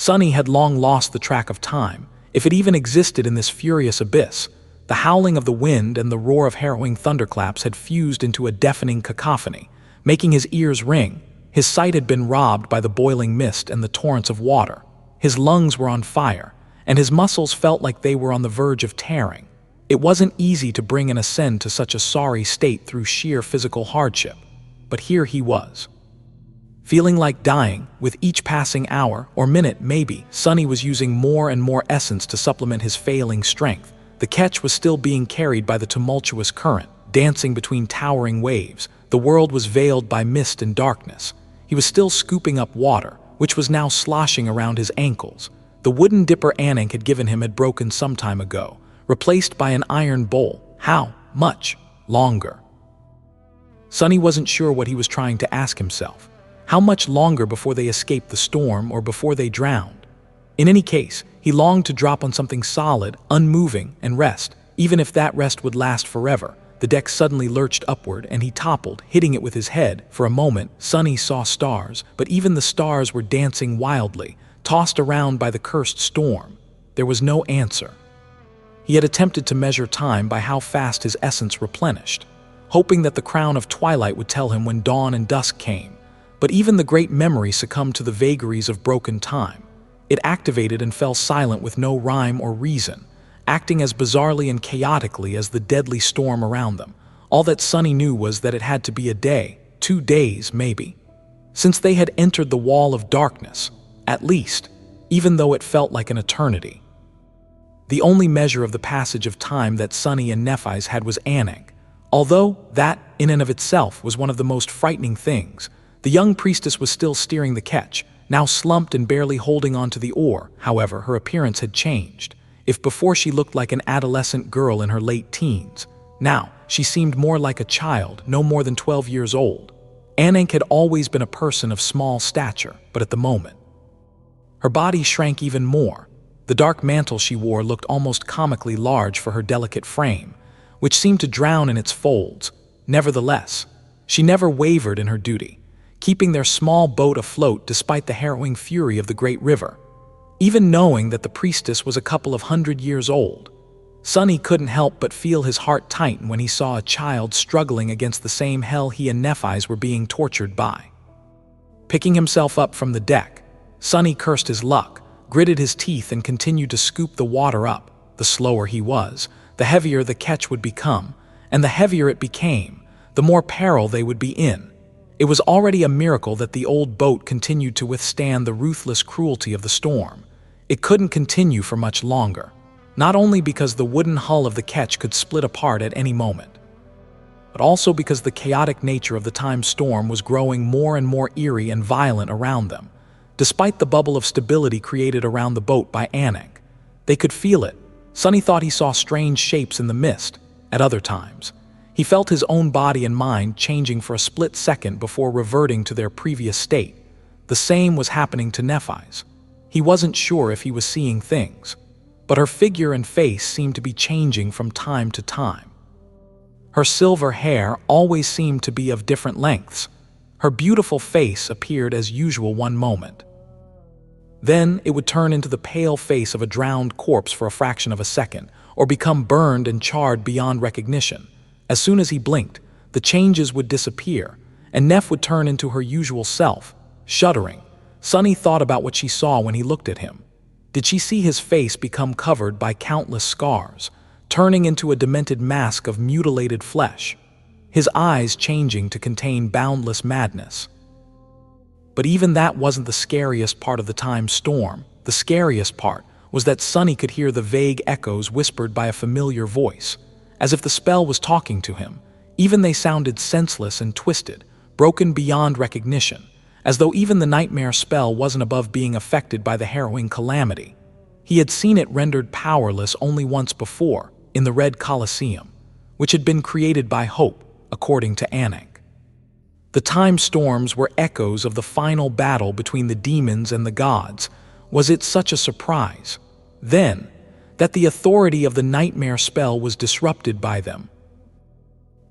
Sunny had long lost the track of time, if it even existed in this furious abyss. The howling of the wind and the roar of harrowing thunderclaps had fused into a deafening cacophony, making his ears ring. His sight had been robbed by the boiling mist and the torrents of water. His lungs were on fire, and his muscles felt like they were on the verge of tearing. It wasn't easy to bring an ascend to such a sorry state through sheer physical hardship, but here he was. Feeling like dying, with each passing hour, or minute maybe, Sunny was using more and more essence to supplement his failing strength. The ketch was still being carried by the tumultuous current, dancing between towering waves. The world was veiled by mist and darkness. He was still scooping up water, which was now sloshing around his ankles. The wooden dipper Ananke had given him had broken some time ago, replaced by an iron bowl. How much longer? Sunny wasn't sure what he was trying to ask himself. How much longer before they escaped the storm or before they drowned? In any case, he longed to drop on something solid, unmoving, and rest, even if that rest would last forever. The deck suddenly lurched upward and he toppled, hitting it with his head. For a moment, Sunny saw stars, but even the stars were dancing wildly, tossed around by the cursed storm. There was no answer. He had attempted to measure time by how fast his essence replenished, hoping that the crown of twilight would tell him when dawn and dusk came. But even the great memory succumbed to the vagaries of broken time. It activated and fell silent with no rhyme or reason, acting as bizarrely and chaotically as the deadly storm around them. All that Sunny knew was that it had to be a day, 2 days maybe, since they had entered the wall of darkness, at least, even though it felt like an eternity. The only measure of the passage of time that Sunny and Nephis had was Ananke, although that, in and of itself, was one of the most frightening things. The young priestess was still steering the ketch, now slumped and barely holding onto the oar. However, her appearance had changed. If before she looked like an adolescent girl in her late teens, now she seemed more like a child, no more than 12 years old. Ananke had always been a person of small stature, but at the moment, her body shrank even more. The dark mantle she wore looked almost comically large for her delicate frame, which seemed to drown in its folds. Nevertheless, she never wavered in her duty, keeping their small boat afloat despite the harrowing fury of the great river. Even knowing that the priestess was a couple of 100 years old, Sunny couldn't help but feel his heart tighten when he saw a child struggling against the same hell he and Nephis were being tortured by. Picking himself up from the deck, Sunny cursed his luck, gritted his teeth and continued to scoop the water up. The slower he was, the heavier the ketch would become, and the heavier it became, the more peril they would be in. It was already a miracle that the old boat continued to withstand the ruthless cruelty of the storm. It couldn't continue for much longer, not only because the wooden hull of the ketch could split apart at any moment, but also because the chaotic nature of the time storm was growing more and more eerie and violent around them. Despite the bubble of stability created around the boat by Ananke, they could feel it. Sunny thought he saw strange shapes in the mist. At other times, he felt his own body and mind changing for a split second before reverting to their previous state. The same was happening to Nephis. He wasn't sure if he was seeing things, but her figure and face seemed to be changing from time to time. Her silver hair always seemed to be of different lengths. Her beautiful face appeared as usual one moment. Then it would turn into the pale face of a drowned corpse for a fraction of a second, or become burned and charred beyond recognition. As soon as he blinked, the changes would disappear, and Neph would turn into her usual self. Shuddering, Sunny thought about what she saw when he looked at him. Did she see his face become covered by countless scars, turning into a demented mask of mutilated flesh, his eyes changing to contain boundless madness? But even that wasn't the scariest part of the time storm. The scariest part was that Sunny could hear the vague echoes whispered by a familiar voice, as if the spell was talking to him. Even they sounded senseless and twisted, broken beyond recognition, as though even the nightmare spell wasn't above being affected by the harrowing calamity. He had seen it rendered powerless only once before, in the Red Colosseum, which had been created by hope, according to Ananke. The time storms were echoes of the final battle between the demons and the gods. Was it such a surprise, then, that the authority of the nightmare spell was disrupted by them?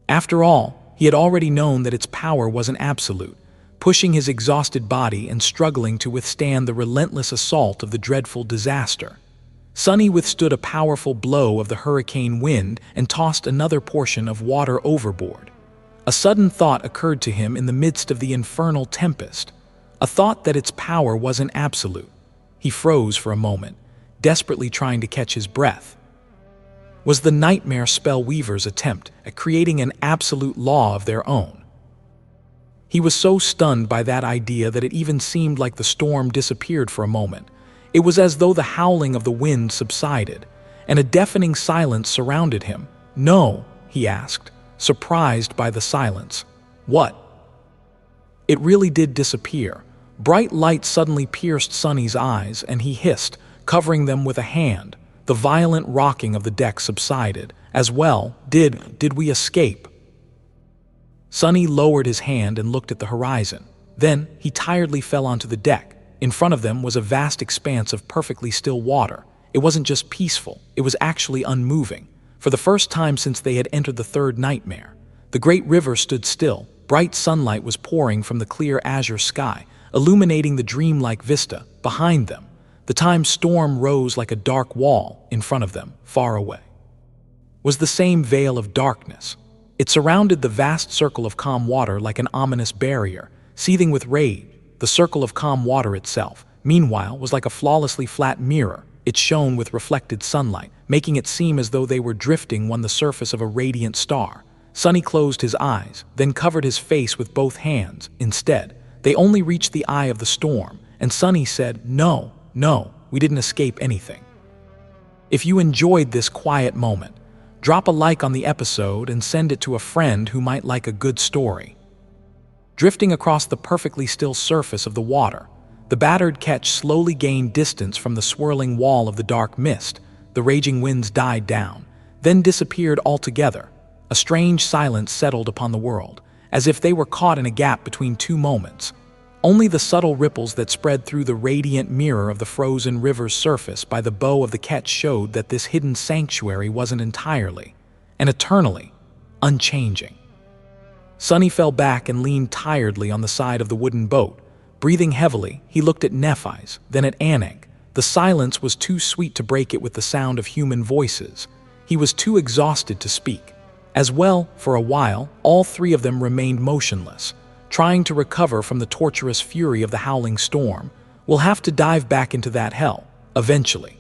After all, he had already known that its power wasn't absolute. pushing his exhausted body and struggling to withstand the relentless assault of the dreadful disaster. Sunny withstood a powerful blow of the hurricane wind and tossed another portion of water overboard. A sudden thought occurred to him in the midst of the infernal tempest, a thought that its power wasn't absolute. He froze for a moment, desperately trying to catch his breath. Was the nightmare spell weaver's attempt at creating an absolute law of their own? He was so stunned by that idea that it even seemed like the storm disappeared for a moment. It was as though the howling of the wind subsided, and a deafening silence surrounded him. "No," he asked, surprised by the silence. "What?" It really did disappear. Bright light suddenly pierced Sunny's eyes, and he hissed, covering them with a hand. The violent rocking of the deck subsided. As well, did we escape? Sunny lowered his hand and looked at the horizon. Then he tiredly fell onto the deck. In front of them was a vast expanse of perfectly still water. It wasn't just peaceful, it was actually unmoving. For the first time since they had entered the third nightmare, the great river stood still. Bright sunlight was pouring from the clear azure sky, illuminating the dreamlike vista. Behind them, the time storm rose like a dark wall. In front of them, far away, was the same veil of darkness. It surrounded the vast circle of calm water like an ominous barrier, seething with rage. The circle of calm water itself, meanwhile, was like a flawlessly flat mirror. It shone with reflected sunlight, making it seem as though they were drifting on the surface of a radiant star. Sunny closed his eyes, then covered his face with both hands. Instead, they only reached the eye of the storm, and Sunny said, "No, we didn't escape anything." If you enjoyed this quiet moment, drop a like on the episode and send it to a friend who might like a good story. Drifting across the perfectly still surface of the water, the battered ketch slowly gained distance from the swirling wall of the dark mist. The raging winds died down, then disappeared altogether. A strange silence settled upon the world, as if they were caught in a gap between two moments. Only the subtle ripples that spread through the radiant mirror of the frozen river's surface by the bow of the ketch showed that this hidden sanctuary wasn't entirely and eternally unchanging. Sunny fell back and leaned tiredly on the side of the wooden boat. Breathing heavily, he looked at Nephis, then at Ananke. The silence was too sweet to break it with the sound of human voices. He was too exhausted to speak. As well, for a while, all three of them remained motionless, trying to recover from the torturous fury of the howling storm. We'll have to dive back into that hell, eventually.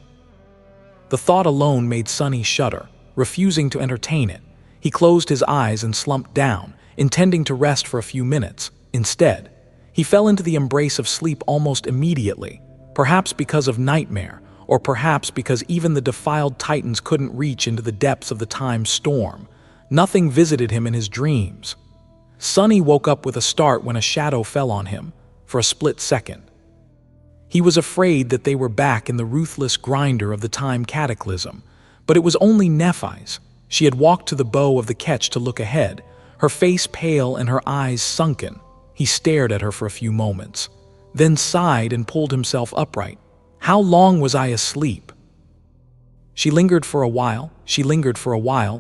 The thought alone made Sunny shudder, refusing to entertain it. He closed his eyes and slumped down, intending to rest for a few minutes. Instead, he fell into the embrace of sleep almost immediately, perhaps because of nightmare, or perhaps because even the defiled titans couldn't reach into the depths of the time storm. Nothing visited him in his dreams. Sunny woke up with a start when a shadow fell on him, for a split second. He was afraid that they were back in the ruthless grinder of the time cataclysm, but it was only Nephis. She had walked to the bow of the ketch to look ahead, her face pale and her eyes sunken. He stared at her for a few moments, then sighed and pulled himself upright. "How long was I asleep?" She lingered for a while,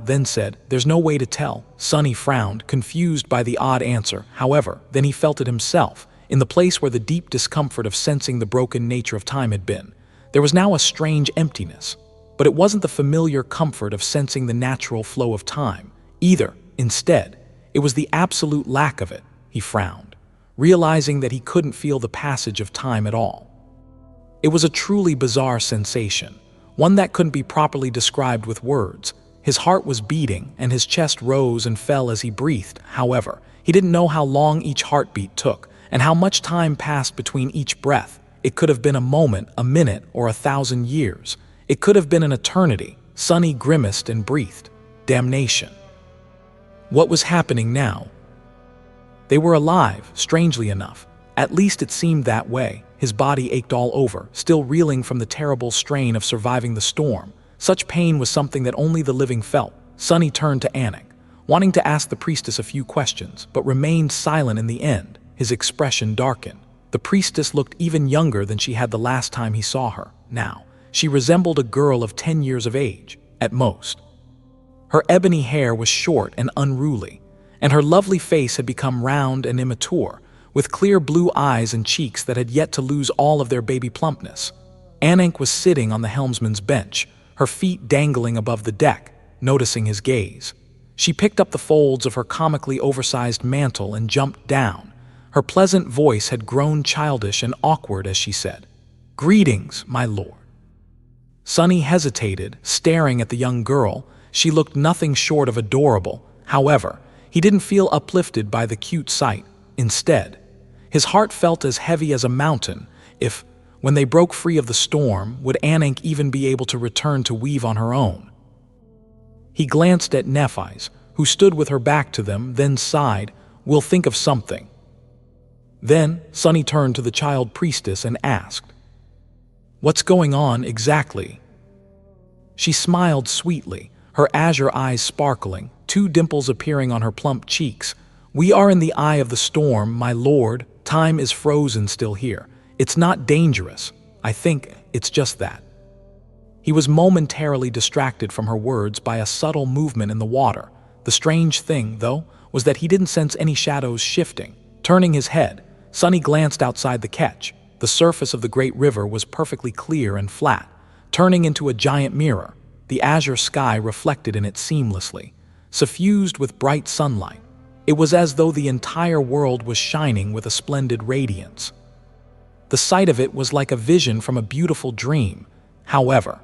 then said, "There's no way to tell." Sunny frowned, confused by the odd answer. However, then he felt it himself, in the place where the deep discomfort of sensing the broken nature of time had been. There was now a strange emptiness, but it wasn't the familiar comfort of sensing the natural flow of time, either. Instead, it was the absolute lack of it. He frowned, realizing that he couldn't feel the passage of time at all. It was a truly bizarre sensation, one that couldn't be properly described with words. His heart was beating, and his chest rose and fell as he breathed. However, he didn't know how long each heartbeat took, and how much time passed between each breath. It could have been a moment, a minute, or 1,000 years. It could have been an eternity. Sunny grimaced and breathed. Damnation. What was happening now? They were alive, strangely enough. At least it seemed that way. His body ached all over, still reeling from the terrible strain of surviving the storm. Such pain was something that only the living felt. Sunny turned to Ananke, wanting to ask the priestess a few questions, but remained silent in the end. His expression darkened. The priestess looked even younger than she had the last time he saw her. Now, she resembled a girl of 10 years of age, at most. Her ebony hair was short and unruly, and her lovely face had become round and immature, with clear blue eyes and cheeks that had yet to lose all of their baby plumpness. Ananke was sitting on the helmsman's bench, her feet dangling above the deck, noticing his gaze. She picked up the folds of her comically oversized mantle and jumped down. Her pleasant voice had grown childish and awkward as she said, "Greetings, my lord." Sunny hesitated, staring at the young girl. She looked nothing short of adorable. However, he didn't feel uplifted by the cute sight. Instead, his heart felt as heavy as a mountain. If, when they broke free of the storm, would Ananke even be able to return to weave on her own? He glanced at Nephis, who stood with her back to them, then sighed, "We'll think of something." Then Sunny turned to the child priestess and asked, "What's going on exactly?" She smiled sweetly, her azure eyes sparkling, 2 dimples appearing on her plump cheeks. "We are in the eye of the storm, my lord. Time is frozen still here. It's not dangerous. I think it's just that." He was momentarily distracted from her words by a subtle movement in the water. The strange thing, though, was that he didn't sense any shadows shifting. Turning his head, Sunny glanced outside the ketch. The surface of the great river was perfectly clear and flat, turning into a giant mirror. The azure sky reflected in it seamlessly, suffused with bright sunlight. It was as though the entire world was shining with a splendid radiance. The sight of it was like a vision from a beautiful dream. However,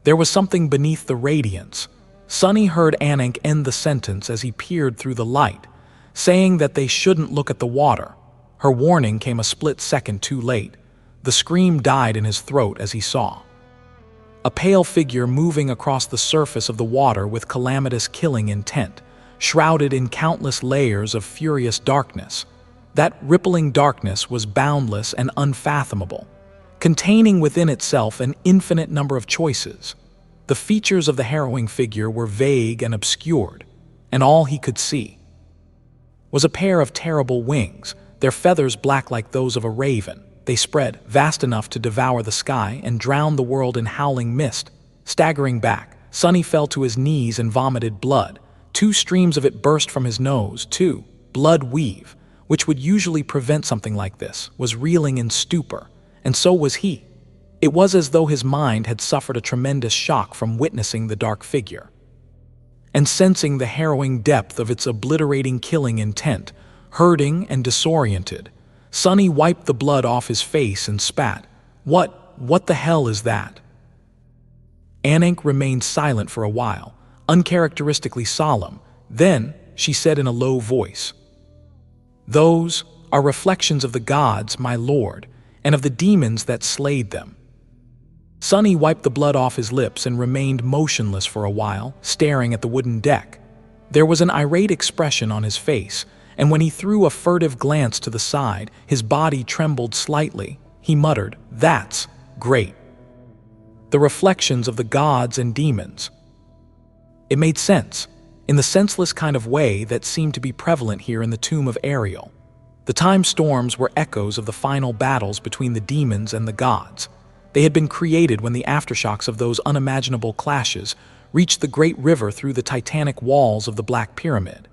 there was something beneath the radiance. Sunny heard Ananke end the sentence as he peered through the light, saying that they shouldn't look at the water. Her warning came a split second too late. The scream died in his throat as he saw a pale figure moving across the surface of the water with calamitous killing intent, shrouded in countless layers of furious darkness. That rippling darkness was boundless and unfathomable, containing within itself an infinite number of choices. The features of the harrowing figure were vague and obscured, and all he could see was a pair of terrible wings, their feathers black like those of a raven. They spread, vast enough to devour the sky and drown the world in howling mist. Staggering back, Sunny fell to his knees and vomited blood. 2 streams of it burst from his nose. Blood weave, which would usually prevent something like this, was reeling in stupor, and so was he. It was as though his mind had suffered a tremendous shock from witnessing the dark figure and sensing the harrowing depth of its obliterating killing intent. Hurting and disoriented, Sunny wiped the blood off his face and spat. What the hell is that?" Ananke remained silent for a while, uncharacteristically solemn. Then she said in a low voice, "Those are reflections of the gods, my lord, and of the demons that slayed them." Sunny wiped the blood off his lips and remained motionless for a while, staring at the wooden deck. There was an irate expression on his face, and when he threw a furtive glance to the side, his body trembled slightly. He muttered, "That's great. The reflections of the gods and demons." It made sense, in the senseless kind of way that seemed to be prevalent here in the tomb of Ariel. The time storms were echoes of the final battles between the demons and the gods. They had been created when the aftershocks of those unimaginable clashes reached the great river through the titanic walls of the Black Pyramid.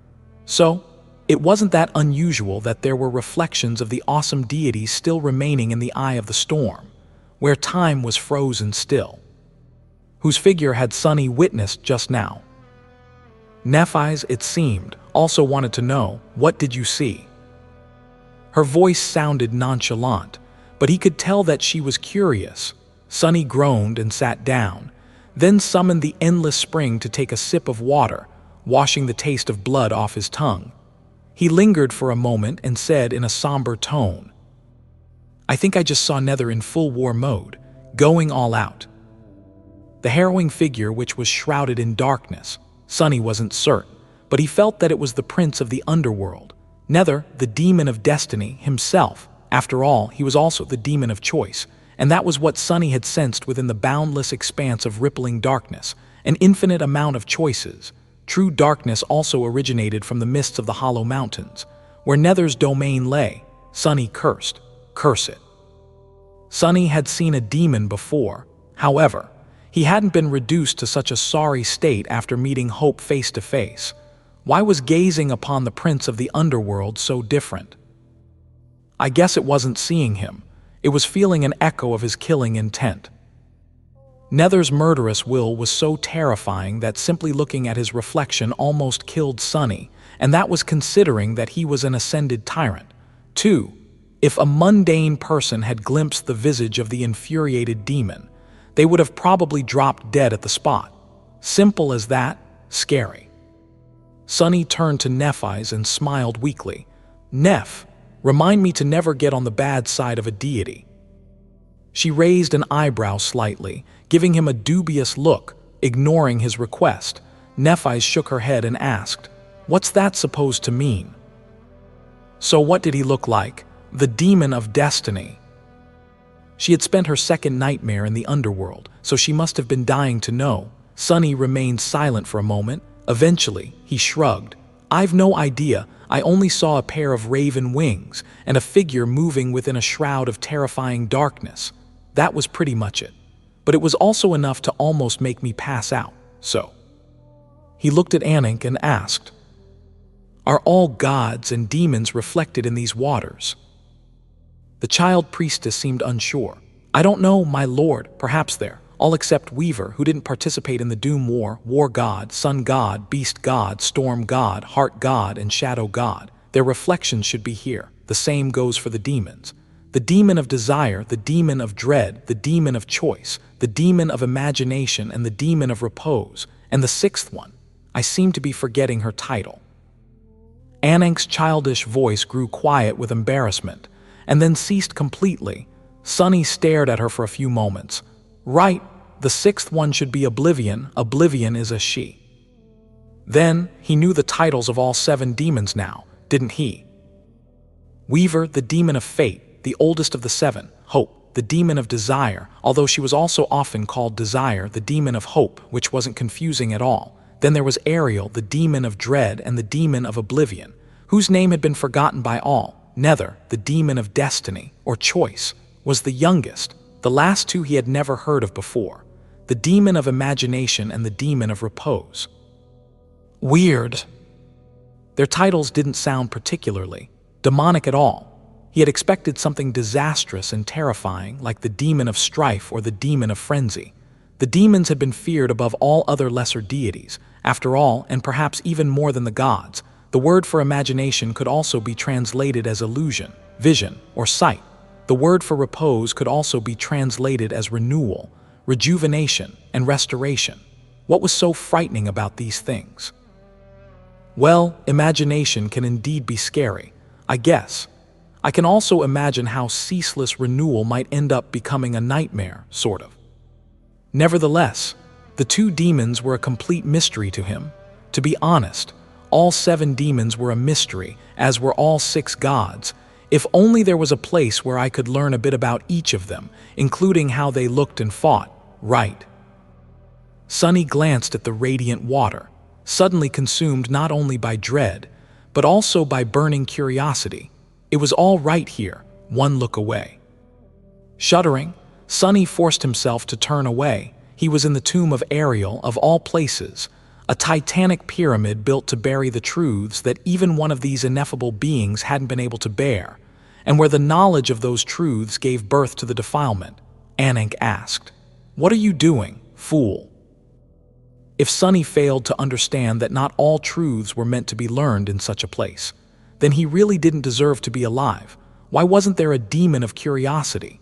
So, it wasn't that unusual that there were reflections of the awesome deities still remaining in the eye of the storm, where time was frozen still, whose figure had Sunny witnessed just now. Nephis, it seemed, also wanted to know, "What did you see?" Her voice sounded nonchalant, but he could tell that she was curious. Sunny groaned and sat down, then summoned the endless spring to take a sip of water, washing the taste of blood off his tongue. He lingered for a moment and said in a somber tone, "I think I just saw Nether in full war mode, going all out." The harrowing figure, which was shrouded in darkness, Sunny wasn't certain, but he felt that it was the prince of the underworld, Nether, the demon of destiny himself. After all, he was also the demon of choice, and that was what Sunny had sensed within the boundless expanse of rippling darkness, an infinite amount of choices. True darkness also originated from the mists of the Hollow Mountains, where Nether's domain lay. Sunny cursed. Curse it. Sunny had seen a demon before. However, he hadn't been reduced to such a sorry state after meeting Hope face to face. Why was gazing upon the prince of the underworld so different? I guess it wasn't seeing him. It was feeling an echo of his killing intent. Nether's murderous will was so terrifying that simply looking at his reflection almost killed Sunny, and that was considering that he was an ascended tyrant. 2. If a mundane person had glimpsed the visage of the infuriated demon, they would have probably dropped dead at the spot. Simple as that, scary. Sunny turned to Nephis and smiled weakly. Neph, remind me to never get on the bad side of a deity. She raised an eyebrow slightly, giving him a dubious look, ignoring his request. Nephis shook her head and asked, "What's that supposed to mean?" So what did he look like? The demon of destiny. She had spent her second nightmare in the underworld, so she must have been dying to know. Sunny remained silent for a moment. Eventually, he shrugged. "I've no idea. I only saw a pair of raven wings and a figure moving within a shroud of terrifying darkness. That was pretty much it. But it was also enough to almost make me pass out, so." He looked at Ananke and asked, "Are all gods and demons reflected in these waters?" The child priestess seemed unsure. "I don't know, my lord. Perhaps they're all except Weaver, who didn't participate in the Doom War, War God, Sun God, Beast God, Storm God, Heart God, and Shadow God. Their reflections should be here. The same goes for the demons. The demon of desire, the demon of dread, the demon of choice, the demon of imagination, and the demon of repose. And the sixth one, I seem to be forgetting her title." Ananke's childish voice grew quiet with embarrassment, and then ceased completely. Sunny stared at her for a few moments. "Right, the sixth one should be Oblivion. Oblivion is a she." Then, he knew the titles of all 7 demons now, didn't he? Weaver, the demon of fate, the oldest of the 7, Hope, the demon of desire, although she was also often called Desire, the demon of hope, which wasn't confusing at all. Then there was Ariel, the demon of dread, and the demon of oblivion, whose name had been forgotten by all. Nether, the demon of destiny, or choice, was the youngest. The last 2 he had never heard of before. The demon of imagination and the demon of repose. Weird. Their titles didn't sound particularly demonic at all. He had expected something disastrous and terrifying, like the demon of strife or the demon of frenzy. The demons had been feared above all other lesser deities. After all, and perhaps even more than the gods, the word for imagination could also be translated as illusion, vision, or sight. The word for repose could also be translated as renewal, rejuvenation, and restoration. What was so frightening about these things? Well, imagination can indeed be scary, I guess. I can also imagine how ceaseless renewal might end up becoming a nightmare, sort of. Nevertheless, the 2 demons were a complete mystery to him. To be honest, all 7 demons were a mystery, as were all 6 gods. If only there was a place where I could learn a bit about each of them, including how they looked and fought. Right. Sunny glanced at the radiant water, suddenly consumed not only by dread, but also by burning curiosity. It was all right here, one look away. Shuddering, Sunny forced himself to turn away. He was in the tomb of Ariel, of all places, a titanic pyramid built to bury the truths that even one of these ineffable beings hadn't been able to bear, and where the knowledge of those truths gave birth to the defilement. Ananke asked, "What are you doing, fool?" If Sunny failed to understand that not all truths were meant to be learned in such a place, then he really didn't deserve to be alive. Why wasn't there a demon of curiosity?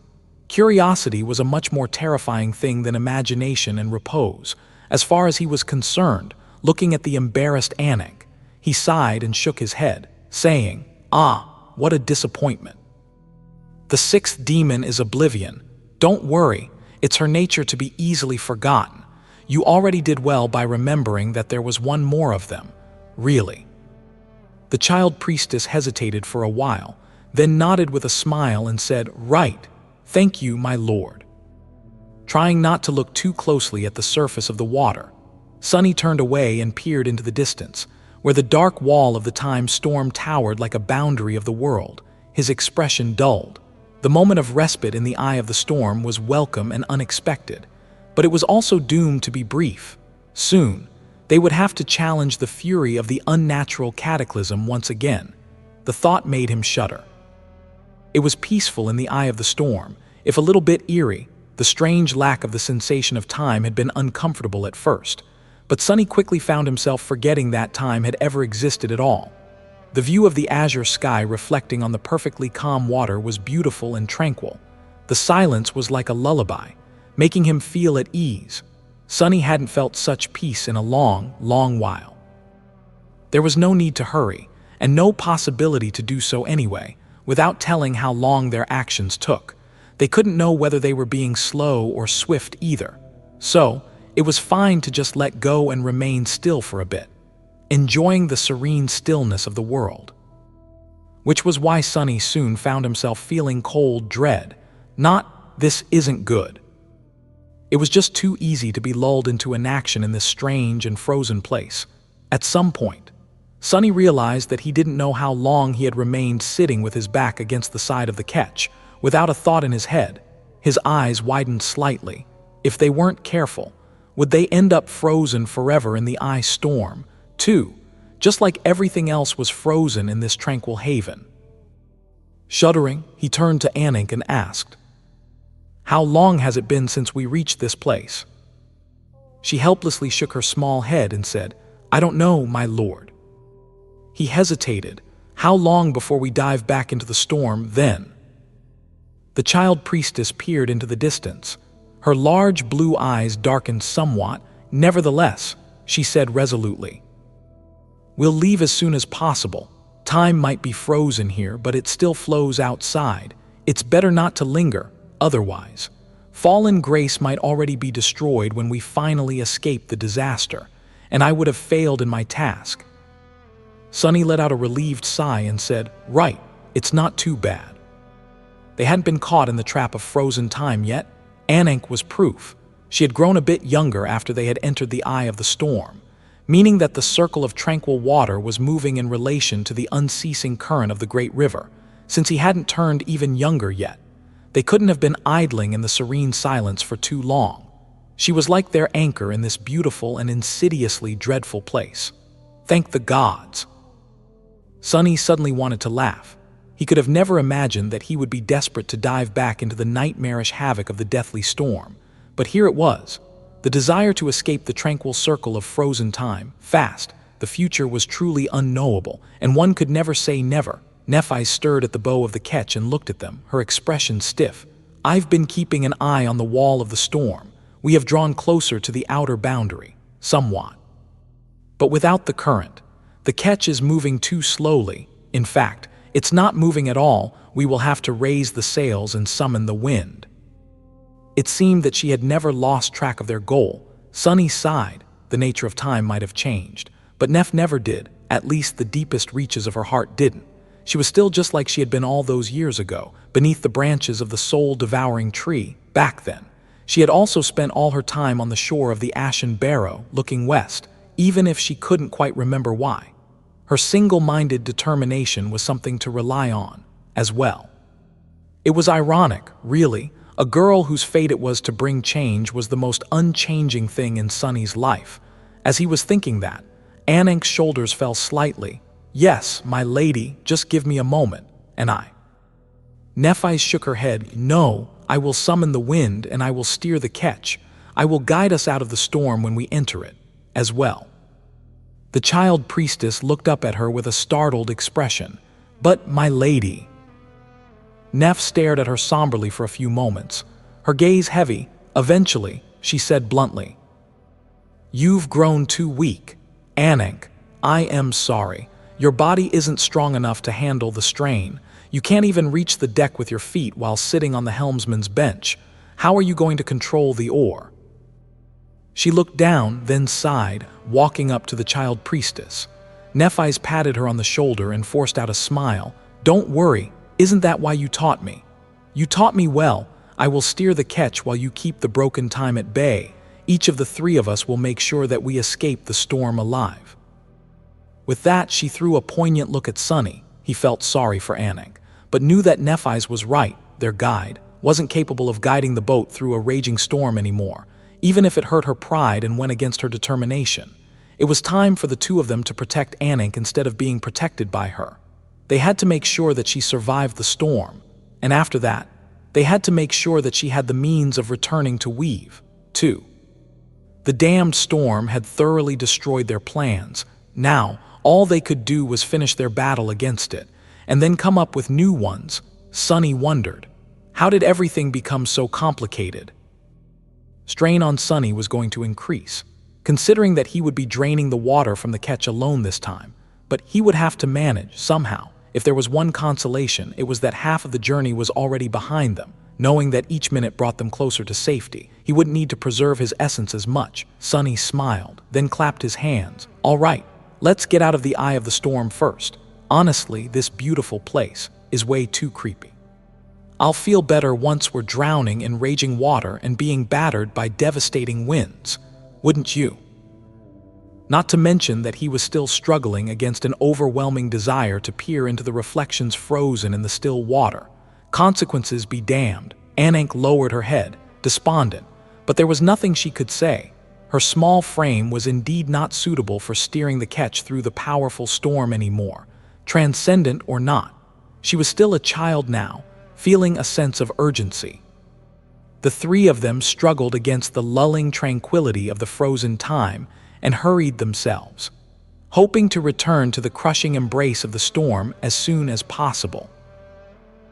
Curiosity was a much more terrifying thing than imagination and repose. As far as he was concerned, looking at the embarrassed Ananke, he sighed and shook his head, saying, "Ah, what a disappointment. The 6th demon is Oblivion. Don't worry, it's her nature to be easily forgotten. You already did well by remembering that there was one more of them. Really." The child priestess hesitated for a while, then nodded with a smile and said, "Right. Thank you, my lord." Trying not to look too closely at the surface of the water, Sunny turned away and peered into the distance, where the dark wall of the time storm towered like a boundary of the world. His expression dulled. The moment of respite in the eye of the storm was welcome and unexpected, but it was also doomed to be brief. Soon, they would have to challenge the fury of the unnatural cataclysm once again. The thought made him shudder. It was peaceful in the eye of the storm, if a little bit eerie. The strange lack of the sensation of time had been uncomfortable at first, but Sunny quickly found himself forgetting that time had ever existed at all. The view of the azure sky reflecting on the perfectly calm water was beautiful and tranquil. The silence was like a lullaby, making him feel at ease. Sunny hadn't felt such peace in a long, long while. There was no need to hurry, and no possibility to do so anyway, without telling how long their actions took. They couldn't know whether they were being slow or swift either. So, it was fine to just let go and remain still for a bit, enjoying the serene stillness of the world. Which was why Sunny soon found himself feeling cold dread, not "this isn't good." It was just too easy to be lulled into inaction in this strange and frozen place. At some point, Sunny realized that he didn't know how long he had remained sitting with his back against the side of the ketch, without a thought in his head. His eyes widened slightly. If they weren't careful, would they end up frozen forever in the ice storm, too, just like everything else was frozen in this tranquil haven? Shuddering, he turned to Ananke and asked, "How long has it been since we reached this place?" She helplessly shook her small head and said, "I don't know, my lord." He hesitated. "How long before we dive back into the storm, then?" The child priestess peered into the distance. Her large blue eyes darkened somewhat. Nevertheless, she said resolutely, "We'll leave as soon as possible. Time might be frozen here, but it still flows outside. It's better not to linger, otherwise. Fallen grace might already be destroyed when we finally escape the disaster, and I would have failed in my task." Sunny let out a relieved sigh and said, "Right, it's not too bad." They hadn't been caught in the trap of frozen time yet. Ananke was proof. She had grown a bit younger after they had entered the eye of the storm, meaning that the circle of tranquil water was moving in relation to the unceasing current of the great river, since he hadn't turned even younger yet. They couldn't have been idling in the serene silence for too long. She was like their anchor in this beautiful and insidiously dreadful place. Thank the gods. Sunny suddenly wanted to laugh. He could have never imagined that he would be desperate to dive back into the nightmarish havoc of the deathly storm. But here it was. The desire to escape the tranquil circle of frozen time, fast. The future was truly unknowable, and one could never say never. Nephis stirred at the bow of the ketch and looked at them, her expression stiff. "I've been keeping an eye on the wall of the storm. We have drawn closer to the outer boundary, somewhat. But without the current, the ketch is moving too slowly. In fact, it's not moving at all. We will have to raise the sails and summon the wind." It seemed that she had never lost track of their goal. Sunny sighed. The nature of time might have changed, but Neph never did. At least the deepest reaches of her heart didn't. She was still just like she had been all those years ago, beneath the branches of the soul-devouring tree. Back then, she had also spent all her time on the shore of the ashen barrow, looking west, even if she couldn't quite remember why. Her single-minded determination was something to rely on, as well. It was ironic, really. A girl whose fate it was to bring change was the most unchanging thing in Sunny's life. As he was thinking that, Ananke's shoulders fell slightly. "Yes, my lady, just give me a moment, and I." Nephis shook her head. "No, I will summon the wind and I will steer the ketch. I will guide us out of the storm when we enter it, as well." The child priestess looked up at her with a startled expression. "But, my lady." Neph stared at her somberly for a few moments, her gaze heavy. Eventually, she said bluntly, "You've grown too weak. Ananke, I am sorry. Your body isn't strong enough to handle the strain. You can't even reach the deck with your feet while sitting on the helmsman's bench. How are you going to control the oar?" She looked down, then sighed, walking up to the child priestess. Nephis patted her on the shoulder and forced out a smile. "Don't worry, isn't that why you taught me? You taught me well. I will steer the ketch while you keep the broken time at bay. Each of the three of us will make sure that we escape the storm alive." With that, she threw a poignant look at Sunny. He felt sorry for Ananke, but knew that Nephis was right. Their guide wasn't capable of guiding the boat through a raging storm anymore, even if it hurt her pride and went against her determination. It was time for the two of them to protect Ananke instead of being protected by her. They had to make sure that she survived the storm. and after that, they had to make sure that she had the means of returning to weave, too. The damned storm had thoroughly destroyed their plans. Now, all they could do was finish their battle against it, and then come up with new ones. Sunny wondered, how did everything become so complicated? Strain on Sunny was going to increase, considering that he would be draining the water from the ketch alone this time, but he would have to manage somehow. If there was one consolation, it was that half of the journey was already behind them. Knowing that each minute brought them closer to safety, he wouldn't need to preserve his essence as much. Sunny smiled, then clapped his hands. All right, let's get out of the eye of the storm first. Honestly, this beautiful place is way too creepy. I'll feel better once we're drowning in raging water and being battered by devastating winds. Wouldn't you? Not to mention that he was still struggling against an overwhelming desire to peer into the reflections frozen in the still water. Consequences be damned. Ananke lowered her head, despondent, but there was nothing she could say. Her small frame was indeed not suitable for steering the ketch through the powerful storm anymore. Transcendent or not, she was still a child now, feeling a sense of urgency. The three of them struggled against the lulling tranquility of the frozen time and hurried themselves, hoping to return to the crushing embrace of the storm as soon as possible.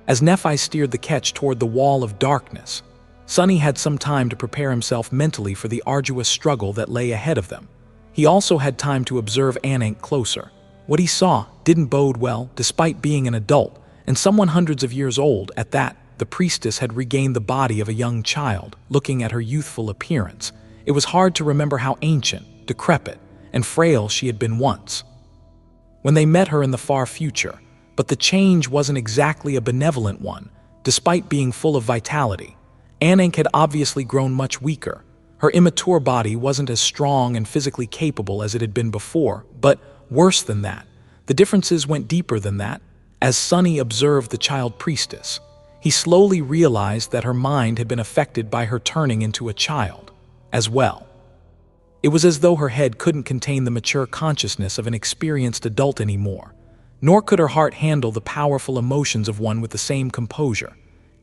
As Nephis steered the ketch toward the wall of darkness, Sunny had some time to prepare himself mentally for the arduous struggle that lay ahead of them. He also had time to observe Ananke closer. What he saw didn't bode well, despite being an adult, and someone hundreds of years old at that. The priestess had regained the body of a young child. Looking at her youthful appearance, it was hard to remember how ancient, decrepit, and frail she had been once when they met her in the far future. But the change wasn't exactly a benevolent one. Despite being full of vitality, Ananke had obviously grown much weaker. Her immature body wasn't as strong and physically capable as it had been before, but worse than that, the differences went deeper than that. As Sunny observed the child priestess, he slowly realized that her mind had been affected by her turning into a child as well. It was as though her head couldn't contain the mature consciousness of an experienced adult anymore, nor could her heart handle the powerful emotions of one with the same composure.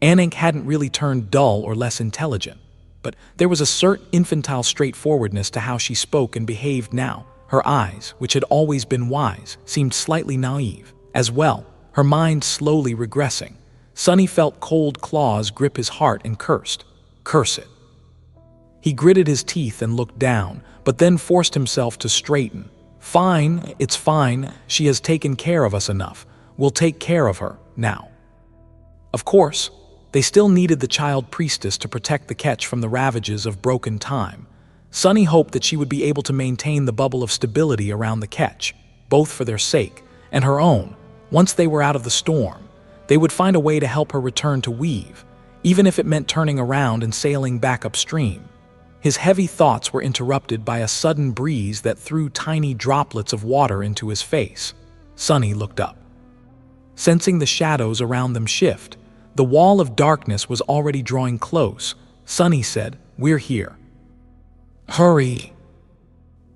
Ananke hadn't really turned dull or less intelligent, but there was a certain infantile straightforwardness to how she spoke and behaved now. Her eyes, which had always been wise, seemed slightly naive as well, her mind slowly regressing. Sunny felt cold claws grip his heart and cursed. Curse it. He gritted his teeth and looked down, but then forced himself to straighten. Fine, it's fine. She has taken care of us enough. We'll take care of her now. Of course, they still needed the child priestess to protect the ketch from the ravages of broken time. Sunny hoped that she would be able to maintain the bubble of stability around the ketch, both for their sake and her own. Once they were out of the storm, they would find a way to help her return to weave, even if it meant turning around and sailing back upstream. His heavy thoughts were interrupted by a sudden breeze that threw tiny droplets of water into his face. Sunny looked up. Sensing the shadows around them shift, the wall of darkness was already drawing close. Sunny said, "We're here." "Hurry!"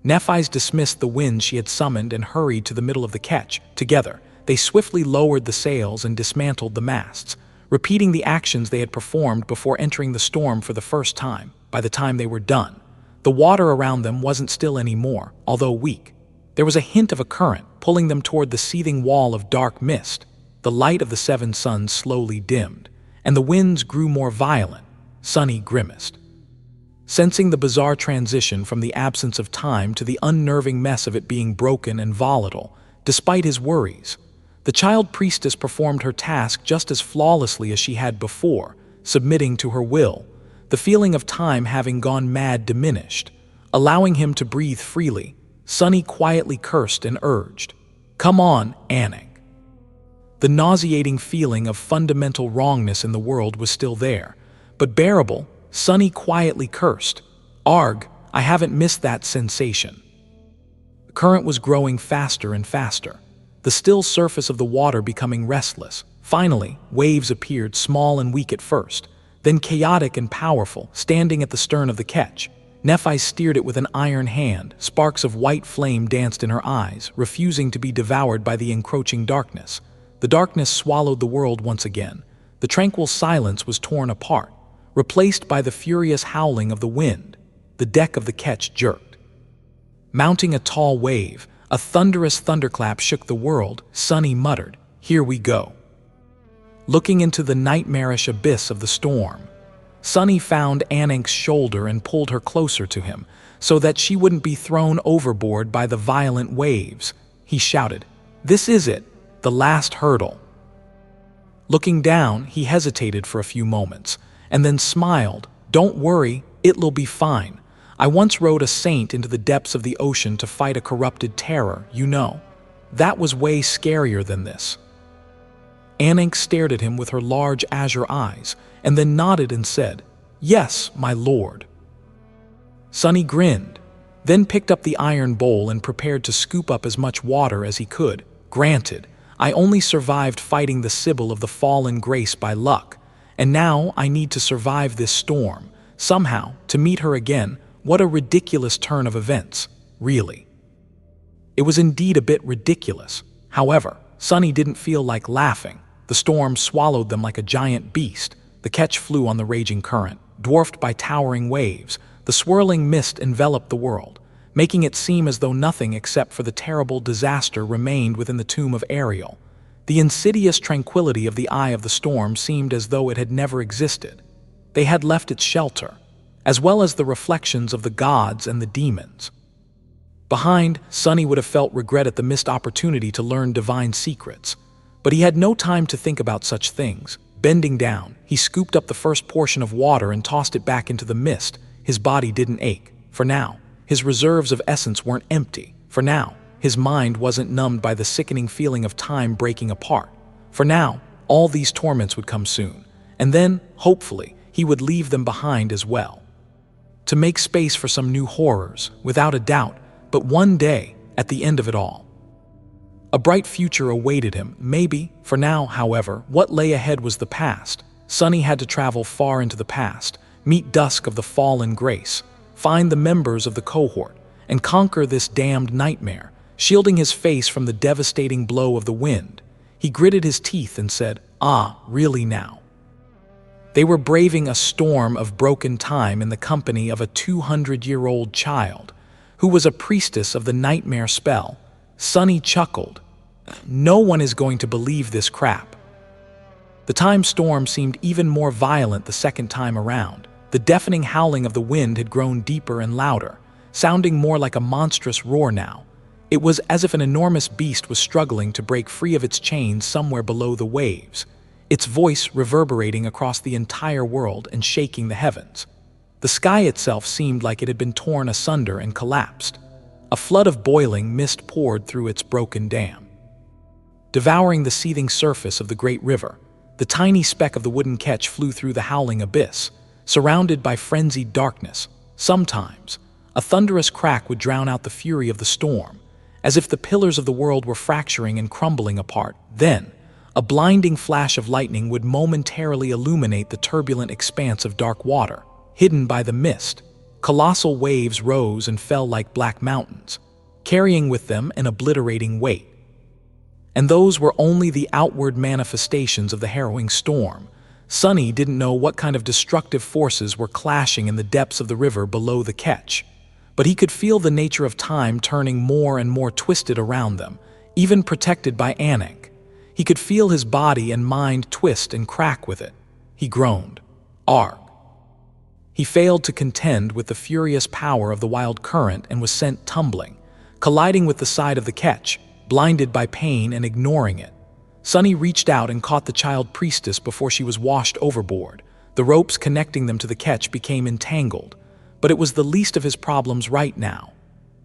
Nephis dismissed the wind she had summoned and hurried to the middle of the ketch. Together, they swiftly lowered the sails and dismantled the masts, repeating the actions they had performed before entering the storm for the first time. By the time they were done, the water around them wasn't still anymore, although weak. There was a hint of a current pulling them toward the seething wall of dark mist. The light of the seven suns slowly dimmed, and the winds grew more violent. Sunny grimaced, sensing the bizarre transition from the absence of time to the unnerving mess of it being broken and volatile. Despite his worries, the child priestess performed her task just as flawlessly as she had before, submitting to her will. The feeling of time having gone mad diminished, allowing him to breathe freely. Sunny quietly cursed and urged, "Come on, Ananke." The nauseating feeling of fundamental wrongness in the world was still there, but bearable. Sunny quietly cursed, "Arg, I haven't missed that sensation." The current was growing faster and faster, the still surface of the water becoming restless. Finally, waves appeared, small and weak at first, then chaotic and powerful, standing at the stern of the ketch. Nephis steered it with an iron hand. Sparks of white flame danced in her eyes, refusing to be devoured by the encroaching darkness. The darkness swallowed the world once again. the tranquil silence was torn apart, replaced by the furious howling of the wind. The deck of the ketch jerked. Mounting a tall wave, a thunderous thunderclap shook the world. Sunny muttered, "Here we go." Looking into the nightmarish abyss of the storm, Sunny found Ananke's shoulder and pulled her closer to him so that she wouldn't be thrown overboard by the violent waves. He shouted, "This is it, the last hurdle." Looking down, he hesitated for a few moments and then smiled. "Don't worry, it'll be fine. I once rode a saint into the depths of the ocean to fight a corrupted terror, you know. That was way scarier than this." Ananke stared at him with her large azure eyes and then nodded and said, "Yes, my lord." Sunny grinned, then picked up the iron bowl and prepared to scoop up as much water as he could. "Granted, I only survived fighting the Sibyl of the fallen grace by luck, and now I need to survive this storm, somehow, to meet her again. What a ridiculous turn of events, really." It was indeed a bit ridiculous. However, Sunny didn't feel like laughing. The storm swallowed them like a giant beast. The ketch flew on the raging current, dwarfed by towering waves. The swirling mist enveloped the world, making it seem as though nothing except for the terrible disaster remained within the tomb of Ariel. The insidious tranquility of the eye of the storm seemed as though it had never existed. They had left its shelter, as well as the reflections of the gods and the demons. Behind, Sunny would have felt regret at the missed opportunity to learn divine secrets. But he had no time to think about such things. Bending down, he scooped up the first portion of water and tossed it back into the mist. His body didn't ache. For now, his reserves of essence weren't empty. For now, his mind wasn't numbed by the sickening feeling of time breaking apart. For now, all these torments would come soon. And then, hopefully, he would leave them behind as well. To make space for some new horrors, without a doubt, but one day, at the end of it all, a bright future awaited him, maybe. For now, however, what lay ahead was the past. Sunny had to travel far into the past, meet dusk of the fallen grace, find the members of the cohort, and conquer this damned nightmare, shielding his face from the devastating blow of the wind. He gritted his teeth and said, "Ah, really now?" They were braving a storm of broken time in the company of a 200-year-old child, who was a priestess of the nightmare spell. Sunny chuckled. "No one is going to believe this crap." The time storm seemed even more violent the second time around. The deafening howling of the wind had grown deeper and louder, sounding more like a monstrous roar now. It was as if an enormous beast was struggling to break free of its chains somewhere below the waves, its voice reverberating across the entire world and shaking the heavens. The sky itself seemed like it had been torn asunder and collapsed. A flood of boiling mist poured through its broken dam, devouring the seething surface of the great river. The tiny speck of the wooden ketch flew through the howling abyss, surrounded by frenzied darkness. Sometimes, a thunderous crack would drown out the fury of the storm, as if the pillars of the world were fracturing and crumbling apart. Then, a blinding flash of lightning would momentarily illuminate the turbulent expanse of dark water, hidden by the mist. Colossal waves rose and fell like black mountains, carrying with them an obliterating weight. And those were only the outward manifestations of the harrowing storm. Sunny didn't know what kind of destructive forces were clashing in the depths of the river below the ketch, but he could feel the nature of time turning more and more twisted around them, even protected by Ananke. He could feel his body and mind twist and crack with it. He groaned. Arg. He failed to contend with the furious power of the wild current and was sent tumbling, colliding with the side of the ketch, blinded by pain and ignoring it. Sunny reached out and caught the child priestess before she was washed overboard. The ropes connecting them to the ketch became entangled, but it was the least of his problems right now.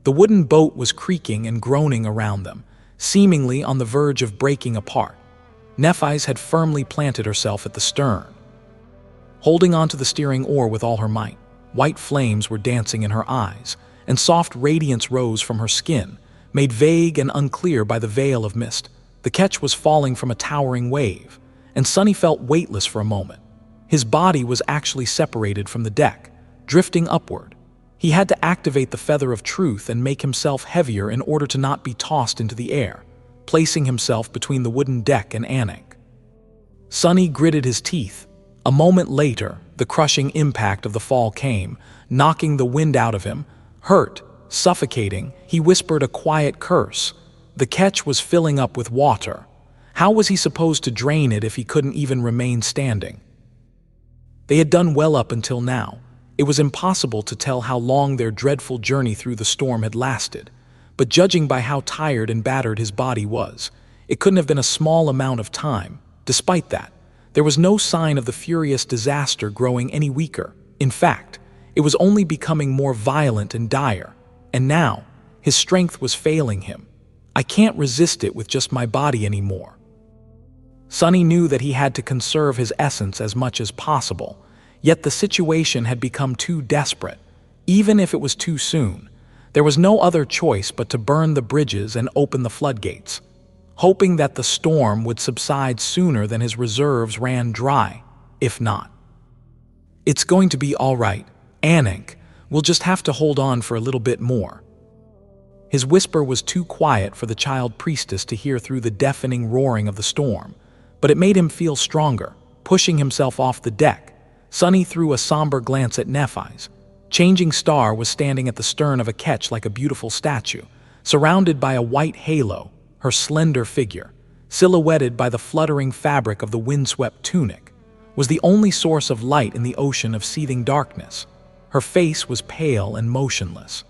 The wooden boat was creaking and groaning around them, seemingly on the verge of breaking apart. Nephis had firmly planted herself at the stern, holding onto the steering oar with all her might. White flames were dancing in her eyes, and soft radiance rose from her skin, made vague and unclear by the veil of mist. The ketch was falling from a towering wave, and Sunny felt weightless for a moment. His body was actually separated from the deck, drifting upward. He had to activate the feather of truth and make himself heavier in order to not be tossed into the air, placing himself between the wooden deck and Ananke. Sunny gritted his teeth. A moment later, the crushing impact of the fall came, knocking the wind out of him. Hurt, suffocating, he whispered a quiet curse. The ketch was filling up with water. How was he supposed to drain it if he couldn't even remain standing? They had done well up until now. It was impossible to tell how long their dreadful journey through the storm had lasted, but judging by how tired and battered his body was, it couldn't have been a small amount of time. Despite that, there was no sign of the furious disaster growing any weaker. In fact, it was only becoming more violent and dire, and now, his strength was failing him. I can't resist it with just my body anymore. Sunny knew that he had to conserve his essence as much as possible, yet the situation had become too desperate. Even if it was too soon, there was no other choice but to burn the bridges and open the floodgates, hoping that the storm would subside sooner than his reserves ran dry. If not, "It's going to be all right, Ananke. We'll just have to hold on for a little bit more." His whisper was too quiet for the child priestess to hear through the deafening roaring of the storm, but it made him feel stronger. Pushing himself off the deck, Sunny threw a somber glance at Nephis. Changing Star was standing at the stern of a ketch like a beautiful statue, surrounded by a white halo. Her slender figure, silhouetted by the fluttering fabric of the windswept tunic, was the only source of light in the ocean of seething darkness. Her face was pale and motionless.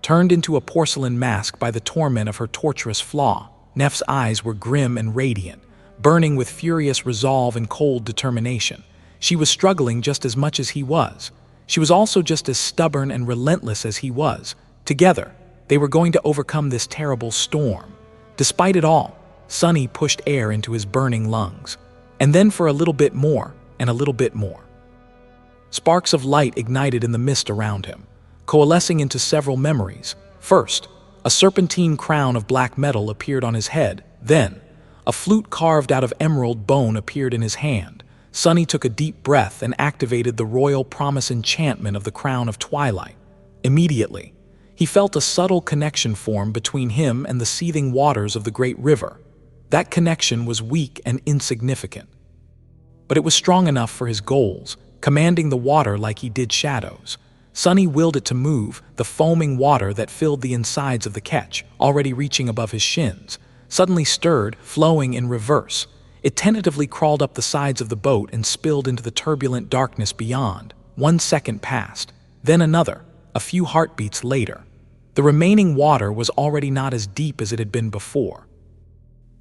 Turned into a porcelain mask by the torment of her torturous flaw, Neph's eyes were grim and radiant, burning with furious resolve and cold determination. She was struggling just as much as he was. She was also just as stubborn and relentless as he was. Together, they were going to overcome this terrible storm. Despite it all, Sunny pushed air into his burning lungs. And then for a little bit more, and a little bit more. Sparks of light ignited in the mist around him, coalescing into several memories. First, a serpentine crown of black metal appeared on his head. Then, a flute carved out of emerald bone appeared in his hand. Sunny took a deep breath and activated the royal promise enchantment of the Crown of Twilight. Immediately, he felt a subtle connection form between him and the seething waters of the great river. That connection was weak and insignificant, but it was strong enough for his goals, commanding the water like he did shadows. Sunny willed it to move. The foaming water that filled the insides of the ketch, already reaching above his shins, suddenly stirred, flowing in reverse. It tentatively crawled up the sides of the boat and spilled into the turbulent darkness beyond. 1 second passed, then another. A few heartbeats later, the remaining water was already not as deep as it had been before.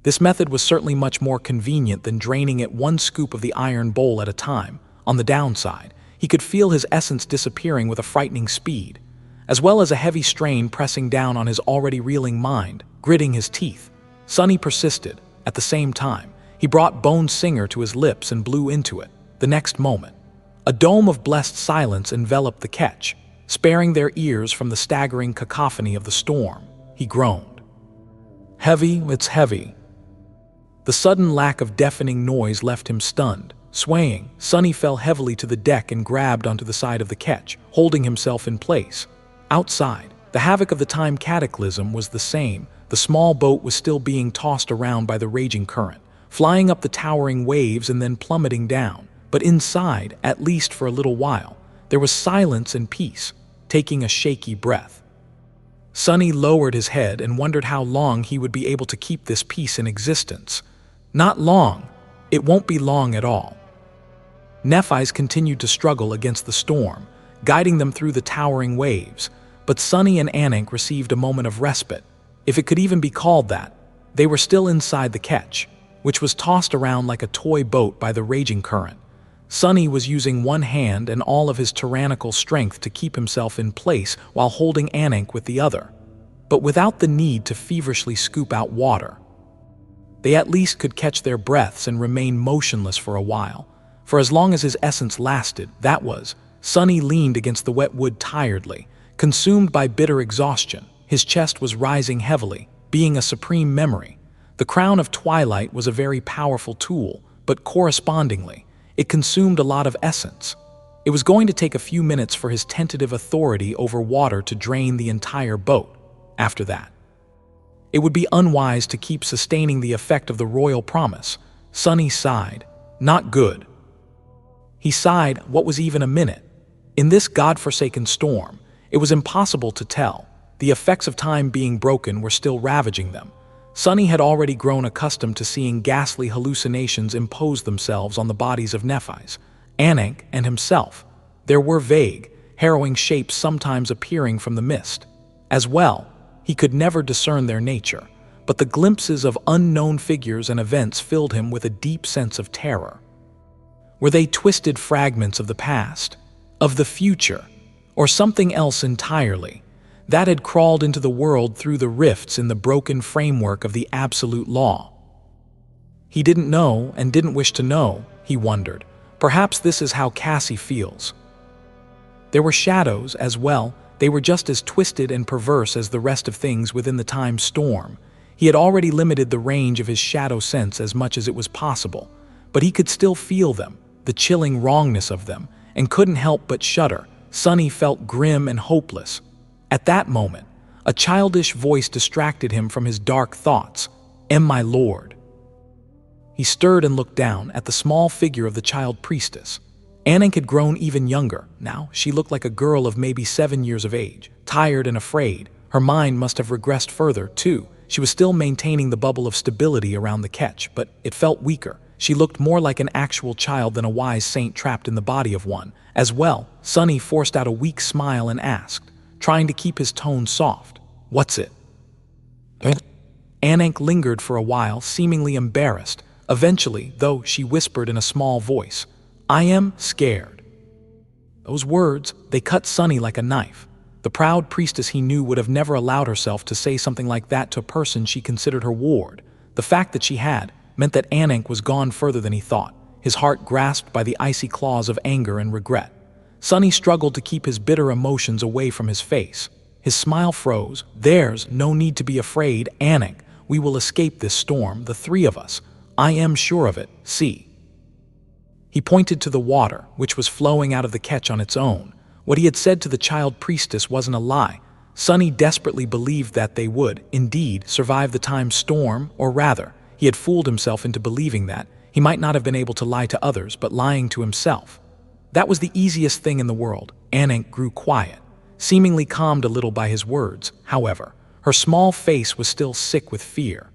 This method was certainly much more convenient than draining it one scoop of the iron bowl at a time. On the downside, he could feel his essence disappearing with a frightening speed, as well as a heavy strain pressing down on his already reeling mind. Gritting his teeth, Sunny persisted. At the same time, he brought Bone Singer to his lips and blew into it. The next moment, a dome of blessed silence enveloped the ketch, sparing their ears from the staggering cacophony of the storm. He groaned. "Heavy, it's heavy." The sudden lack of deafening noise left him stunned. Swaying, Sunny fell heavily to the deck and grabbed onto the side of the ketch, holding himself in place. Outside, the havoc of the time cataclysm was the same. The small boat was still being tossed around by the raging current, flying up the towering waves and then plummeting down. But inside, at least for a little while, there was silence and peace. Taking a shaky breath, Sunny lowered his head and wondered how long he would be able to keep this peace in existence. Not long. It won't be long at all. Nephis continued to struggle against the storm, guiding them through the towering waves, but Sunny and Ananke received a moment of respite, if it could even be called that. They were still inside the ketch, which was tossed around like a toy boat by the raging current. Sunny was using one hand and all of his tyrannical strength to keep himself in place while holding Ananke with the other, but without the need to feverishly scoop out water. They at least could catch their breaths and remain motionless for a while. For as long as his essence lasted, that was. Sunny leaned against the wet wood tiredly, consumed by bitter exhaustion. His chest was rising heavily, being a supreme memory. The Crown of Twilight was a very powerful tool, but correspondingly, it consumed a lot of essence. It was going to take a few minutes for his tentative authority over water to drain the entire boat. After that, it would be unwise to keep sustaining the effect of the royal promise. Sunny sighed. Not good. He sighed, what was even a minute? In this godforsaken storm, it was impossible to tell. The effects of time being broken were still ravaging them. Sunny had already grown accustomed to seeing ghastly hallucinations impose themselves on the bodies of Nephis, Ananke, and himself. There were vague, harrowing shapes sometimes appearing from the mist. As well, he could never discern their nature, but the glimpses of unknown figures and events filled him with a deep sense of terror. Were they twisted fragments of the past, of the future, or something else entirely that had crawled into the world through the rifts in the broken framework of the absolute law? He didn't know and didn't wish to know, he wondered. Perhaps this is how Cassie feels. There were shadows as well. They were just as twisted and perverse as the rest of things within the time storm. He had already limited the range of his shadow sense as much as it was possible, but he could still feel them, the chilling wrongness of them, and couldn't help but shudder. Sunny felt grim and hopeless. At that moment, a childish voice distracted him from his dark thoughts. My lord. He stirred and looked down at the small figure of the child priestess. Ananke had grown even younger. Now she looked like a girl of maybe 7 years of age, tired and afraid. Her mind must have regressed further, too. She was still maintaining the bubble of stability around the ketch, but it felt weaker. She looked more like an actual child than a wise saint trapped in the body of one. As well, Sunny forced out a weak smile and asked, trying to keep his tone soft, "What's it?" Ananke lingered for a while, seemingly embarrassed. Eventually, though, she whispered in a small voice, "I am scared." Those words, they cut Sunny like a knife. The proud priestess he knew would have never allowed herself to say something like that to a person she considered her ward. The fact that she had meant that Ananke was gone further than he thought, his heart grasped by the icy claws of anger and regret. Sunny struggled to keep his bitter emotions away from his face. His smile froze. "There's no need to be afraid, Ananke. We will escape this storm, the three of us. I am sure of it. See." He pointed to the water, which was flowing out of the ketch on its own. What he had said to the child priestess wasn't a lie. Sunny desperately believed that they would, indeed, survive the time storm, or rather, he had fooled himself into believing that. He might not have been able to lie to others, but lying to himself. That was the easiest thing in the world. Ananke grew quiet, seemingly calmed a little by his words. However, her small face was still sick with fear.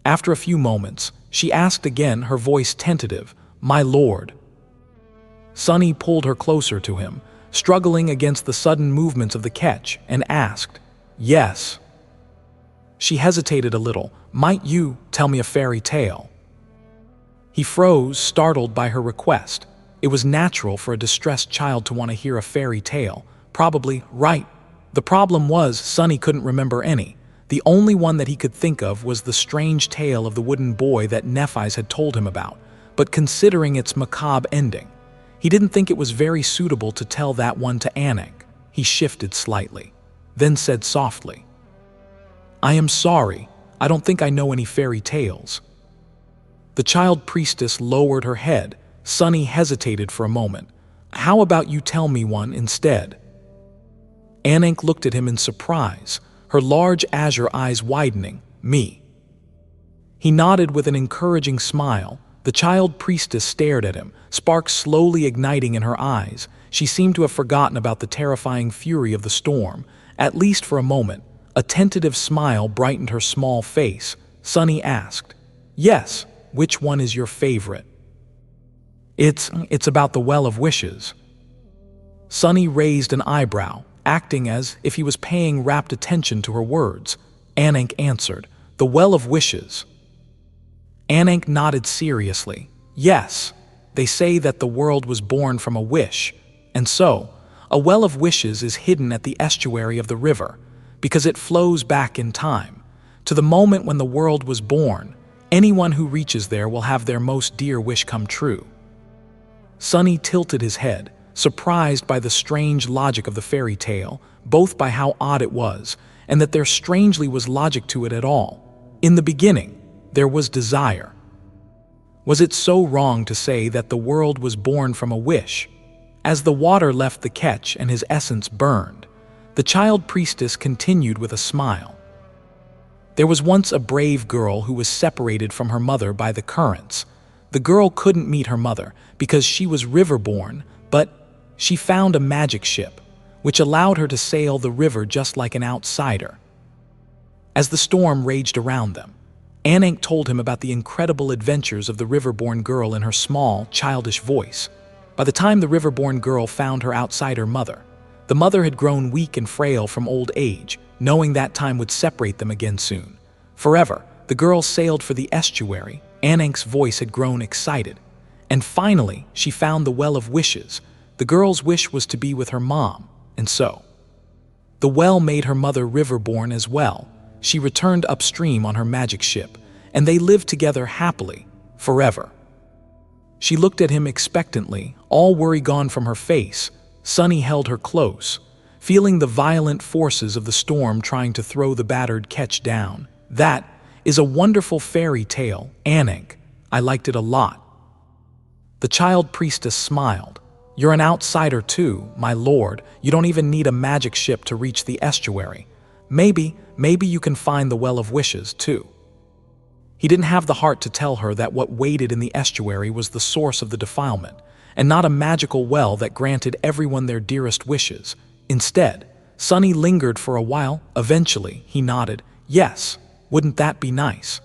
After a few moments, she asked again, her voice tentative, "My lord." Sunny pulled her closer to him, struggling against the sudden movements of the ketch, and asked, "Yes." She hesitated a little. "Might you tell me a fairy tale?" He froze, startled by her request. It was natural for a distressed child to want to hear a fairy tale. Probably right. The problem was, Sunny couldn't remember any. The only one that he could think of was the strange tale of the wooden boy that Nephis had told him about. But considering its macabre ending, he didn't think it was very suitable to tell that one to Ananke. He shifted slightly, then said softly, "I am sorry. I don't think I know any fairy tales." The child priestess lowered her head. Sunny hesitated for a moment. "How about you tell me one instead?" Ananke looked at him in surprise, her large azure eyes widening. "Me." He nodded with an encouraging smile. The child priestess stared at him, sparks slowly igniting in her eyes. She seemed to have forgotten about the terrifying fury of the storm, at least for a moment. A tentative smile brightened her small face. Sunny asked, "Yes, which one is your favorite?" It's about the Well of Wishes." Sunny raised an eyebrow, acting as if he was paying rapt attention to her words. Ananke answered, "The Well of Wishes." Ananke nodded seriously. "Yes, they say that the world was born from a wish, and so, a Well of Wishes is hidden at the estuary of the river, because it flows back in time, to the moment when the world was born. Anyone who reaches there will have their most dear wish come true." Sunny tilted his head, surprised by the strange logic of the fairy tale, both by how odd it was, and that there strangely was logic to it at all. In the beginning, there was desire. Was it so wrong to say that the world was born from a wish? As the water left the ketch and his essence burned, the child priestess continued with a smile. There was once a brave girl who was separated from her mother by the currents. The girl couldn't meet her mother because she was river-born, but she found a magic ship, which allowed her to sail the river just like an outsider. As the storm raged around them, Ananke told him about the incredible adventures of the river-born girl in her small, childish voice. By the time the river-born girl found her outsider mother, the mother had grown weak and frail from old age, knowing that time would separate them again soon. Forever, the girl sailed for the estuary. Ananke's voice had grown excited. And finally, she found the Well of Wishes. The girl's wish was to be with her mom, and so. The well made her mother river-born as well. She returned upstream on her magic ship, and they lived together happily, forever. She looked at him expectantly, all worry gone from her face. Sunny held her close, feeling the violent forces of the storm trying to throw the battered ketch down. That is a wonderful fairy tale, Ananke. I liked it a lot. The child priestess smiled. You're an outsider too, my lord. You don't even need a magic ship to reach the estuary. Maybe you can find the Well of Wishes too. He didn't have the heart to tell her that what waited in the estuary was the source of the defilement, and not a magical well that granted everyone their dearest wishes. Instead, Sunny lingered for a while. Eventually, he nodded. Yes, wouldn't that be nice?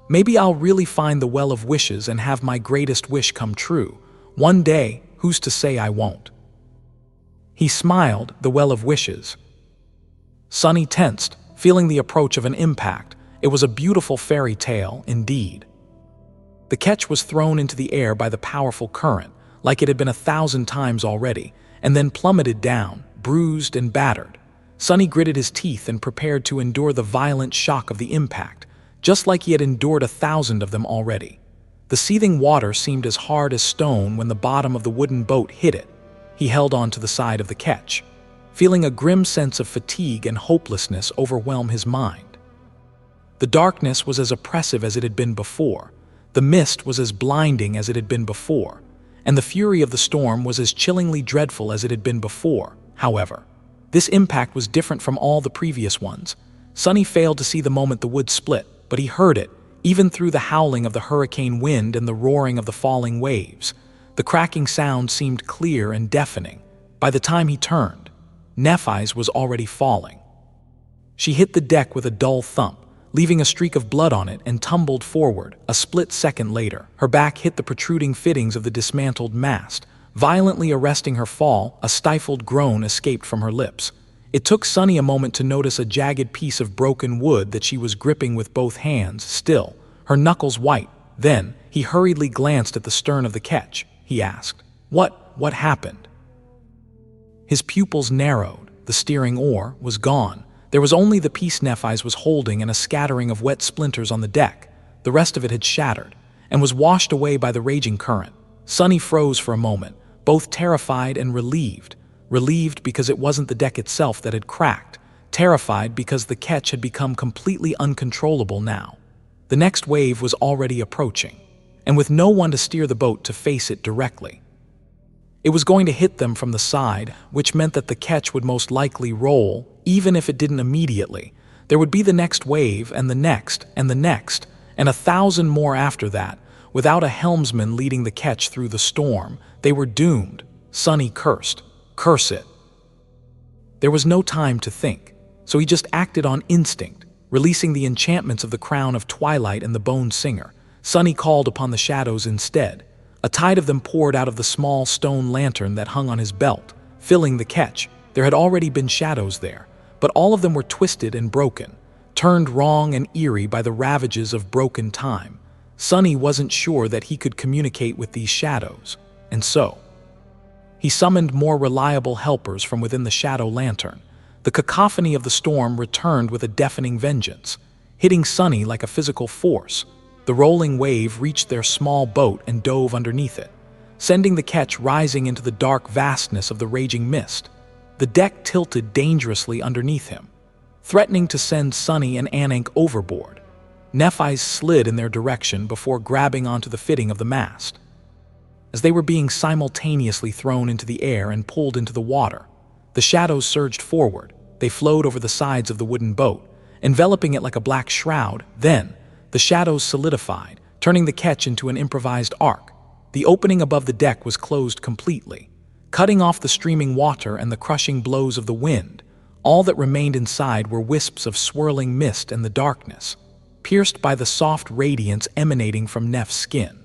Maybe I'll really find the Well of Wishes and have my greatest wish come true. One day, who's to say I won't? He smiled. The Well of Wishes. Sunny tensed, feeling the approach of an impact. It was a beautiful fairy tale, indeed. The ketch was thrown into the air by the powerful current, like it had been 1,000 times already, and then plummeted down, bruised and battered. Sunny gritted his teeth and prepared to endure the violent shock of the impact, just like he had endured 1,000 of them already. The seething water seemed as hard as stone when the bottom of the wooden boat hit it. He held on to the side of the ketch, feeling a grim sense of fatigue and hopelessness overwhelm his mind. The darkness was as oppressive as it had been before. The mist was as blinding as it had been before, and the fury of the storm was as chillingly dreadful as it had been before. However, this impact was different from all the previous ones. Sunny failed to see the moment the wood split, but he heard it, even through the howling of the hurricane wind and the roaring of the falling waves. The cracking sound seemed clear and deafening. By the time he turned, Nephis was already falling. She hit the deck with a dull thump, leaving a streak of blood on it, and tumbled forward. A split second later, her back hit the protruding fittings of the dismantled mast, violently arresting her fall. A stifled groan escaped from her lips. It took Sunny a moment to notice a jagged piece of broken wood that she was gripping with both hands, still, her knuckles white. Then, he hurriedly glanced at the stern of the ketch. He asked, What happened? His pupils narrowed. The steering oar was gone. There was only the piece Nephis was holding and a scattering of wet splinters on the deck. The rest of it had shattered and was washed away by the raging current. Sunny froze for a moment, both terrified and relieved. Relieved because it wasn't the deck itself that had cracked, terrified because the ketch had become completely uncontrollable now. The next wave was already approaching, and with no one to steer the boat to face it directly. It was going to hit them from the side, which meant that the ketch would most likely roll, even if it didn't immediately. There would be the next wave, and the next, and the next, and 1,000 more after that. Without a helmsman leading the ketch through the storm, they were doomed. Sunny cursed. Curse it. There was no time to think, so he just acted on instinct, releasing the enchantments of the Crown of Twilight and the Bone Singer. Sunny called upon the shadows instead. A tide of them poured out of the small stone lantern that hung on his belt, filling the ketch. There had already been shadows there, but all of them were twisted and broken, turned wrong and eerie by the ravages of broken time. Sunny wasn't sure that he could communicate with these shadows, and so he summoned more reliable helpers from within the shadow lantern. The cacophony of the storm returned with a deafening vengeance, hitting Sunny like a physical force. The rolling wave reached their small boat and dove underneath it, sending the ketch rising into the dark vastness of the raging mist. The deck tilted dangerously underneath him, threatening to send Sunny and Ananke overboard. Nephis slid in their direction before grabbing onto the fitting of the mast. As they were being simultaneously thrown into the air and pulled into the water, the shadows surged forward. They flowed over the sides of the wooden boat, enveloping it like a black shroud. Then, the shadows solidified, turning the ketch into an improvised arc. The opening above the deck was closed completely, cutting off the streaming water and the crushing blows of the wind. All that remained inside were wisps of swirling mist and the darkness, pierced by the soft radiance emanating from Neph's skin.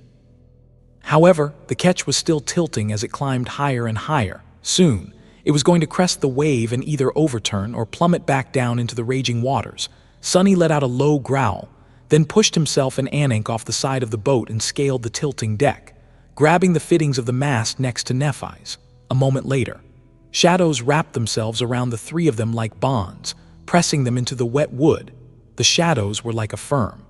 However, the ketch was still tilting as it climbed higher and higher. Soon, it was going to crest the wave and either overturn or plummet back down into the raging waters. Sunny let out a low growl, then pushed himself and Ananke off the side of the boat and scaled the tilting deck, grabbing the fittings of the mast next to Nephis. A moment later, shadows wrapped themselves around the three of them like bonds, pressing them into the wet wood. The shadows were like a firm,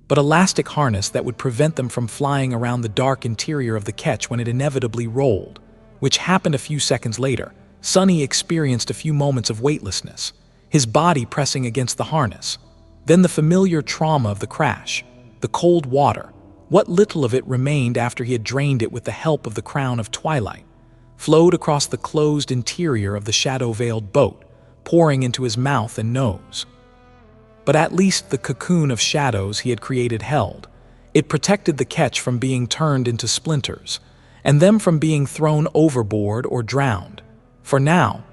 but elastic harness that would prevent them from flying around the dark interior of the ketch when it inevitably rolled, which happened a few seconds later. Sunny experienced a few moments of weightlessness, his body pressing against the harness. Then the familiar trauma of the crash, the cold water, what little of it remained after he had drained it with the help of the crown of twilight, flowed across the closed interior of the shadow-veiled boat, pouring into his mouth and nose. But at least the cocoon of shadows he had created held. It protected the ketch from being turned into splinters, and them from being thrown overboard or drowned. For now.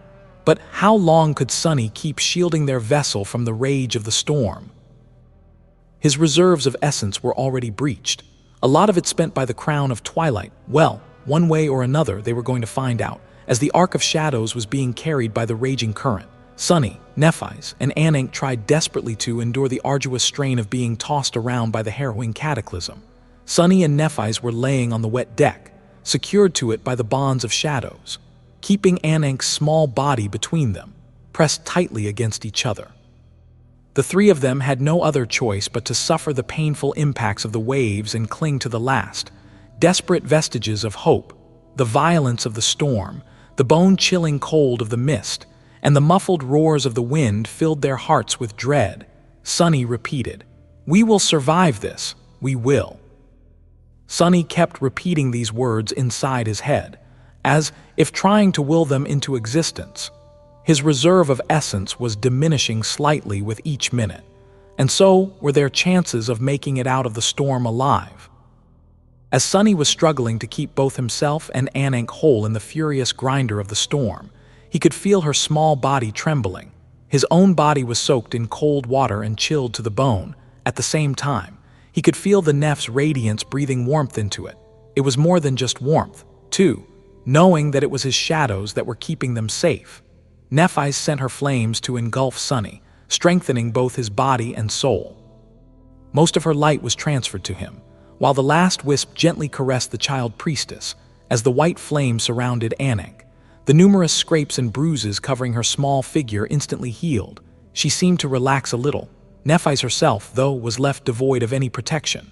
But how long could Sunny keep shielding their vessel from the rage of the storm? His reserves of essence were already breached, a lot of it spent by the crown of twilight. Well, one way or another they were going to find out, as the arc of shadows was being carried by the raging current. Sunny, Nephis, and Ananke tried desperately to endure the arduous strain of being tossed around by the harrowing cataclysm. Sunny and Nephis were laying on the wet deck, secured to it by the bonds of shadows, keeping Ananke's small body between them, pressed tightly against each other. The three of them had no other choice but to suffer the painful impacts of the waves and cling to the last, desperate vestiges of hope. The violence of the storm, the bone-chilling cold of the mist, and the muffled roars of the wind filled their hearts with dread. Sunny repeated, "We will survive this, we will." Sunny kept repeating these words inside his head, as if trying to will them into existence. His reserve of essence was diminishing slightly with each minute, and so were their chances of making it out of the storm alive. As Sunny was struggling to keep both himself and Ananke whole in the furious grinder of the storm, he could feel her small body trembling. His own body was soaked in cold water and chilled to the bone. At the same time, he could feel the Neph's radiance breathing warmth into it. It was more than just warmth, too, knowing that it was his shadows that were keeping them safe. Nephis sent her flames to engulf Sunny, strengthening both his body and soul. Most of her light was transferred to him, while the last wisp gently caressed the child priestess. As the white flame surrounded Ananke, the numerous scrapes and bruises covering her small figure instantly healed. She seemed to relax a little. Nephis herself, though, was left devoid of any protection.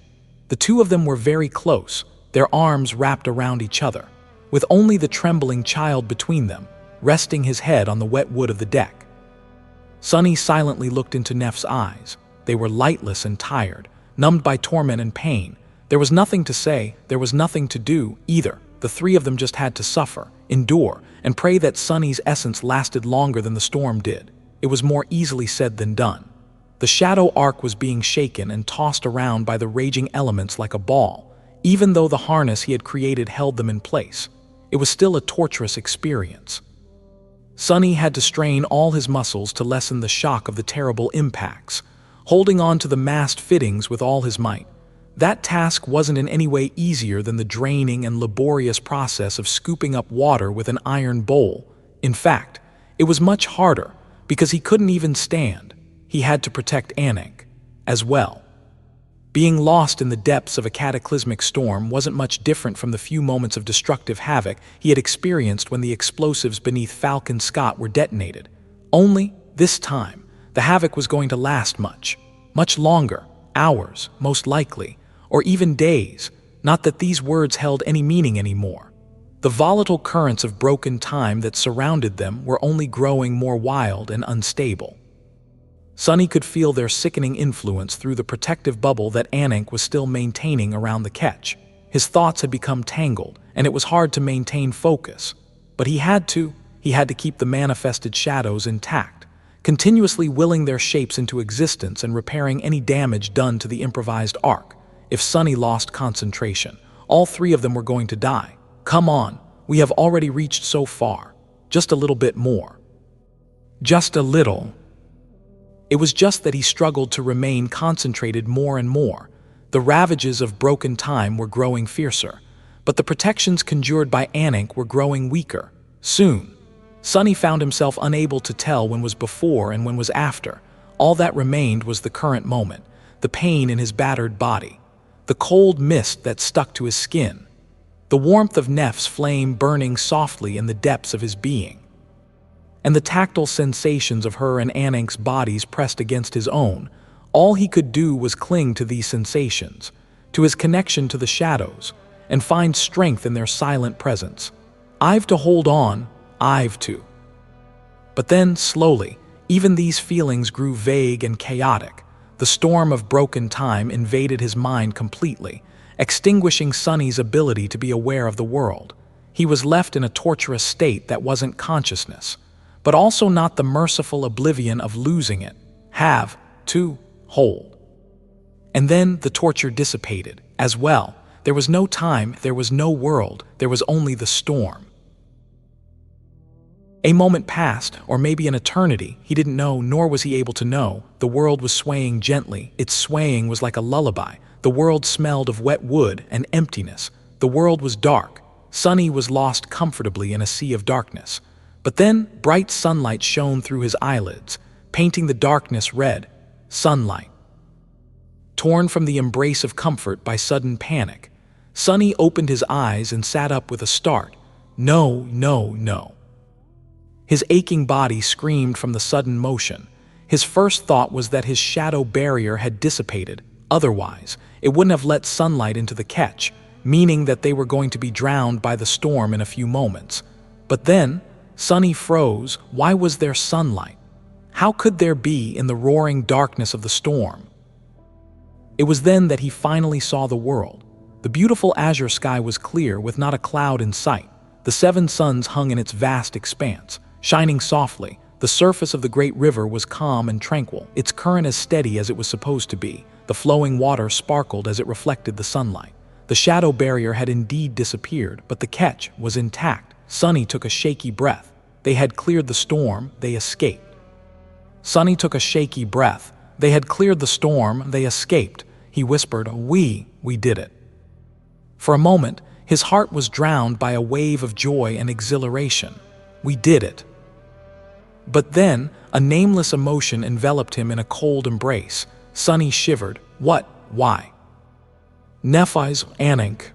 The two of them were very close, their arms wrapped around each other, with only the trembling child between them, resting his head on the wet wood of the deck. Sunny silently looked into Neph's eyes. They were lightless and tired, numbed by torment and pain. There was nothing to say, there was nothing to do either. The three of them just had to suffer, endure, and pray that Sunny's essence lasted longer than the storm did. It was more easily said than done. The shadow arc was being shaken and tossed around by the raging elements like a ball. Even though the harness he had created held them in place, it was still a torturous experience. Sunny had to strain all his muscles to lessen the shock of the terrible impacts, holding on to the mast fittings with all his might. That task wasn't in any way easier than the draining and laborious process of scooping up water with an iron bowl. In fact, it was much harder because he couldn't even stand. He had to protect Ananke as well. Being lost in the depths of a cataclysmic storm wasn't much different from the few moments of destructive havoc he had experienced when the explosives beneath Falcon Scott were detonated. Only, this time, the havoc was going to last much longer, hours, most likely, or even days. Not that these words held any meaning anymore. The volatile currents of broken time that surrounded them were only growing more wild and unstable. Sunny could feel their sickening influence through the protective bubble that Ananke was still maintaining around the ketch. His thoughts had become tangled, and it was hard to maintain focus. But he had to keep the manifested shadows intact, continuously willing their shapes into existence and repairing any damage done to the improvised ark. If Sunny lost concentration, all three of them were going to die. Come on, we have already reached so far. Just a little bit more. Just a little. It was just that he struggled to remain concentrated more and more. The ravages of broken time were growing fiercer, but the protections conjured by Ananke were growing weaker. Soon, Sunny found himself unable to tell when was before and when was after. All that remained was the current moment, the pain in his battered body, the cold mist that stuck to his skin, the warmth of Neph's flame burning softly in the depths of his being, and the tactile sensations of her and Ananke's bodies pressed against his own. All he could do was cling to these sensations, to his connection to the shadows, and find strength in their silent presence. I've to hold on, I've to. But then, slowly, even these feelings grew vague and chaotic. The storm of broken time invaded his mind completely, extinguishing Sunny's ability to be aware of the world. He was left in a torturous state that wasn't consciousness, but also not the merciful oblivion of losing it. Have to hold. And then the torture dissipated, as well. There was no time, there was no world, there was only the storm. A moment passed, or maybe an eternity, he didn't know, nor was he able to know. The world was swaying gently. Its swaying was like a lullaby. The world smelled of wet wood and emptiness. The world was dark. Sunny was lost comfortably in a sea of darkness. But then, bright sunlight shone through his eyelids, painting the darkness red. Sunlight. Torn from the embrace of comfort by sudden panic, Sunny opened his eyes and sat up with a start. No, no, no. His aching body screamed from the sudden motion. His first thought was that his shadow barrier had dissipated. Otherwise, it wouldn't have let sunlight into the ketch, meaning that they were going to be drowned by the storm in a few moments. But then, Sunny froze. Why was there sunlight? How could there be in the roaring darkness of the storm? It was then that he finally saw the world. The beautiful azure sky was clear with not a cloud in sight. The 7 suns hung in its vast expanse, shining softly. The surface of the great river was calm and tranquil, its current as steady as it was supposed to be. The flowing water sparkled as it reflected the sunlight. The shadow barrier had indeed disappeared, but the ketch was intact. Sunny took a shaky breath. They had cleared the storm, they escaped. Sunny took a shaky breath. They had cleared the storm, they escaped. He whispered, we did it. For a moment, his heart was drowned by a wave of joy and exhilaration. We did it. But then, a nameless emotion enveloped him in a cold embrace. Sunny shivered. What? Why? Nephis, Ananke.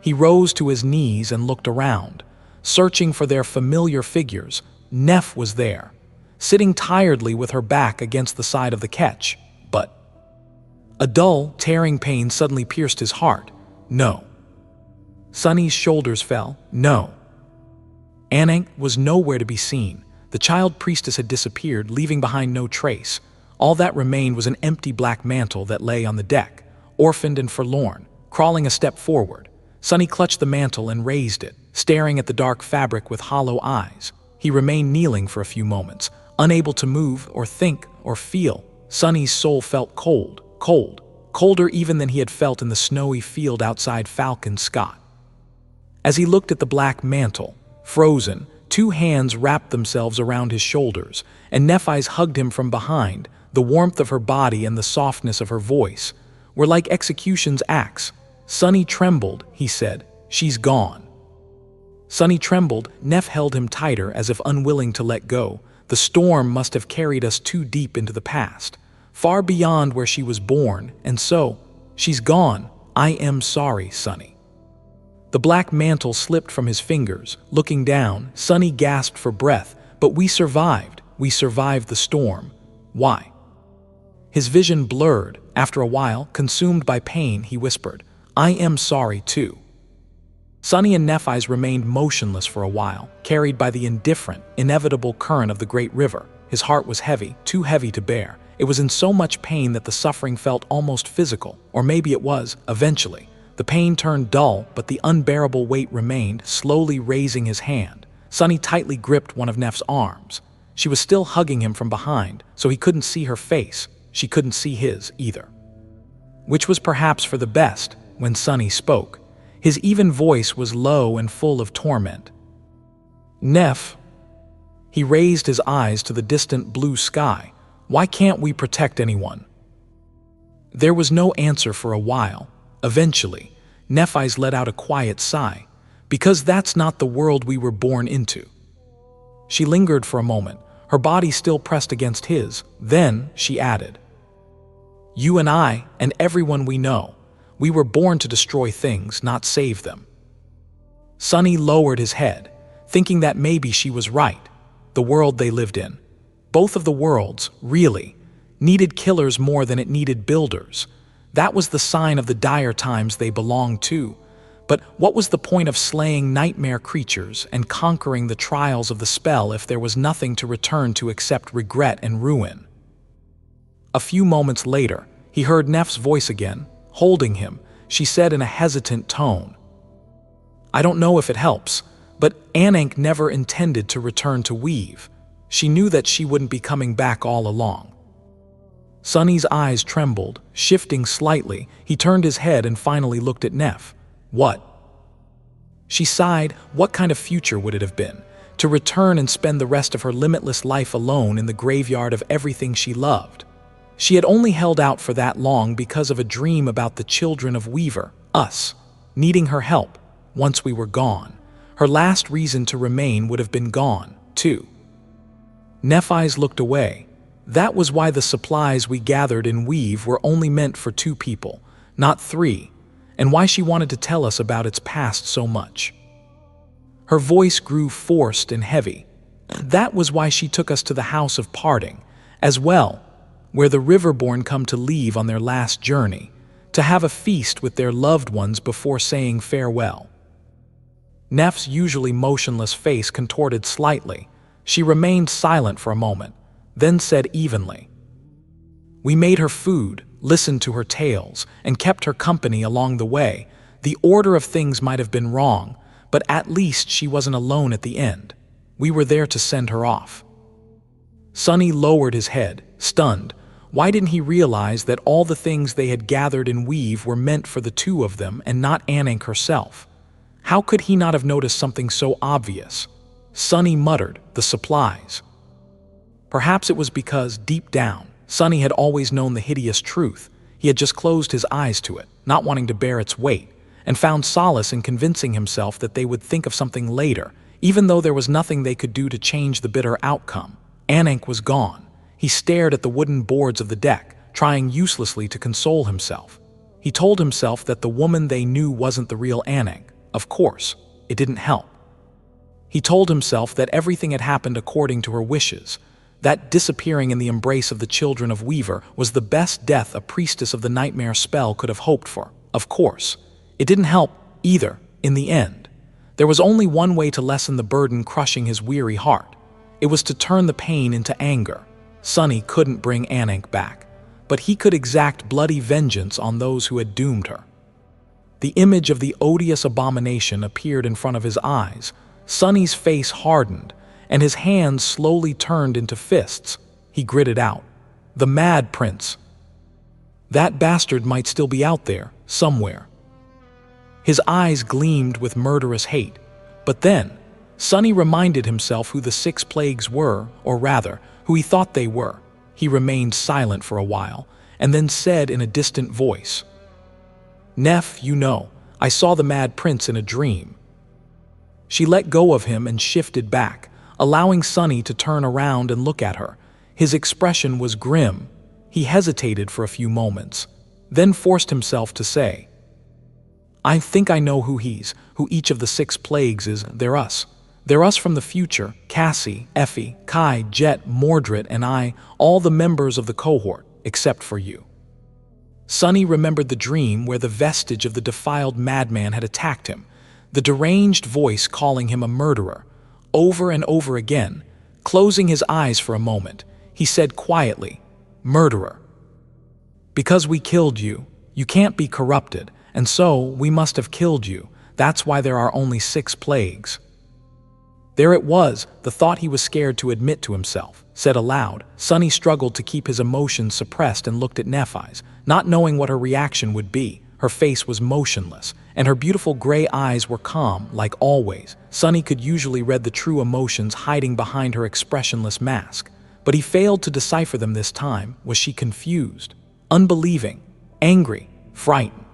He rose to his knees and looked around, searching for their familiar figures. Neph was there, sitting tiredly with her back against the side of the ketch. But a dull, tearing pain suddenly pierced his heart. No. Sunny's shoulders fell. No. Ananke was nowhere to be seen. The child priestess had disappeared, leaving behind no trace. All that remained was an empty black mantle that lay on the deck, orphaned and forlorn. Crawling a step forward, Sunny clutched the mantle and raised it, staring at the dark fabric with hollow eyes. He remained kneeling for a few moments, unable to move or think or feel. Sunny's soul felt cold, colder even than he had felt in the snowy field outside Falcon Scott. As he looked at the black mantle, frozen, 2 hands wrapped themselves around his shoulders, and Nephis hugged him from behind. The warmth of her body and the softness of her voice were like execution's axe. Sunny trembled, he said, she's gone. Sunny trembled. Neph held him tighter as if unwilling to let go. The storm must have carried us too deep into the past, far beyond where she was born, and so, she's gone. I am sorry, Sunny. The black mantle slipped from his fingers. Looking down, Sunny gasped for breath. But we survived the storm. Why? His vision blurred. After a while, consumed by pain, he whispered, I am sorry too. Sunny and Nephis remained motionless for a while, carried by the indifferent, inevitable current of the great river. His heart was heavy, too heavy to bear. It was in so much pain that the suffering felt almost physical, or maybe it was, eventually. The pain turned dull, but the unbearable weight remained, slowly raising his hand. Sunny tightly gripped one of Neph's arms. She was still hugging him from behind, so he couldn't see her face. She couldn't see his either. Which was perhaps for the best when Sunny spoke. His even voice was low and full of torment. "Neph." He raised his eyes to the distant blue sky. "Why can't we protect anyone?" There was no answer for a while. Eventually, Nephis let out a quiet sigh. "Because that's not the world we were born into." She lingered for a moment, her body still pressed against his. Then she added, "You and I, and everyone we know, we were born to destroy things, not save them." Sunny lowered his head, thinking that maybe she was right. The world they lived in, both of the worlds, really, needed killers more than it needed builders. That was the sign of the dire times they belonged to. But what was the point of slaying nightmare creatures and conquering the trials of the spell if there was nothing to return to except regret and ruin? A few moments later, he heard Neph's voice again, holding him. She said in a hesitant tone, "I don't know if it helps, but Ananke never intended to return to weave. She knew that she wouldn't be coming back all along." Sunny's eyes trembled, shifting slightly. He turned his head and finally looked at Neph. "What?" She sighed. What kind of future would it have been? To return and spend the rest of her limitless life alone in the graveyard of everything she loved. She had only held out for that long because of a dream about the children of Weaver, us, needing her help. Once we were gone, her last reason to remain would have been gone, too. Nephis looked away. That was why the supplies we gathered in Weave were only meant for 2 people, not 3, and why she wanted to tell us about its past so much. Her voice grew forced and heavy. That was why she took us to the House of Parting, as well, where the Riverborn come to leave on their last journey, to have a feast with their loved ones before saying farewell. Neph's usually motionless face contorted slightly. She remained silent for a moment, then said evenly, "We made her food, listened to her tales, and kept her company along the way. The order of things might have been wrong, but at least she wasn't alone at the end. We were there to send her off." Sunny lowered his head, stunned. Why didn't he realize that all the things they had gathered in Weave were meant for the 2 of them and not Ananke herself? How could he not have noticed something so obvious? Sunny muttered, "The supplies." Perhaps it was because, deep down, Sunny had always known the hideous truth. He had just closed his eyes to it, not wanting to bear its weight, and found solace in convincing himself that they would think of something later, even though there was nothing they could do to change the bitter outcome. Ananke was gone. He stared at the wooden boards of the deck, trying uselessly to console himself. He told himself that the woman they knew wasn't the real Ananke. Of course, it didn't help. He told himself that everything had happened according to her wishes, that disappearing in the embrace of the children of Weaver was the best death a priestess of the nightmare spell could have hoped for. Of course, it didn't help either in the end. There was only one way to lessen the burden crushing his weary heart. It was to turn the pain into anger. Sunny couldn't bring Ananke back, but he could exact bloody vengeance on those who had doomed her. The image of the odious abomination appeared in front of his eyes. Sunny's face hardened, and his hands slowly turned into fists. He gritted out, "The Mad Prince. That bastard might still be out there, somewhere." His eyes gleamed with murderous hate. But then, Sunny reminded himself who the 6 plagues were, or rather, who he thought they were. He remained silent for a while, and then said in a distant voice, "Neph, you know, I saw the Mad Prince in a dream." She let go of him and shifted back, allowing Sunny to turn around and look at her. His expression was grim. He hesitated for a few moments, then forced himself to say, "I think I know who each of the 6 plagues is. They're us. They're us from the future, Cassie, Effie, Kai, Jet, Mordred, and I, all the members of the cohort, except for you." Sunny remembered the dream where the vestige of the defiled madman had attacked him, the deranged voice calling him a murderer. Over and over again, closing his eyes for a moment, he said quietly, "Murderer. Because we killed you, you can't be corrupted, and so we must have killed you. That's why there are only 6 plagues." There it was, the thought he was scared to admit to himself. Said aloud, Sunny struggled to keep his emotions suppressed and looked at Nephis, not knowing what her reaction would be. Her face was motionless, and her beautiful gray eyes were calm, like always. Sunny could usually read the true emotions hiding behind her expressionless mask, but he failed to decipher them this time. Was she confused, unbelieving, angry, frightened?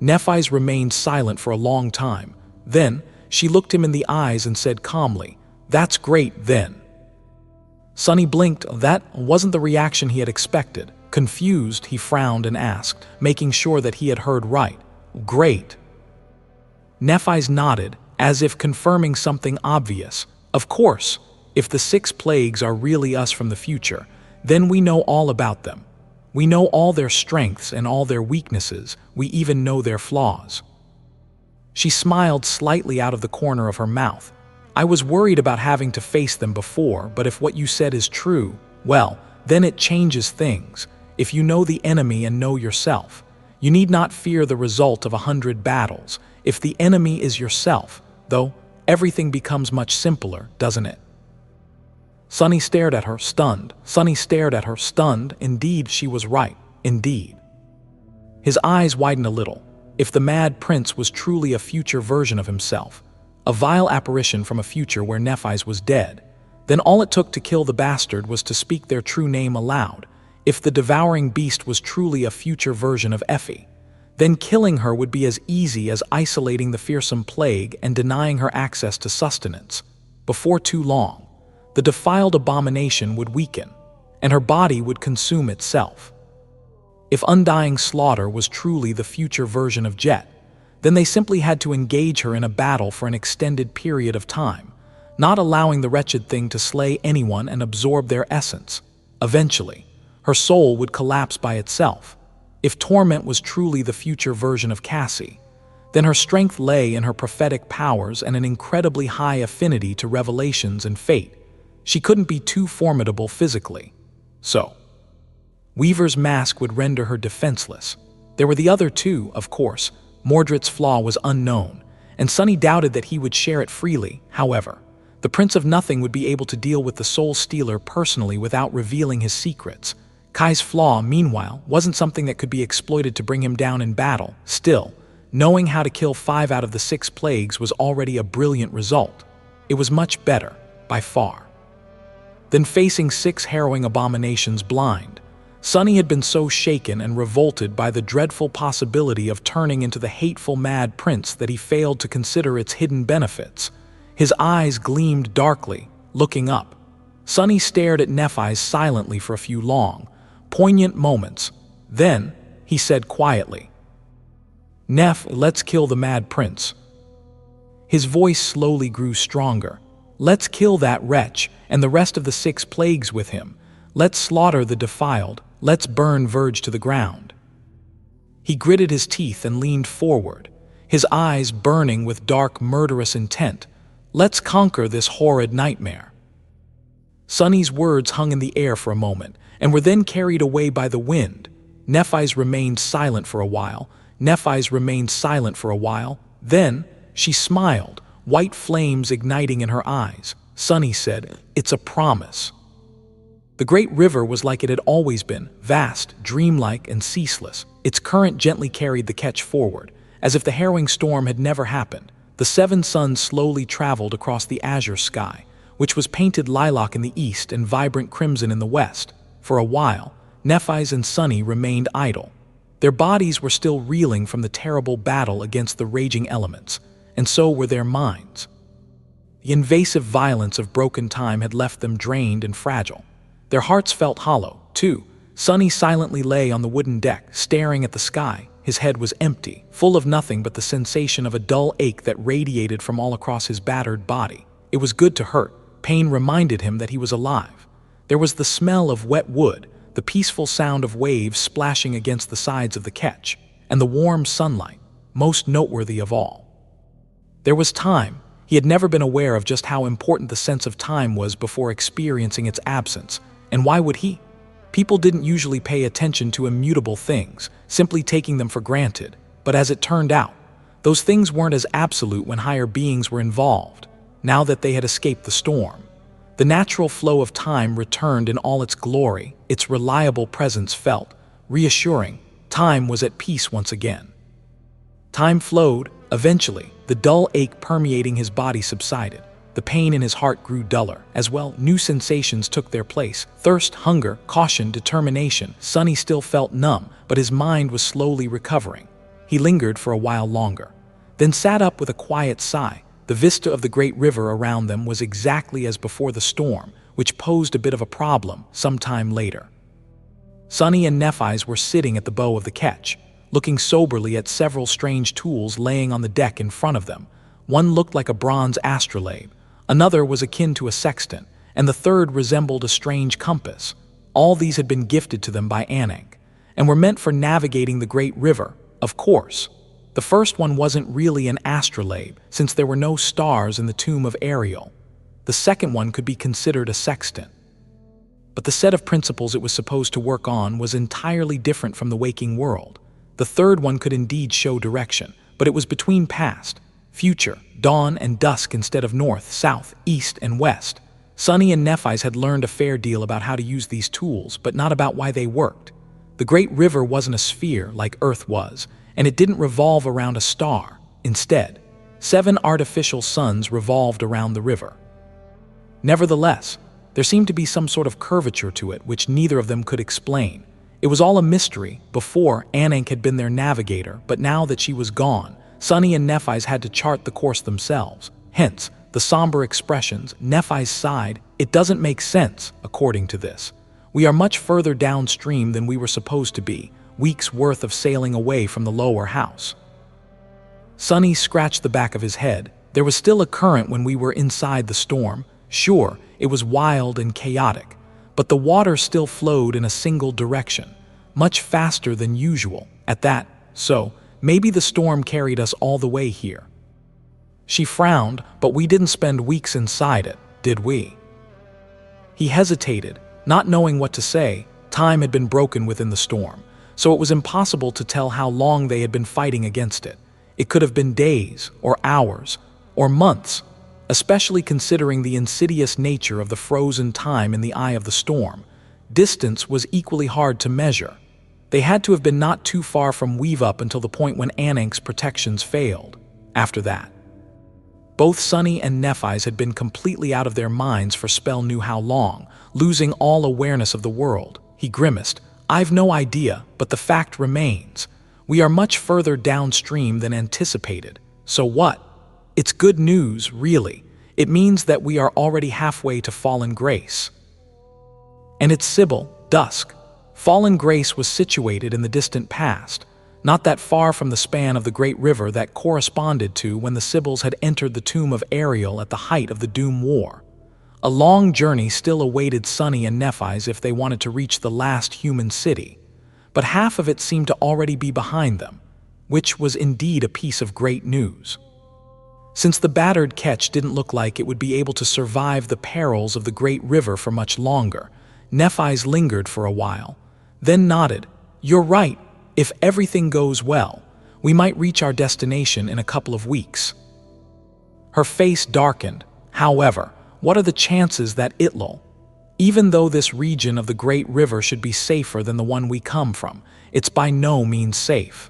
Nephis remained silent for a long time. Then, she looked him in the eyes and said calmly, "That's great, then." Sunny blinked. That wasn't the reaction he had expected. Confused, he frowned and asked, making sure that he had heard right, "Great." Nephis nodded, as if confirming something obvious. "Of course, if the 6 plagues are really us from the future, then we know all about them. We know all their strengths and all their weaknesses. We even know their flaws." She smiled slightly out of the corner of her mouth. "I was worried about having to face them before, but if what you said is true, well, then it changes things. If you know the enemy and know yourself, you need not fear the result of 100 battles. If the enemy is yourself, though, everything becomes much simpler, doesn't it?" Sunny stared at her, stunned. Sunny stared at her, stunned. Indeed, she was right. Indeed. His eyes widened a little. If the Mad Prince was truly a future version of himself, a vile apparition from a future where Nephis was dead, then all it took to kill the bastard was to speak their true name aloud. If the devouring beast was truly a future version of Effie, then killing her would be as easy as isolating the fearsome plague and denying her access to sustenance. Before too long, the defiled abomination would weaken, and her body would consume itself. If undying slaughter was truly the future version of Jet, then they simply had to engage her in a battle for an extended period of time, not allowing the wretched thing to slay anyone and absorb their essence. Eventually, her soul would collapse by itself. If torment was truly the future version of Cassie, then her strength lay in her prophetic powers and an incredibly high affinity to revelations and fate. She couldn't be too formidable physically. So, Weaver's mask would render her defenseless. There were the other two, of course. Mordred's flaw was unknown, and Sunny doubted that he would share it freely. However, the Prince of Nothing would be able to deal with the Soul Stealer personally without revealing his secrets. Kai's flaw, meanwhile, wasn't something that could be exploited to bring him down in battle. Still, knowing how to kill 5 out of the 6 plagues was already a brilliant result. It was much better, by far, than facing 6 harrowing abominations blind. Sunny had been so shaken and revolted by the dreadful possibility of turning into the hateful Mad Prince that he failed to consider its hidden benefits. His eyes gleamed darkly, looking up. Sunny stared at Nephis silently for a few long, poignant moments. Then, he said quietly, "Neph, let's kill the Mad Prince." His voice slowly grew stronger. "Let's kill that wretch and the rest of the 6 plagues with him. Let's slaughter the defiled. Let's burn Verge to the ground." He gritted his teeth and leaned forward, his eyes burning with dark, murderous intent. "Let's conquer this horrid nightmare." Sunny's words hung in the air for a moment, and were then carried away by the wind. Nephis remained silent for a while. Nephis remained silent for a while. Then, she smiled, white flames igniting in her eyes. Sunny said, "It's a promise." The great river was like it had always been, vast, dreamlike, and ceaseless. Its current gently carried the ketch forward, as if the harrowing storm had never happened. The 7 suns slowly traveled across the azure sky, which was painted lilac in the east and vibrant crimson in the west. For a while, Nephis and Sunny remained idle. Their bodies were still reeling from the terrible battle against the raging elements, and so were their minds. The invasive violence of broken time had left them drained and fragile. Their hearts felt hollow, too. Sunny silently lay on the wooden deck, staring at the sky. His head was empty, full of nothing but the sensation of a dull ache that radiated from all across his battered body. It was good to hurt. Pain reminded him that he was alive. There was the smell of wet wood, the peaceful sound of waves splashing against the sides of the ketch, and the warm sunlight, most noteworthy of all. There was time. He had never been aware of just how important the sense of time was before experiencing its absence. And why would he? People didn't usually pay attention to immutable things, simply taking them for granted. But as it turned out, those things weren't as absolute when higher beings were involved. now that they had escaped the storm. The natural flow of time returned in all its glory, its reliable presence felt, reassuring. Time was at peace once again. Time flowed. Eventually, the dull ache permeating his body subsided. The pain in his heart grew duller. As well, new sensations took their place. Thirst, hunger, caution, determination. Sunny still felt numb, but his mind was slowly recovering. He lingered for a while longer, then sat up with a quiet sigh. The vista of the great river around them was exactly as before the storm, which posed a bit of a problem some time later. Sunny and Nephis were sitting at the bow of the ketch, looking soberly at several strange tools laying on the deck in front of them. One looked like a bronze astrolabe, another was akin to a sextant, and the third resembled a strange compass. All these had been gifted to them by Ananke, and were meant for navigating the great river, of course. The first one wasn't really an astrolabe, since there were no stars in the tomb of Ariel. The second one could be considered a sextant. But the set of principles it was supposed to work on was entirely different from the waking world. The third one could indeed show direction, but it was between past, future, dawn and dusk instead of north, south, east, and west. Sunny and Nephis had learned a fair deal about how to use these tools, but not about why they worked. The great river wasn't a sphere like Earth was, and it didn't revolve around a star. Instead, 7 artificial suns revolved around the river. Nevertheless, there seemed to be some sort of curvature to it which neither of them could explain. It was all a mystery. Before, Ananke had been their navigator, but now that she was gone, Sunny and Nephis had to chart the course themselves. Hence, the somber expressions. Nephis sighed. It doesn't make sense, according to this. We are much further downstream than we were supposed to be, weeks worth of sailing away from the lower house. Sunny scratched the back of his head. There was still a current when we were inside the storm. Sure, it was wild and chaotic, but the water still flowed in a single direction, much faster than usual at that, so maybe the storm carried us all the way here. She frowned, but we didn't spend weeks inside it, did we? He hesitated, not knowing what to say. Time had been broken within the storm, so it was impossible to tell how long they had been fighting against it. It could have been days, or hours, or months, especially considering the insidious nature of the frozen time in the eye of the storm. Distance was equally hard to measure. They had to have been not too far from Weave Up until the point when Ananke's protections failed. After that, both Sunny and Nephis had been completely out of their minds for spell knew how long, losing all awareness of the world. He grimaced. I've no idea, but the fact remains. We are much further downstream than anticipated. So what? It's good news, really. It means that we are already halfway to Fallen Grace. And it's Sybil, dusk. Fallen Grace was situated in the distant past, not that far from the span of the great river that corresponded to when the Sibyls had entered the tomb of Ariel at the height of the Doom War. A long journey still awaited Sunny and Nephis if they wanted to reach the last human city, but half of it seemed to already be behind them, which was indeed a piece of great news. Since the battered ketch didn't look like it would be able to survive the perils of the great river for much longer, Nephis lingered for a while, then nodded. You're right. If everything goes well, we might reach our destination in a couple of weeks. Her face darkened. However, what are the chances that it'll? Even though this region of the great river should be safer than the one we come from, it's by no means safe.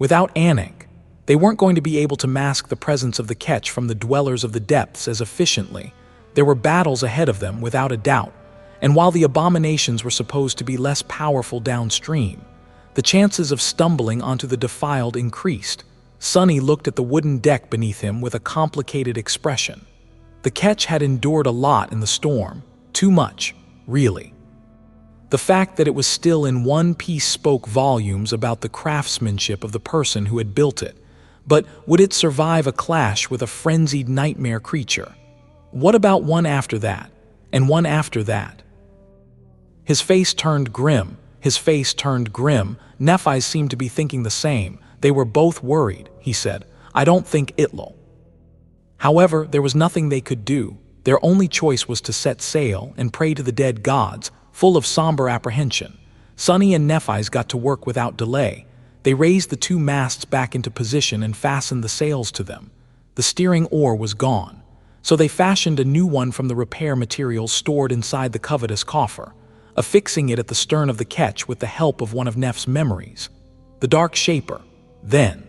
Without Ananke, they weren't going to be able to mask the presence of the ketch from the dwellers of the depths as efficiently. There were battles ahead of them, without a doubt, and while the abominations were supposed to be less powerful downstream, the chances of stumbling onto the defiled increased. Sunny looked at the wooden deck beneath him with a complicated expression. The ketch had endured a lot in the storm, too much, really. The fact that it was still in one piece spoke volumes about the craftsmanship of the person who had built it. But would it survive a clash with a frenzied nightmare creature? What about one after that, and one after that? His face turned grim. Nephis seemed to be thinking the same. They were both worried, he said. I don't think it'll. However, there was nothing they could do. Their only choice was to set sail and pray to the dead gods, full of somber apprehension. Sunny and Nephis got to work without delay. They raised the 2 masts back into position and fastened the sails to them. The steering oar was gone, so they fashioned a new one from the repair materials stored inside the covetous coffer, affixing it at the stern of the ketch with the help of one of Neph's memories. The Dark Shaper. Then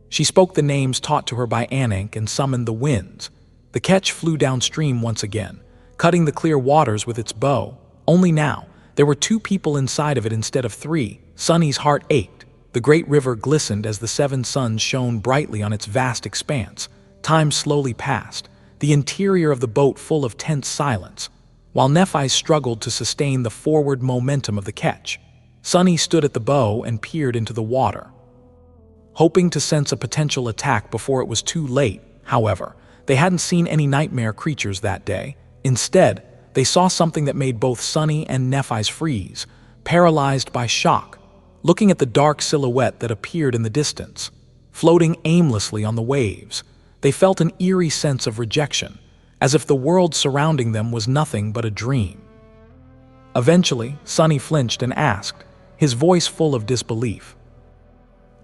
she spoke the names taught to her by Ananke and summoned the winds. The ketch flew downstream once again, cutting the clear waters with its bow. Only now, there were 2 people inside of it instead of 3. Sunny's heart ached. The great river glistened as the 7 suns shone brightly on its vast expanse. Time slowly passed, the interior of the boat full of tense silence, while Nephis struggled to sustain the forward momentum of the ketch. Sunny stood at the bow and peered into the water, hoping to sense a potential attack before it was too late. However, they hadn't seen any nightmare creatures that day. Instead, they saw something that made both Sunny and Nephis freeze, paralyzed by shock, looking at the dark silhouette that appeared in the distance, floating aimlessly on the waves. They felt an eerie sense of rejection, as if the world surrounding them was nothing but a dream. Eventually, Sunny flinched and asked, his voice full of disbelief,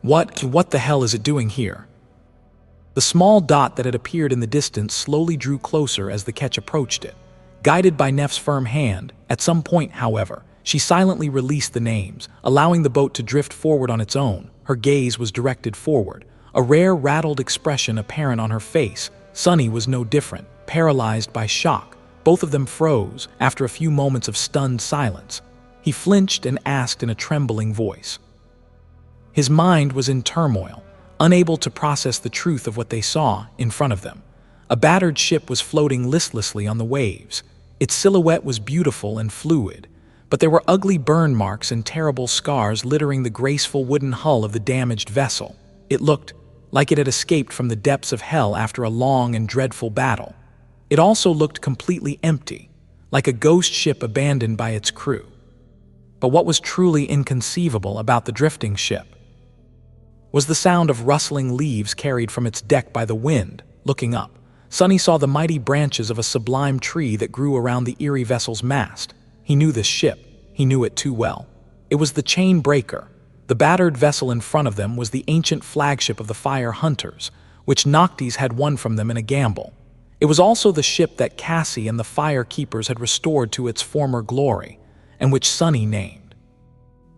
What the hell is it doing here?" The small dot that had appeared in the distance slowly drew closer as the ketch approached it. Guided by Neph's firm hand, at some point, however, she silently released the names, allowing the boat to drift forward on its own. Her gaze was directed forward, a rare rattled expression apparent on her face. Sunny was no different, paralyzed by shock. Both of them froze after a few moments of stunned silence. He flinched and asked in a trembling voice. His mind was in turmoil, unable to process the truth of what they saw in front of them. A battered ship was floating listlessly on the waves. Its silhouette was beautiful and fluid, but there were ugly burn marks and terrible scars littering the graceful wooden hull of the damaged vessel. It looked like it had escaped from the depths of hell after a long and dreadful battle. It also looked completely empty, like a ghost ship abandoned by its crew. But what was truly inconceivable about the drifting ship was the sound of rustling leaves carried from its deck by the wind. Looking up, Sunny saw the mighty branches of a sublime tree that grew around the eerie vessel's mast. He knew this ship. He knew it too well. It was the Chain Breaker. The battered vessel in front of them was the ancient flagship of the Fire Hunters, which Noctis had won from them in a gamble. It was also the ship that Cassie and the Fire Keepers had restored to its former glory, and which Sunny named.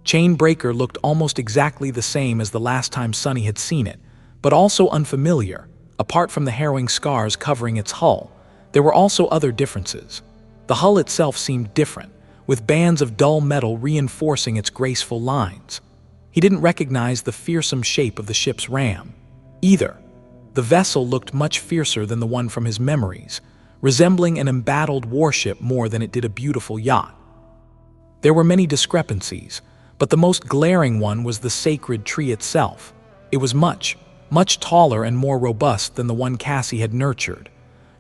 Chain Breaker looked almost exactly the same as the last time Sunny had seen it, but also unfamiliar. Apart from the harrowing scars covering its hull, there were also other differences. The hull itself seemed different, with bands of dull metal reinforcing its graceful lines. He didn't recognize the fearsome shape of the ship's ram, either. The vessel looked much fiercer than the one from his memories, resembling an embattled warship more than it did a beautiful yacht. There were many discrepancies, but the most glaring one was the sacred tree itself. It was much taller and more robust than the one Cassie had nurtured,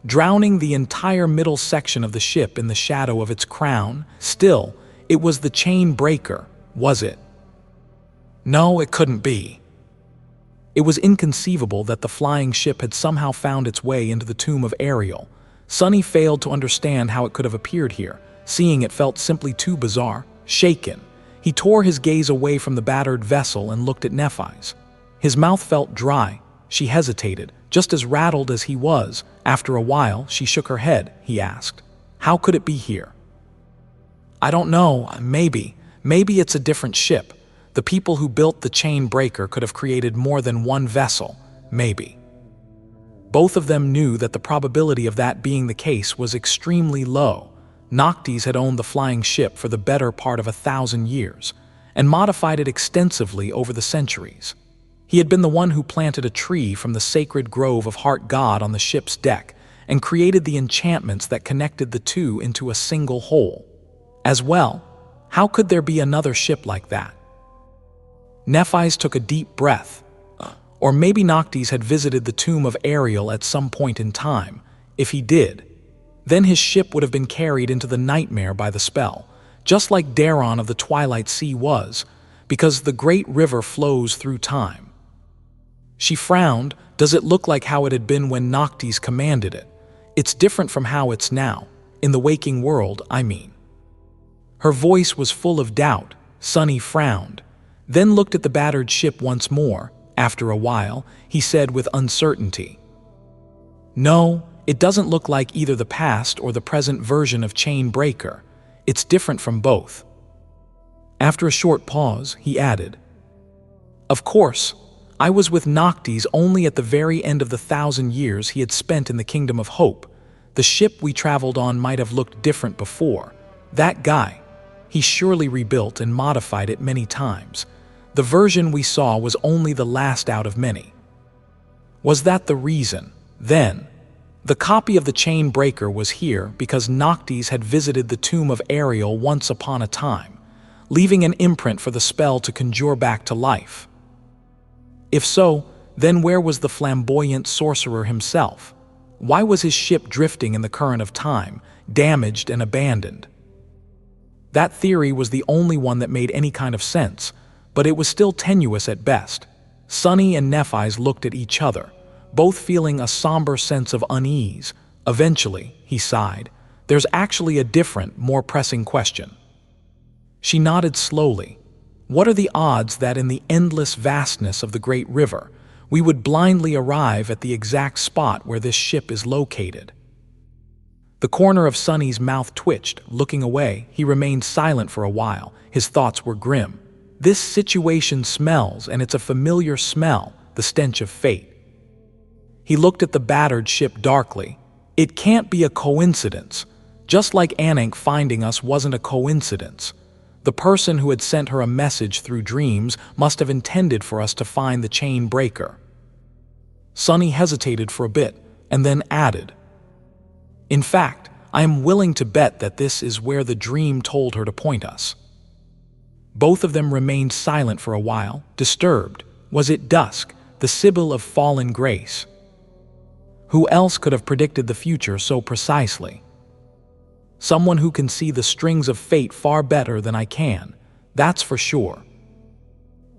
drowning the entire middle section of the ship in the shadow of its crown. Still, it was the Chain Breaker, was it? No, it couldn't be. It was inconceivable that the flying ship had somehow found its way into the tomb of Ariel. Sunny failed to understand how it could have appeared here. Seeing it felt simply too bizarre. Shaken, he tore his gaze away from the battered vessel and looked at Nephis. His mouth felt dry. She hesitated, just as rattled as he was. After a while, she shook her head. He asked, "How could it be here?" "I don't know. Maybe it's a different ship. The people who built the Chain Breaker could have created more than one vessel. Maybe." Both of them knew that the probability of that being the case was extremely low. Noctis had owned the flying ship for the better part of 1,000 years, and modified it extensively over the centuries. He had been the one who planted a tree from the sacred grove of Heart God on the ship's deck and created the enchantments that connected the two into a single whole. As well, how could there be another ship like that? Nephis took a deep breath. Or maybe Noctis had visited the tomb of Ariel at some point in time. If he did, then his ship would have been carried into the nightmare by the spell, just like Daemon of the Twilight Sea was, because the great river flows through time. She frowned. Does it look like how it had been when Noctis commanded it? It's different from how it's now. In the waking world, I mean. Her voice was full of doubt. Sunny frowned, then looked at the battered ship once more. After a while, he said with uncertainty, No, it doesn't look like either the past or the present version of Chain Breaker. It's different from both. After a short pause, he added, "Of course, I was with Noctis only at the very end of the 1,000 years he had spent in the Kingdom of Hope. The ship we traveled on might have looked different before. That guy, he surely rebuilt and modified it many times. The version we saw was only the last out of many." Was that the reason, then? The copy of the Chain Breaker was here because Noctis had visited the tomb of Ariel once upon a time, leaving an imprint for the spell to conjure back to life. If so, then where was the flamboyant sorcerer himself? Why was his ship drifting in the current of time, damaged and abandoned? That theory was the only one that made any kind of sense, but it was still tenuous at best. Sunny and Nephis looked at each other, both feeling a somber sense of unease. Eventually, he sighed, "There's actually a different, more pressing question." She nodded slowly. "What are the odds that in the endless vastness of the great river, we would blindly arrive at the exact spot where this ship is located?" The corner of Sunny's mouth twitched. Looking away, he remained silent for a while. His thoughts were grim. This situation smells, and it's a familiar smell, the stench of fate. He looked at the battered ship darkly. It can't be a coincidence. Just like Ananke finding us wasn't a coincidence. The person who had sent her a message through dreams must have intended for us to find the Chain Breaker. Sunny hesitated for a bit, and then added, "In fact, I am willing to bet that this is where the dream told her to point us." Both of them remained silent for a while, disturbed. Was it dusk, the sibyl of fallen grace? Who else could have predicted the future so precisely? Someone who can see the strings of fate far better than I can, that's for sure.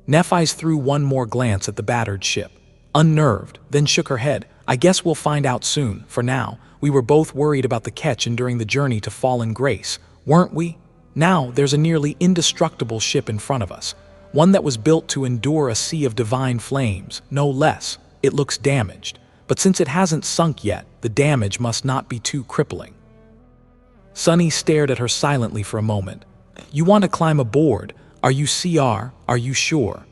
Nephis threw one more glance at the battered ship, unnerved, then shook her head. "I guess we'll find out soon. For now, we were both worried about the ketch and during the journey to fallen grace, weren't we? Now there's a nearly indestructible ship in front of us, one that was built to endure a sea of divine flames, no less. It looks damaged, but since it hasn't sunk yet, the damage must not be too crippling." Sunny stared at her silently for a moment. "You want to climb aboard? Are you CR? Are you sure?"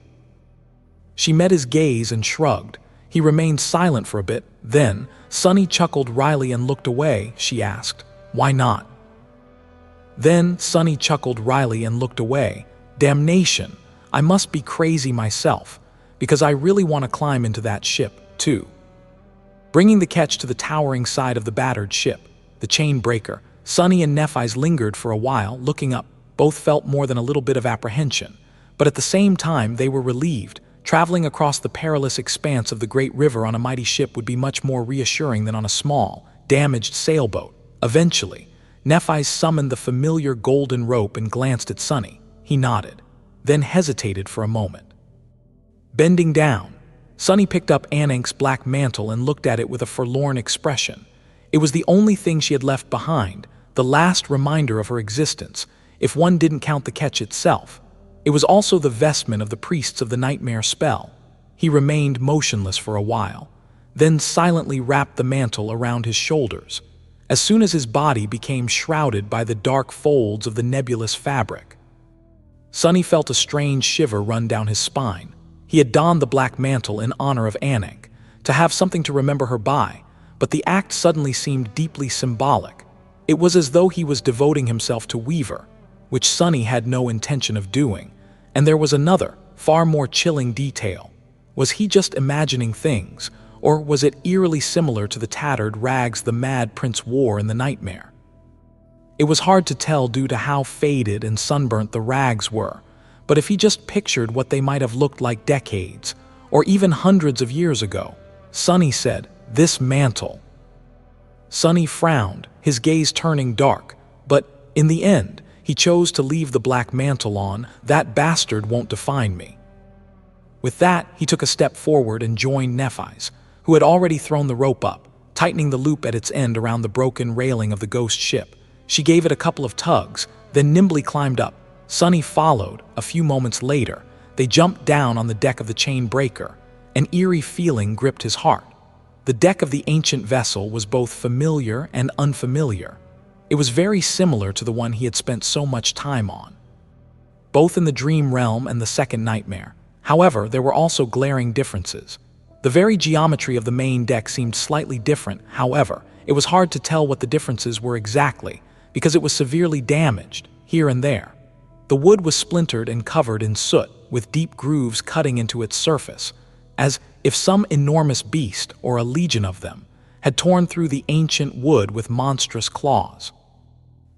She met his gaze and shrugged. He remained silent for a bit. Then, Sunny chuckled wryly and looked away. She asked, "Why not?" Then, Sunny chuckled wryly and looked away. "Damnation! I must be crazy myself, because I really want to climb into that ship, too." Bringing the ketch to the towering side of the battered ship, the Chain Breaker, Sunny and Nephis lingered for a while, looking up. Both felt more than a little bit of apprehension, but at the same time they were relieved. Traveling across the perilous expanse of the great river on a mighty ship would be much more reassuring than on a small, damaged sailboat. Eventually, Nephis summoned the familiar golden rope and glanced at Sunny. He nodded, then hesitated for a moment. Bending down, Sunny picked up Ananke's black mantle and looked at it with a forlorn expression. It was the only thing she had left behind, the last reminder of her existence, if one didn't count the ketch itself. It was also the vestment of the priests of the nightmare spell. He remained motionless for a while, then silently wrapped the mantle around his shoulders. As soon as his body became shrouded by the dark folds of the nebulous fabric, Sunny felt a strange shiver run down his spine. He had donned the black mantle in honor of Ananke, to have something to remember her by, but the act suddenly seemed deeply symbolic. It was as though he was devoting himself to Weaver, which Sunny had no intention of doing. And there was another, far more chilling detail. Was he just imagining things, or was it eerily similar to the tattered rags the Mad Prince wore in the nightmare? It was hard to tell due to how faded and sunburnt the rags were, but if he just pictured what they might have looked like decades, or even hundreds of years ago, Sunny said, "This mantle." Sunny frowned, his gaze turning dark, but in the end, he chose to leave the black mantle on. "That bastard won't define me." With that, he took a step forward and joined Nephis, who had already thrown the rope up, tightening the loop at its end around the broken railing of the ghost ship. She gave it a couple of tugs, then nimbly climbed up. Sunny followed. A few moments later, they jumped down on the deck of the Chain Breaker. An eerie feeling gripped his heart. The deck of the ancient vessel was both familiar and unfamiliar. It was very similar to the one he had spent so much time on, both in the dream realm and the second nightmare. However, there were also glaring differences. The very geometry of the main deck seemed slightly different. However, it was hard to tell what the differences were exactly, because it was severely damaged here and there. The wood was splintered and covered in soot, with deep grooves cutting into its surface, as if some enormous beast, or a legion of them, had torn through the ancient wood with monstrous claws.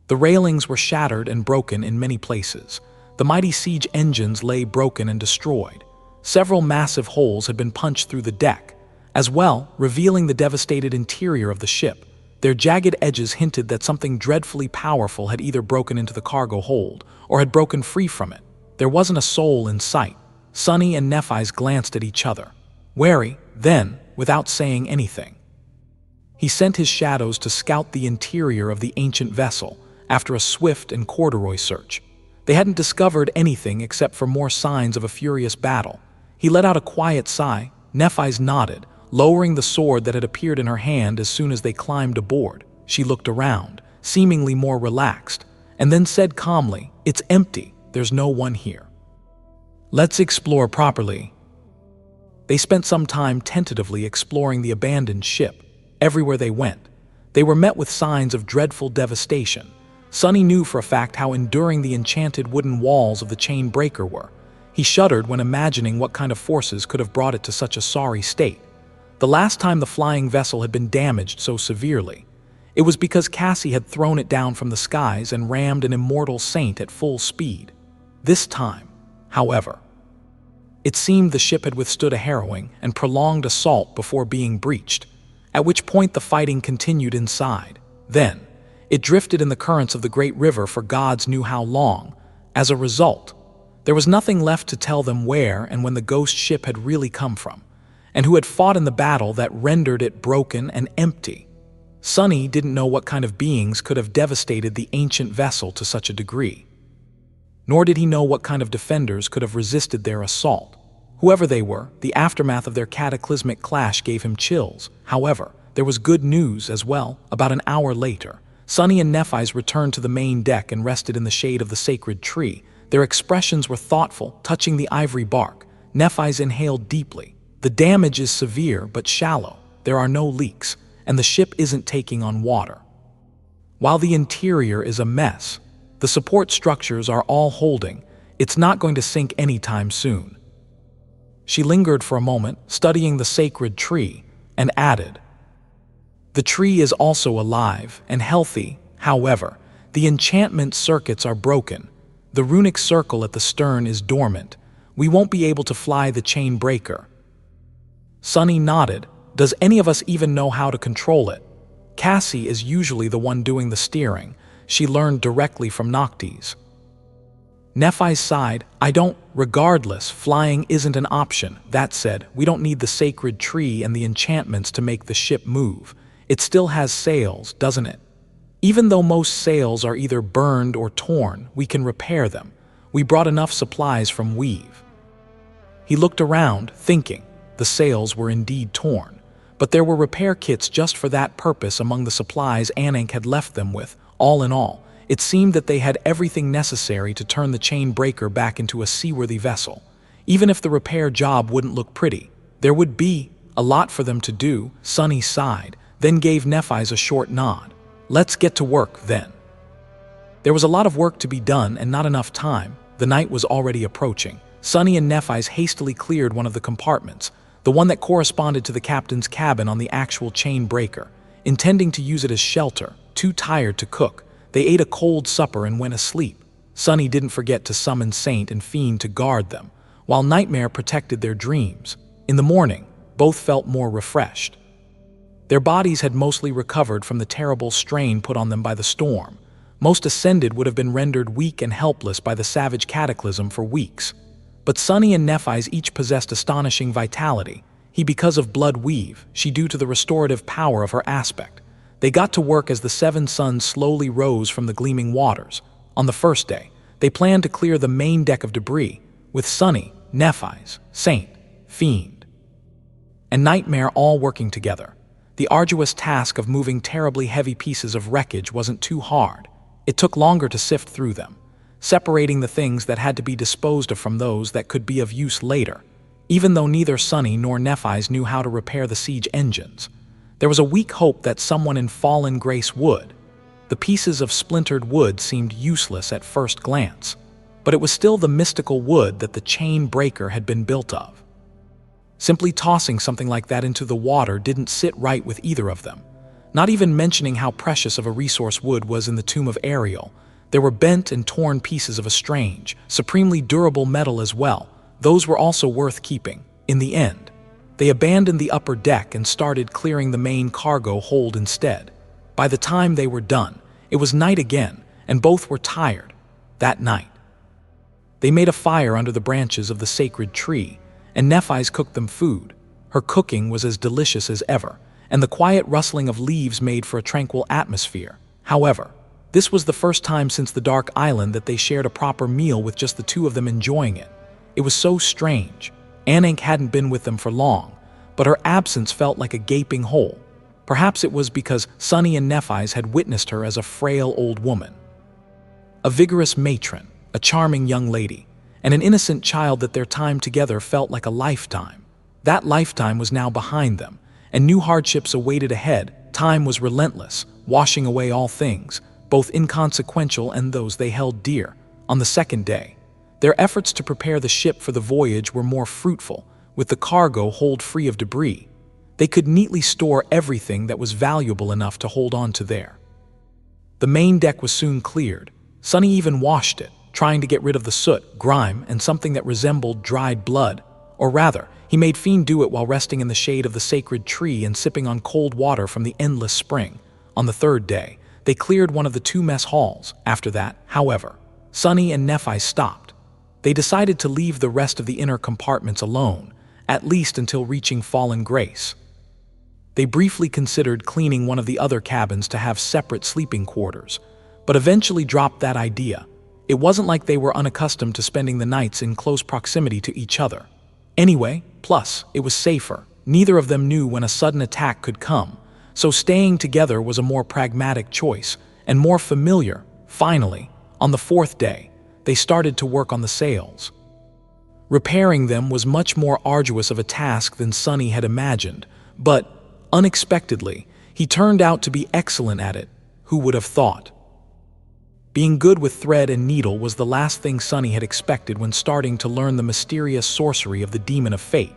The railings were shattered and broken in many places. The mighty siege engines lay broken and destroyed. Several massive holes had been punched through the deck, as well, revealing the devastated interior of the ship. Their jagged edges hinted that something dreadfully powerful had either broken into the cargo hold or had broken free from it. There wasn't a soul in sight. Sunny and Nephis glanced at each other, wary, then, without saying anything. He sent his shadows to scout the interior of the ancient vessel after a swift and corduroy search. They hadn't discovered anything except for more signs of a furious battle. He let out a quiet sigh. Nephis nodded, lowering the sword that had appeared in her hand as soon as they climbed aboard. She looked around, seemingly more relaxed, and then said calmly, "It's empty. There's no one here. Let's explore properly." They spent some time tentatively exploring the abandoned ship. Everywhere they went, they were met with signs of dreadful devastation. Sunny knew for a fact how enduring the enchanted wooden walls of the chain breaker were. He shuddered when imagining what kind of forces could have brought it to such a sorry state. The last time the flying vessel had been damaged so severely, it was because Cassie had thrown it down from the skies and rammed an immortal saint at full speed. This time, however, it seemed the ship had withstood a harrowing and prolonged assault before being breached, at which point the fighting continued inside. Then, it drifted in the currents of the great river for gods knew how long. As a result, there was nothing left to tell them where and when the ghost ship had really come from, and who had fought in the battle that rendered it broken and empty. Sunny didn't know what kind of beings could have devastated the ancient vessel to such a degree. Nor did he know what kind of defenders could have resisted their assault. Whoever they were, the aftermath of their cataclysmic clash gave him chills. However, there was good news as well. About an hour later, Sunny and Nephis returned to the main deck and rested in the shade of the sacred tree. Their expressions were thoughtful, touching the ivory bark. Nephis inhaled deeply. "The damage is severe but shallow. There are no leaks, and the ship isn't taking on water. While the interior is a mess, the support structures are all holding. It's not going to sink anytime soon." She lingered for a moment, studying the sacred tree, and added, "The tree is also alive and healthy. However, the enchantment circuits are broken. The runic circle at the stern is dormant. We won't be able to fly the chain breaker." Sunny nodded. "Does any of us even know how to control it?" Cassie is usually the one doing the steering. She learned directly from Noctis. Nephis sighed. "I don't. Regardless, flying isn't an option. That said, we don't need the sacred tree and the enchantments to make the ship move. It still has sails, doesn't it? Even though most sails are either burned or torn, we can repair them. We brought enough supplies from Weave." He looked around, thinking. The sails were indeed torn, but there were repair kits just for that purpose among the supplies Ananke had left them with. All in all, it seemed that they had everything necessary to turn the chain breaker back into a seaworthy vessel. Even if the repair job wouldn't look pretty, there would be a lot for them to do. Sunny sighed, then gave Nephis a short nod. "Let's get to work, then." There was a lot of work to be done and not enough time. The night was already approaching. Sunny and Nephis hastily cleared one of the compartments, the one that corresponded to the captain's cabin on the actual chain breaker, intending to use it as shelter. Too tired to cook, they ate a cold supper and went asleep. Sunny didn't forget to summon Saint and Fiend to guard them, while Nightmare protected their dreams. In the morning, both felt more refreshed. Their bodies had mostly recovered from the terrible strain put on them by the storm. Most Ascended would have been rendered weak and helpless by the savage cataclysm for weeks. But Sunny and Nephis each possessed astonishing vitality. He because of blood weave, she due to the restorative power of her aspect. They got to work as the seven suns slowly rose from the gleaming waters. On the first day, they planned to clear the main deck of debris, with Sunny, Nephis, Saint, Fiend, and Nightmare all working together. The arduous task of moving terribly heavy pieces of wreckage wasn't too hard. It took longer to sift through them, separating the things that had to be disposed of from those that could be of use later. Even though neither Sunny nor Nephis knew how to repair the siege engines, there was a weak hope that someone in fallen grace would. The pieces of splintered wood seemed useless at first glance, but it was still the mystical wood that the chain breaker had been built of. Simply tossing something like that into the water didn't sit right with either of them. Not even mentioning how precious of a resource wood was in the tomb of Ariel, there were bent and torn pieces of a strange, supremely durable metal as well. Those were also worth keeping. In the end, they abandoned the upper deck and started clearing the main cargo hold instead. By the time they were done, it was night again, and both were tired. That night, they made a fire under the branches of the sacred tree, and Nephis cooked them food. Her cooking was as delicious as ever, and the quiet rustling of leaves made for a tranquil atmosphere. However, this was the first time since the Dark Island that they shared a proper meal with just the two of them enjoying it. It was so strange. Ananke hadn't been with them for long, but her absence felt like a gaping hole. Perhaps it was because Sunny and Nephis had witnessed her as a frail old woman. A vigorous matron, a charming young lady, and an innocent child that their time together felt like a lifetime. That lifetime was now behind them, and new hardships awaited ahead. Time was relentless, washing away all things, both inconsequential and those they held dear. On the second day, their efforts to prepare the ship for the voyage were more fruitful, with the cargo hold free of debris. They could neatly store everything that was valuable enough to hold on to there. The main deck was soon cleared. Sunny even washed it, trying to get rid of the soot, grime, and something that resembled dried blood. Or rather, he made Fiend do it while resting in the shade of the sacred tree and sipping on cold water from the endless spring. On the third day, they cleared one of the two mess halls. After that, however, Sunny and Nephis stopped. They decided to leave the rest of the inner compartments alone, at least until reaching Fallen Grace. They briefly considered cleaning one of the other cabins to have separate sleeping quarters, but eventually dropped that idea. It wasn't like they were unaccustomed to spending the nights in close proximity to each other. Anyway, plus, it was safer. Neither of them knew when a sudden attack could come, so staying together was a more pragmatic choice and more familiar. Finally, on the fourth day, they started to work on the sails. Repairing them was much more arduous of a task than Sunny had imagined, but, unexpectedly, he turned out to be excellent at it. Who would have thought? Being good with thread and needle was the last thing Sunny had expected when starting to learn the mysterious sorcery of the Demon of Fate.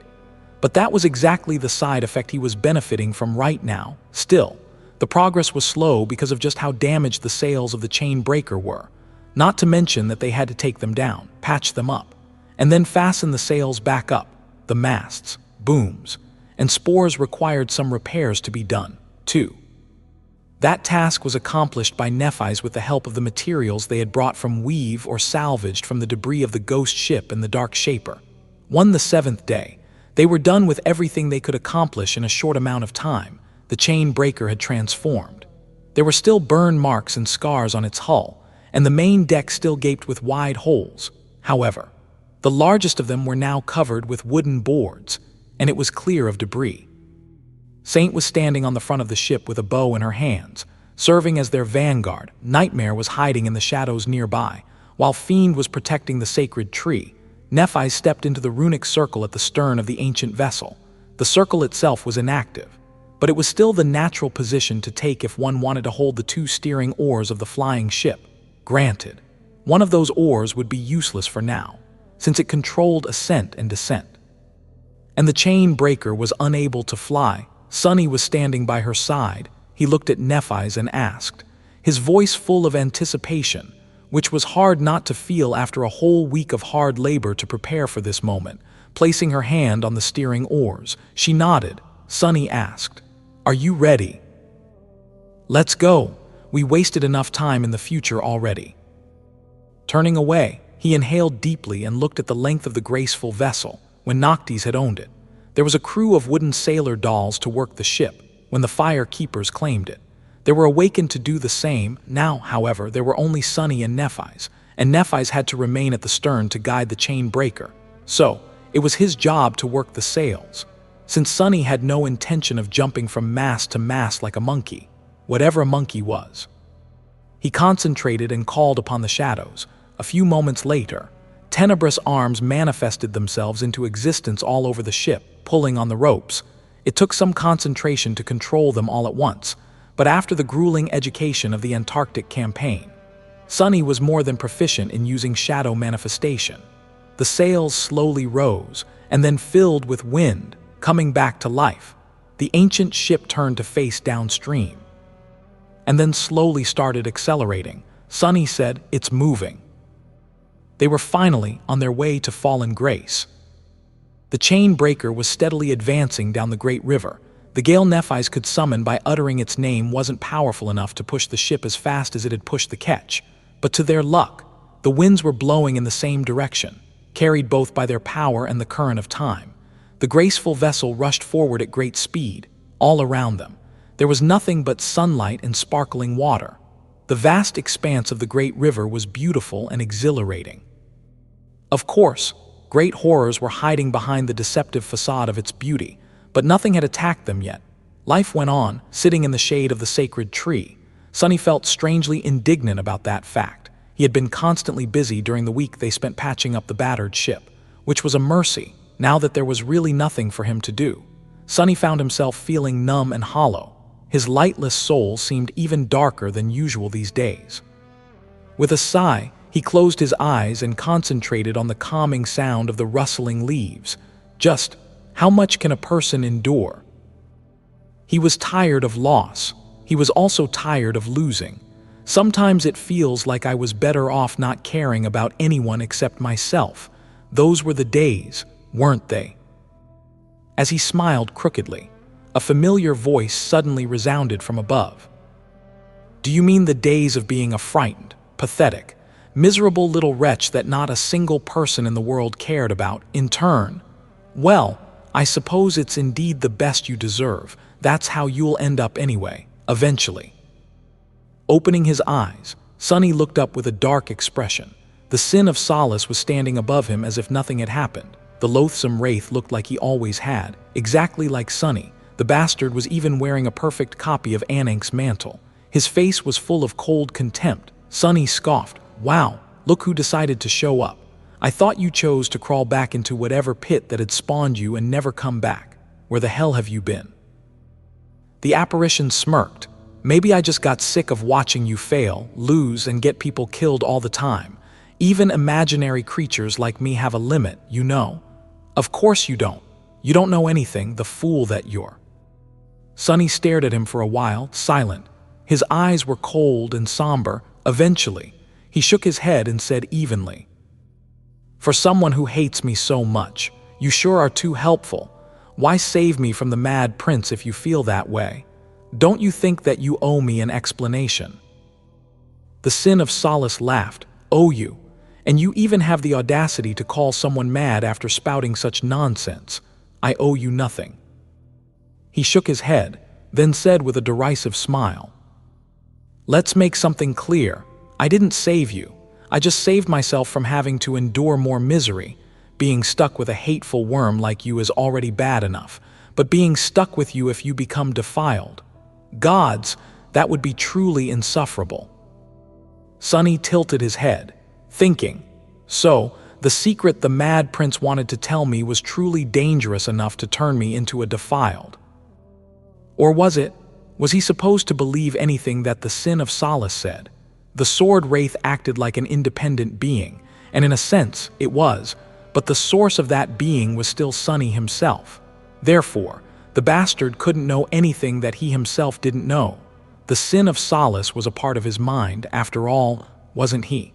But that was exactly the side effect he was benefiting from right now. Still, the progress was slow because of just how damaged the sails of the chain breaker were. Not to mention that they had to take them down, patch them up, and then fasten the sails back up. The masts, booms, and spores required some repairs to be done, too. That task was accomplished by Nephis with the help of the materials they had brought from Weave or salvaged from the debris of the ghost ship and the Dark Shaper. The seventh day, they were done with everything they could accomplish in a short amount of time. The chain breaker had transformed. There were still burn marks and scars on its hull, and the main deck still gaped with wide holes. However, the largest of them were now covered with wooden boards, and it was clear of debris. Saint was standing on the front of the ship with a bow in her hands, serving as their vanguard. Nightmare was hiding in the shadows nearby, while Fiend was protecting the sacred tree. Nephis stepped into the runic circle at the stern of the ancient vessel. The circle itself was inactive, but it was still the natural position to take if one wanted to hold the two steering oars of the flying ship. Granted, one of those oars would be useless for now, since it controlled ascent and descent. And the chain breaker was unable to fly. Sunny was standing by her side. He looked at Nephis and asked, his voice full of anticipation, which was hard not to feel after a whole week of hard labor to prepare for this moment. Placing her hand on the steering oars, she nodded. Sunny asked, "Are you ready?" "Let's go. We wasted enough time in the future already." Turning away, he inhaled deeply and looked at the length of the graceful vessel. When Noctis had owned it, there was a crew of wooden sailor dolls to work the ship. When the fire keepers claimed it, they were awakened to do the same. Now, however, there were only Sunny and Nephis had to remain at the stern to guide the chain breaker. So, it was his job to work the sails. since Sunny had no intention of jumping from mast to mast like a monkey, whatever a monkey was. He concentrated and called upon the shadows. A few moments later, tenebrous arms manifested themselves into existence all over the ship, pulling on the ropes. It took some concentration to control them all at once, but after the grueling education of the Antarctic campaign, Sunny was more than proficient in using shadow manifestation. The sails slowly rose and then filled with wind, coming back to life. The ancient ship turned to face downstream, and then slowly started accelerating. Sunny said, "It's moving." They were finally on their way to fallen grace. The chain breaker was steadily advancing down the great river. The gale Nephis could summon by uttering its name wasn't powerful enough to push the ship as fast as it had pushed the ketch. But to their luck, the winds were blowing in the same direction, carried both by their power and the current of time. The graceful vessel rushed forward at great speed. All around them, there was nothing but sunlight and sparkling water. The vast expanse of the great river was beautiful and exhilarating. Of course, great horrors were hiding behind the deceptive facade of its beauty, but nothing had attacked them yet. Life went on, sitting in the shade of the sacred tree. Sunny felt strangely indignant about that fact. He had been constantly busy during the week they spent patching up the battered ship, which was a mercy, now that there was really nothing for him to do. Sunny found himself feeling numb and hollow. His lightless soul seemed even darker than usual these days. With a sigh, he closed his eyes and concentrated on the calming sound of the rustling leaves. Just how much can a person endure? He was tired of loss. He was also tired of losing. Sometimes it feels like I was better off not caring about anyone except myself. Those were the days, weren't they? As he smiled crookedly, a familiar voice suddenly resounded from above. "Do you mean the days of being a frightened, pathetic, miserable little wretch that not a single person in the world cared about in turn? Well, I suppose it's indeed the best you deserve. That's how you'll end up anyway, eventually." Opening his eyes, Sunny looked up with a dark expression. The sin of Solace was standing above him as if nothing had happened. The loathsome wraith looked like he always had, exactly like Sunny. The bastard was even wearing a perfect copy of Ananke's mantle. His face was full of cold contempt. Sunny scoffed, "Wow, look who decided to show up. I thought you chose to crawl back into whatever pit that had spawned you and never come back. Where the hell have you been?" The apparition smirked. "Maybe I just got sick of watching you fail, lose, and get people killed all the time. Even imaginary creatures like me have a limit, you know." "Of course you don't. You don't know anything, the fool that you're." Sunny stared at him for a while, silent. His eyes were cold and somber. Eventually, he shook his head and said evenly, "For someone who hates me so much, you sure are too helpful. Why save me from the mad prince if you feel that way? Don't you think that you owe me an explanation?" The sin of Solace laughed. "Owe you? And you even have the audacity to call someone mad after spouting such nonsense. I owe you nothing." He shook his head, then said with a derisive smile, "Let's make something clear. I didn't save you. I just saved myself from having to endure more misery. Being stuck with a hateful worm like you is already bad enough, but being stuck with you if you become defiled. Gods, that would be truly insufferable." Sunny tilted his head, thinking, so, the secret the Mad Prince wanted to tell me was truly dangerous enough to turn me into a defiled. Or was it? Was he supposed to believe anything that the sin of Solace said? The sword wraith acted like an independent being, and in a sense, it was, but the source of that being was still Sunny himself. Therefore, the bastard couldn't know anything that he himself didn't know. The sin of Solace was a part of his mind, after all, wasn't he?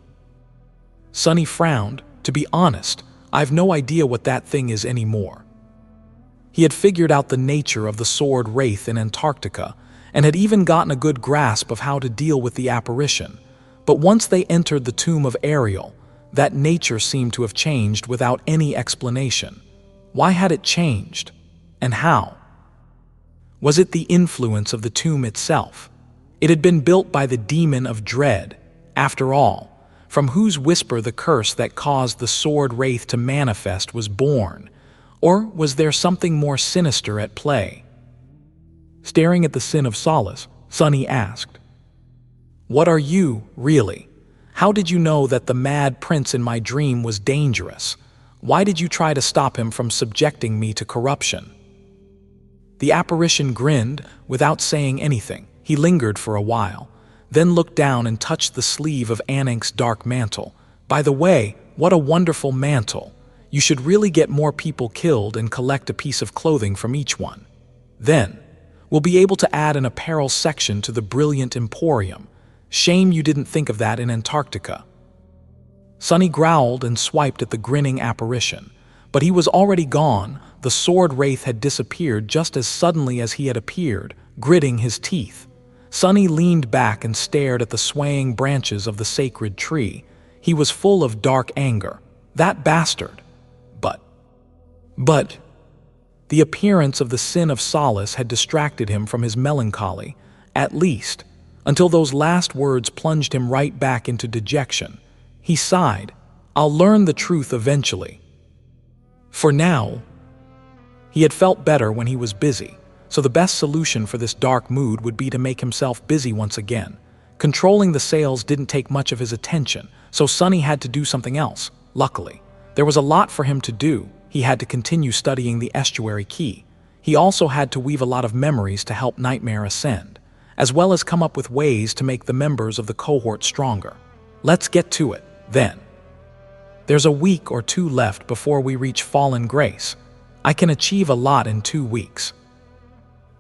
Sunny frowned. To be honest, I've no idea what that thing is anymore. He had figured out the nature of the sword wraith in Antarctica, and had even gotten a good grasp of how to deal with the apparition. But once they entered the tomb of Ariel, that nature seemed to have changed without any explanation. Why had it changed? And how? Was it the influence of the tomb itself? It had been built by the demon of dread, after all, from whose whisper the curse that caused the sword wraith to manifest was born. Or was there something more sinister at play? Staring at the sin of solace, Sunny asked, "What are you, really? How did you know that the mad prince in my dream was dangerous? Why did you try to stop him from subjecting me to corruption?" The apparition grinned without saying anything. He lingered for a while, then looked down and touched the sleeve of Ananke's dark mantle. "By the way, what a wonderful mantle. You should really get more people killed and collect a piece of clothing from each one. Then, we'll be able to add an apparel section to the brilliant emporium. Shame you didn't think of that in Antarctica." Sunny growled and swiped at the grinning apparition, but he was already gone. The sword wraith had disappeared just as suddenly as he had appeared, gritting his teeth. Sunny leaned back and stared at the swaying branches of the sacred tree. He was full of dark anger. That bastard. But the appearance of the sin of solace had distracted him from his melancholy, at least, until those last words plunged him right back into dejection. He sighed, "I'll learn the truth eventually. For now." He had felt better when he was busy, so the best solution for this dark mood would be to make himself busy once again. Controlling the sails didn't take much of his attention, so Sunny had to do something else. Luckily, there was a lot for him to do. He had to continue studying the estuary key. He also had to weave a lot of memories to help Nightmare ascend, as well as come up with ways to make the members of the cohort stronger. Let's get to it, then. There's a week or two left before we reach Fallen Grace. I can achieve a lot in 2 weeks.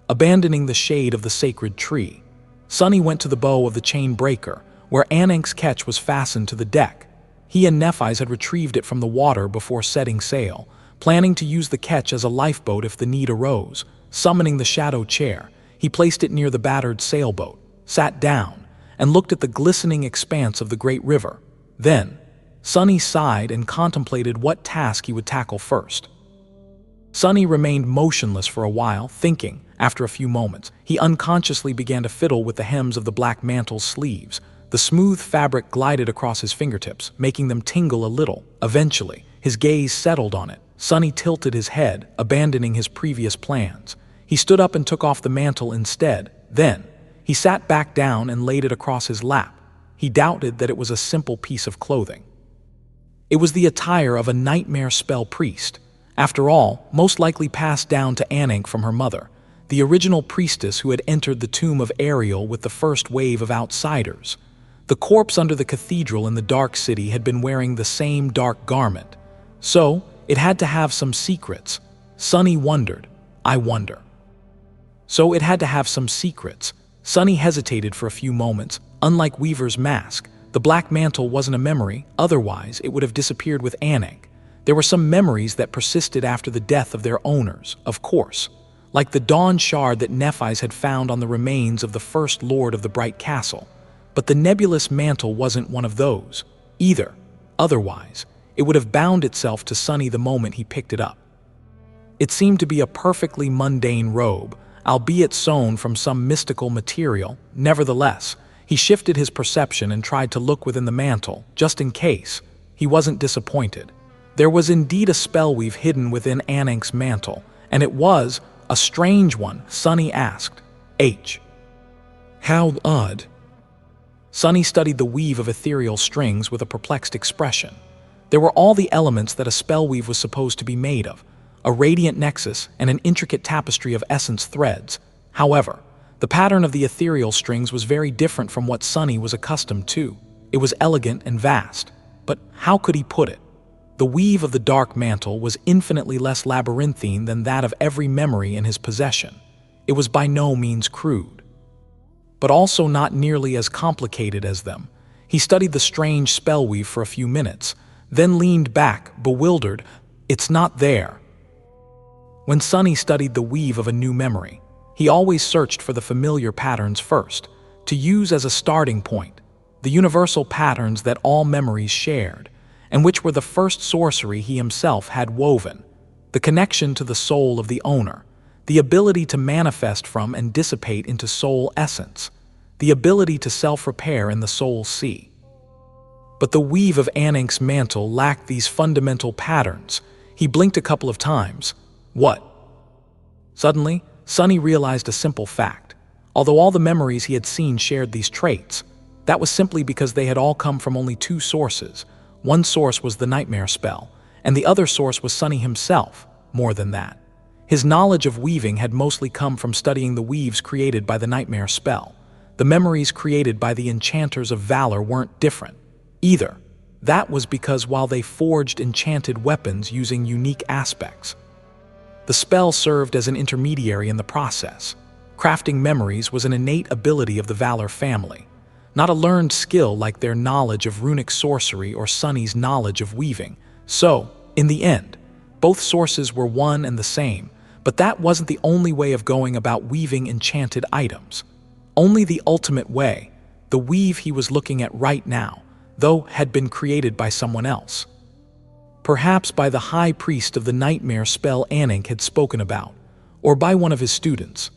Abandoning the shade of the sacred tree, Sunny went to the bow of the chain breaker, where Ananke's ketch was fastened to the deck. He and Nephis had retrieved it from the water before setting sail, planning to use the ketch as a lifeboat if the need arose. Summoning the shadow chair, he placed it near the battered sailboat, sat down, and looked at the glistening expanse of the great river. Then, Sunny sighed and contemplated what task he would tackle first. Sunny remained motionless for a while, thinking. After a few moments, he unconsciously began to fiddle with the hems of the black mantle's sleeves. The smooth fabric glided across his fingertips, making them tingle a little. Eventually, his gaze settled on it. Sunny tilted his head, abandoning his previous plans. He stood up and took off the mantle instead. Then, he sat back down and laid it across his lap. He doubted that it was a simple piece of clothing. It was the attire of a nightmare spell priest. After all, most likely passed down to Ananke from her mother, the original priestess who had entered the tomb of Ariel with the first wave of outsiders. The corpse under the cathedral in the Dark City had been wearing the same dark garment. So, it had to have some secrets. Sunny wondered. So it had to have some secrets. Sunny hesitated for a few moments. Unlike Weaver's mask, the black mantle wasn't a memory, otherwise it would have disappeared with Ananke. There were some memories that persisted after the death of their owners, of course, like the dawn shard that Nephis had found on the remains of the first lord of the Bright Castle. But the nebulous mantle wasn't one of those, either. Otherwise, it would have bound itself to Sunny the moment he picked it up. It seemed to be a perfectly mundane robe, albeit sewn from some mystical material. Nevertheless, he shifted his perception and tried to look within the mantle, just in case. He wasn't disappointed. There was indeed a spellweave hidden within Ananke's mantle, and it was a strange one. Sunny asked, "How odd?" Sunny studied the weave of ethereal strings with a perplexed expression. There were all the elements that a spellweave was supposed to be made of, a radiant nexus and an intricate tapestry of essence threads. However, the pattern of the ethereal strings was very different from what Sunny was accustomed to. It was elegant and vast, but how could he put it? The weave of the dark mantle was infinitely less labyrinthine than that of every memory in his possession. It was by no means crude, but also not nearly as complicated as them. He studied the strange spellweave for a few minutes, then leaned back, bewildered. It's not there. When Sunny studied the weave of a new memory, he always searched for the familiar patterns first, to use as a starting point, the universal patterns that all memories shared, and which were the first sorcery he himself had woven, the connection to the soul of the owner, the ability to manifest from and dissipate into soul essence, the ability to self-repair in the soul sea. But the weave of Ananke's mantle lacked these fundamental patterns. He blinked a couple of times. What? Suddenly, Sunny realized a simple fact. Although all the memories he had seen shared these traits, that was simply because they had all come from only two sources. One source was the nightmare spell, and the other source was Sunny himself. More than that, his knowledge of weaving had mostly come from studying the weaves created by the nightmare spell. The memories created by the enchanters of valor weren't different either. That was because while they forged enchanted weapons using unique aspects, the spell served as an intermediary in the process. Crafting memories was an innate ability of the Valor family, not a learned skill like their knowledge of runic sorcery or Sunny's knowledge of weaving. So, in the end, both sources were one and the same, but that wasn't the only way of going about weaving enchanted items. Only the ultimate way, the weave he was looking at right now, though had been created by someone else. Perhaps by the high priest of the nightmare spell Ananke had spoken about, or by one of his students.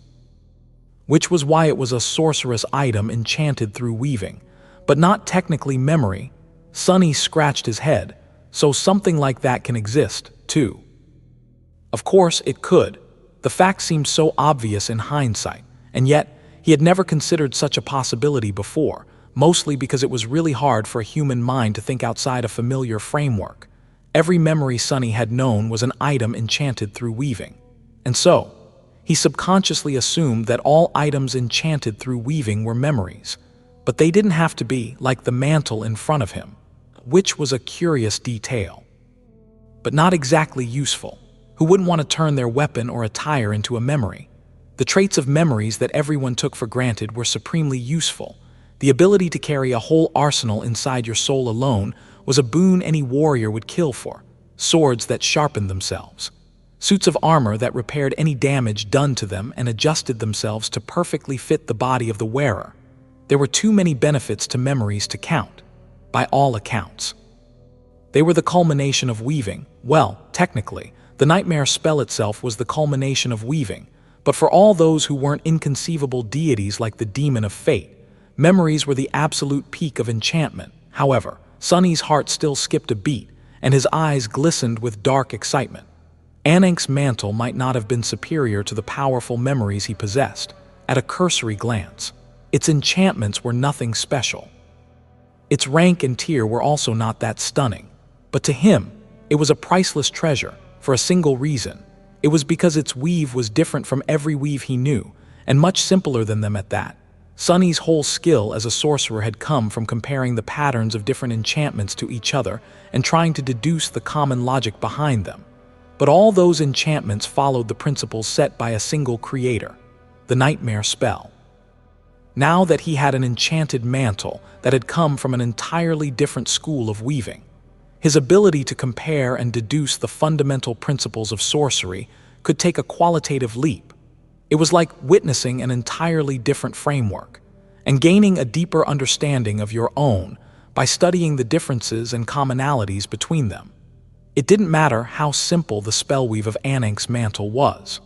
Which was why it was a sorcerous item enchanted through weaving, but not technically memory. Sunny scratched his head. So something like that can exist, too. Of course, it could. The fact seemed so obvious in hindsight, and yet he had never considered such a possibility before, mostly because it was really hard for a human mind to think outside a familiar framework. Every memory Sunny had known was an item enchanted through weaving. And so, he subconsciously assumed that all items enchanted through weaving were memories, but they didn't have to be like the mantle in front of him, which was a curious detail, but not exactly useful. Who wouldn't want to turn their weapon or attire into a memory? The traits of memories that everyone took for granted were supremely useful. The ability to carry a whole arsenal inside your soul alone was a boon any warrior would kill for. Swords that sharpened themselves, suits of armor that repaired any damage done to them and adjusted themselves to perfectly fit the body of the wearer. There were too many benefits to memories to count, by all accounts. They were the culmination of weaving. Well, technically, the nightmare spell itself was the culmination of weaving, but for all those who weren't inconceivable deities like the demon of fate, memories were the absolute peak of enchantment. However, Sunny's heart still skipped a beat, and his eyes glistened with dark excitement. Ananke's mantle might not have been superior to the powerful memories he possessed. At a cursory glance, its enchantments were nothing special. Its rank and tier were also not that stunning, but to him, it was a priceless treasure for a single reason. It was because its weave was different from every weave he knew, and much simpler than them at that. Sunny's whole skill as a sorcerer had come from comparing the patterns of different enchantments to each other and trying to deduce the common logic behind them. But all those enchantments followed the principles set by a single creator, the nightmare spell. Now that he had an enchanted mantle that had come from an entirely different school of weaving, his ability to compare and deduce the fundamental principles of sorcery could take a qualitative leap. It was like witnessing an entirely different framework and gaining a deeper understanding of your own by studying the differences and commonalities between them. It didn't matter how simple the spellweave of Ananke's mantle was.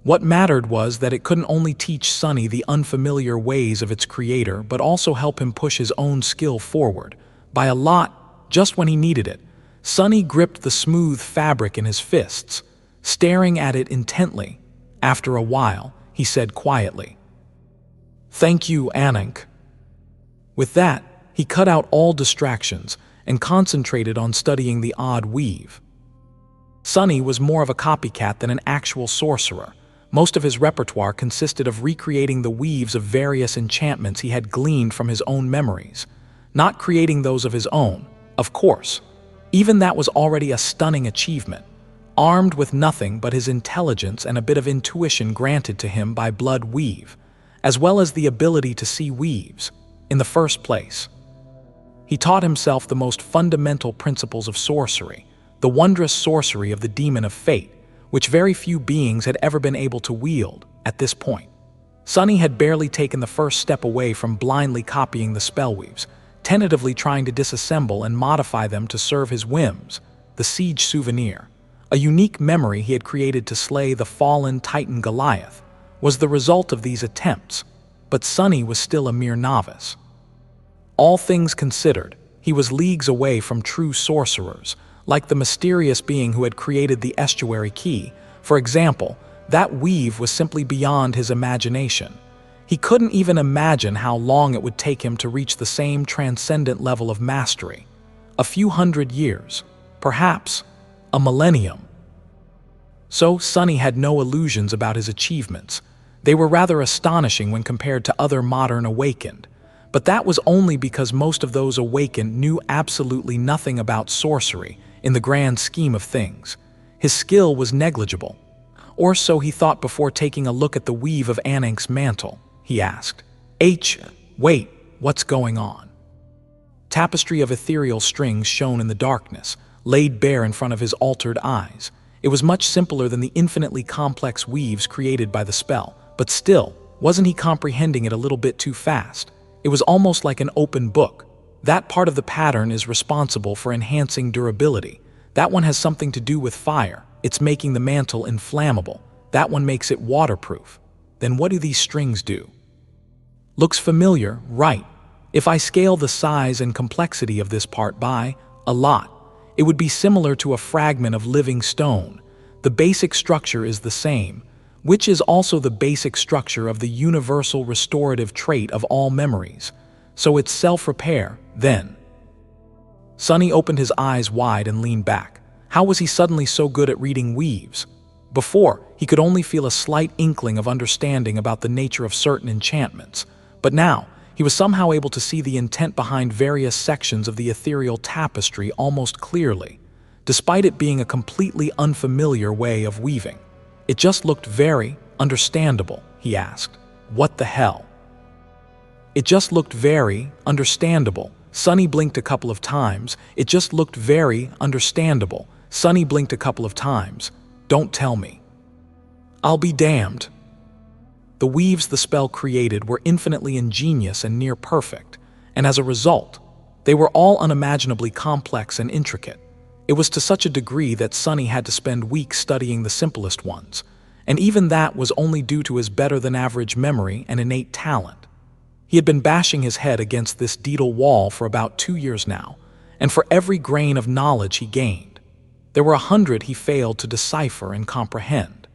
What mattered was that it couldn't only teach Sunny the unfamiliar ways of its creator, but also help him push his own skill forward. By a lot, just when he needed it, Sunny gripped the smooth fabric in his fists, staring at it intently. After a while, he said quietly, "Thank you, Ananke." With that, he cut out all distractions and concentrated on studying the odd weave. Sunny was more of a copycat than an actual sorcerer. Most of his repertoire consisted of recreating the weaves of various enchantments he had gleaned from his own memories, not creating those of his own, of course. Even that was already a stunning achievement, armed with nothing but his intelligence and a bit of intuition granted to him by blood weave, as well as the ability to see weaves. In the first place, he taught himself the most fundamental principles of sorcery, the wondrous sorcery of the demon of fate, which very few beings had ever been able to wield at this point. Sunny had barely taken the first step away from blindly copying the spellweaves, tentatively trying to disassemble and modify them to serve his whims. The siege souvenir, a unique memory he had created to slay the fallen Titan Goliath, was the result of these attempts, but Sunny was still a mere novice. All things considered, he was leagues away from true sorcerers, like the mysterious being who had created the estuary key. For example, that weave was simply beyond his imagination. He couldn't even imagine how long it would take him to reach the same transcendent level of mastery. A few hundred years, perhaps a millennium. So Sunny had no illusions about his achievements. They were rather astonishing when compared to other modern awakened. But that was only because most of those awakened knew absolutely nothing about sorcery in the grand scheme of things. His skill was negligible. Or so he thought before taking a look at the weave of Ananke's mantle. He asked, Wait, what's going on? Tapestry of ethereal strings shone in the darkness, laid bare in front of his altered eyes. It was much simpler than the infinitely complex weaves created by the spell, but still, wasn't he comprehending it a little bit too fast? It was almost like an open book. That part of the pattern is responsible for enhancing durability. That one has something to do with fire. It's making the mantle inflammable. That one makes it waterproof. Then what do these strings do? Looks familiar, right? If I scale the size and complexity of this part by a lot, it would be similar to a fragment of living stone. The basic structure is the same, which is also the basic structure of the universal restorative trait of all memories. So it's self-repair, then. Sunny opened his eyes wide and leaned back. How was he suddenly so good at reading weaves? Before, he could only feel a slight inkling of understanding about the nature of certain enchantments. But now, he was somehow able to see the intent behind various sections of the ethereal tapestry almost clearly, despite it being a completely unfamiliar way of weaving. It just looked very understandable, he asked. What the hell? It just looked very understandable. Sunny blinked a couple of times. It just looked very understandable. Sunny blinked a couple of times. Don't tell me. I'll be damned. The weaves the spell created were infinitely ingenious and near perfect, and as a result, they were all unimaginably complex and intricate. It was to such a degree that Sunny had to spend weeks studying the simplest ones, and even that was only due to his better-than-average memory and innate talent. He had been bashing his head against this daedal wall for about 2 years now, and for every grain of knowledge he gained, there were 100 he failed to decipher and comprehend.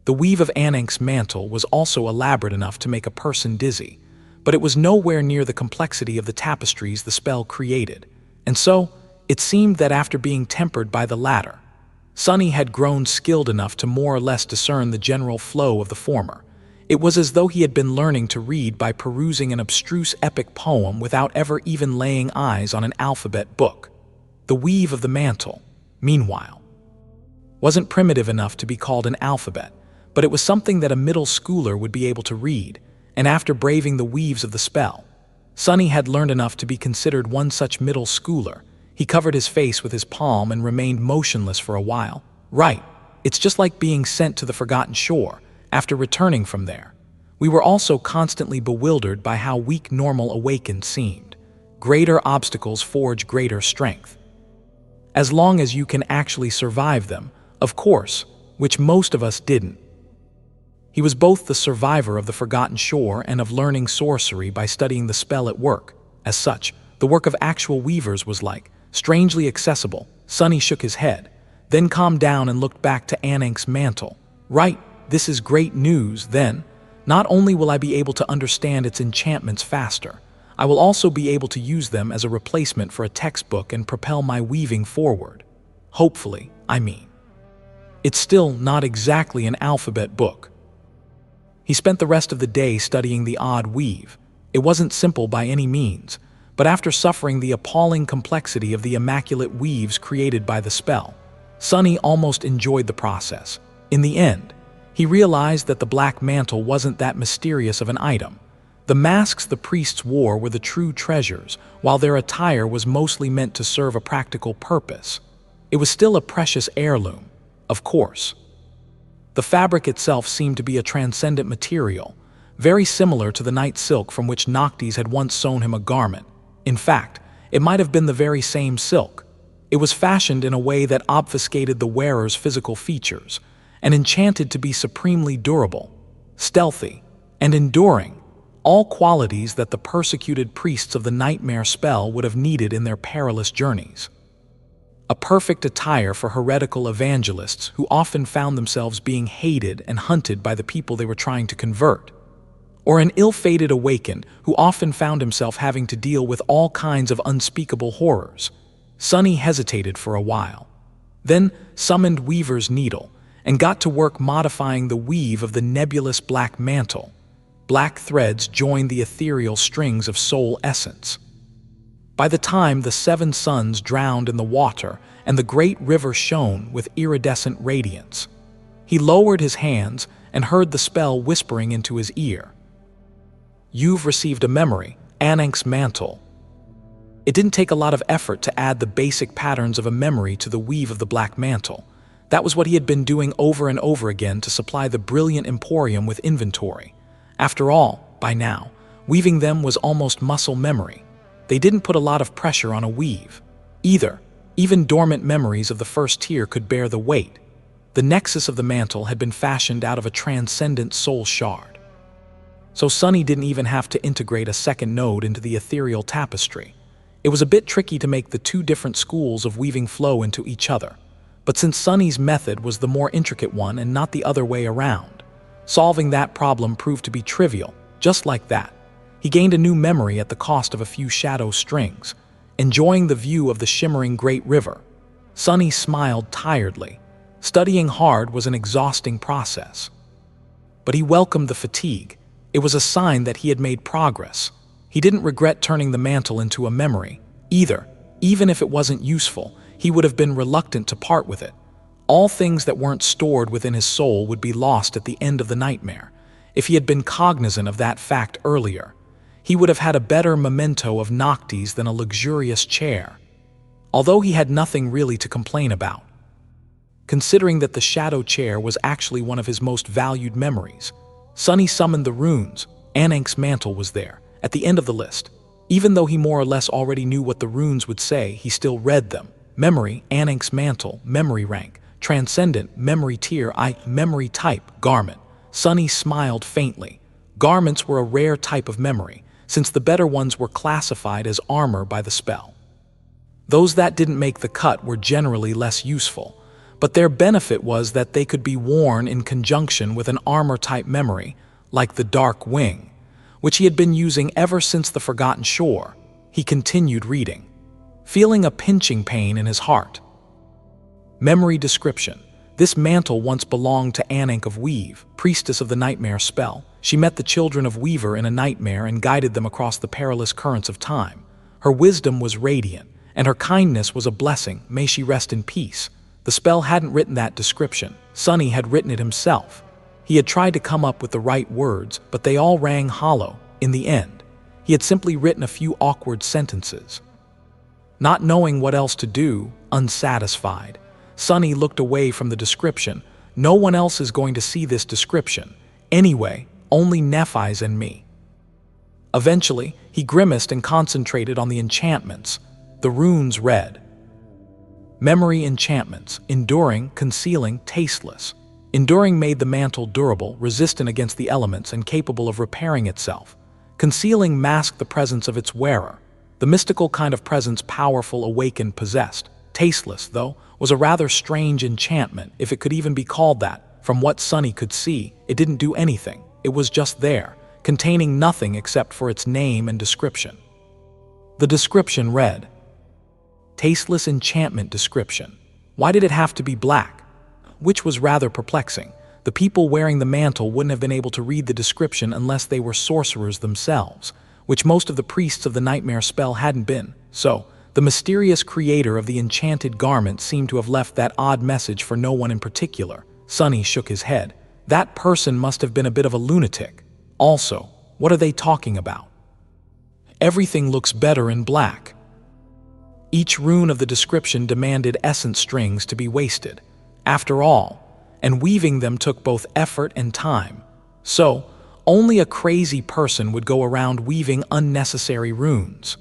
The weave of Ananke's mantle was also elaborate enough to make a person dizzy, but it was nowhere near the complexity of the tapestries the spell created, and so it seemed that after being tempered by the latter, Sunny had grown skilled enough to more or less discern the general flow of the former. It was as though he had been learning to read by perusing an abstruse epic poem without ever even laying eyes on an alphabet book. The weave of the mantle, meanwhile, wasn't primitive enough to be called an alphabet, but it was something that a middle schooler would be able to read, and after braving the weaves of the spell, Sunny had learned enough to be considered one such middle schooler. He covered his face with his palm and remained motionless for a while. Right, it's just like being sent to the forgotten shore after returning from there. We were also constantly bewildered by how weak normal awakened seemed. Greater obstacles forge greater strength. As long as you can actually survive them, of course, which most of us didn't. He was both the survivor of the forgotten shore and of learning sorcery by studying the spell at work. As such, the work of actual weavers was like, strangely accessible. Sunny shook his head, then calmed down and looked back to Ananke's mantle. Right, this is great news, then. Not only will I be able to understand its enchantments faster, I will also be able to use them as a replacement for a textbook and propel my weaving forward. Hopefully, I mean. It's still not exactly an alphabet book. He spent the rest of the day studying the odd weave. It wasn't simple by any means, but after suffering the appalling complexity of the immaculate weaves created by the spell, Sunny almost enjoyed the process. In the end, he realized that the black mantle wasn't that mysterious of an item. The masks the priests wore were the true treasures, while their attire was mostly meant to serve a practical purpose. It was still a precious heirloom, of course. The fabric itself seemed to be a transcendent material, very similar to the night silk from which Noctis had once sewn him a garment. In fact, it might have been the very same silk. It was fashioned in a way that obfuscated the wearer's physical features, and enchanted to be supremely durable, stealthy, and enduring, all qualities that the persecuted priests of the nightmare spell would have needed in their perilous journeys. a perfect attire for heretical evangelists who often found themselves being hated and hunted by the people they were trying to convert. Or an ill-fated awakened who often found himself having to deal with all kinds of unspeakable horrors. Sunny hesitated for a while, then summoned Weaver's needle and got to work modifying the weave of the nebulous black mantle. Black threads joined the ethereal strings of soul essence. By the time the 7 suns drowned in the water and the great river shone with iridescent radiance, he lowered his hands and heard the spell whispering into his ear. "You've received a memory, Ananke's mantle." It didn't take a lot of effort to add the basic patterns of a memory to the weave of the black mantle. That was what he had been doing over and over again to supply the brilliant emporium with inventory. After all, by now, weaving them was almost muscle memory. They didn't put a lot of pressure on a weave. Even dormant memories of the first tier could bear the weight. The nexus of the mantle had been fashioned out of a transcendent soul shard. So Sunny didn't even have to integrate a second node into the ethereal tapestry. It was a bit tricky to make the 2 different schools of weaving flow into each other. But since Sunny's method was the more intricate one and not the other way around, solving that problem proved to be trivial, just like that. He gained a new memory at the cost of a few shadow strings, enjoying the view of the shimmering great river. Sunny smiled tiredly. Studying hard was an exhausting process. But he welcomed the fatigue. It was a sign that he had made progress. He didn't regret turning the mantle into a memory, either. Even if it wasn't useful, he would have been reluctant to part with it. All things that weren't stored within his soul would be lost at the end of the nightmare. If he had been cognizant of that fact earlier, he would have had a better memento of Noctis than a luxurious chair. Although he had nothing really to complain about, considering that the shadow chair was actually one of his most valued memories. Sunny summoned the runes. Ananke's mantle was there, at the end of the list. Even though he more or less already knew what the runes would say, he still read them. Memory, Ananke's mantle, memory rank, transcendent, memory tier, memory type, garment. Sunny smiled faintly. Garments were a rare type of memory, since the better ones were classified as armor by the spell. Those that didn't make the cut were generally less useful, but their benefit was that they could be worn in conjunction with an armor-type memory, like the Dark Wing, which he had been using ever since the Forgotten Shore. He continued reading, feeling a pinching pain in his heart. Memory description. This mantle once belonged to Ananke of Weave, priestess of the nightmare spell. She met the children of Weaver in a nightmare and guided them across the perilous currents of time. Her wisdom was radiant, and her kindness was a blessing. May she rest in peace. The spell hadn't written that description. Sunny had written it himself. He had tried to come up with the right words, but they all rang hollow. In the end, he had simply written a few awkward sentences. Not knowing what else to do, unsatisfied, Sunny looked away from the description. No one else is going to see this description. Anyway, only Nephis and me. Eventually, he grimaced and concentrated on the enchantments. The runes read: Memory enchantments, enduring, concealing, tasteless. Enduring made the mantle durable, resistant against the elements, and capable of repairing itself. Concealing masked the presence of its wearer, the mystical kind of presence powerful awakened possessed. Tasteless, though, was a rather strange enchantment, if it could even be called that. From what Sunny could see, it didn't do anything. It was just there, containing nothing except for its name and description. The description read: Tasteless enchantment description. Why did it have to be black? Which was rather perplexing. The people wearing the mantle wouldn't have been able to read the description unless they were sorcerers themselves, which most of the priests of the nightmare spell hadn't been. So, the mysterious creator of the enchanted garment seemed to have left that odd message for no one in particular. Sunny shook his head. That person must have been a bit of a lunatic. Also, what are they talking about? Everything looks better in black. Each rune of the description demanded essence strings to be wasted. After all, and weaving them took both effort and time. So, only a crazy person would go around weaving unnecessary runes.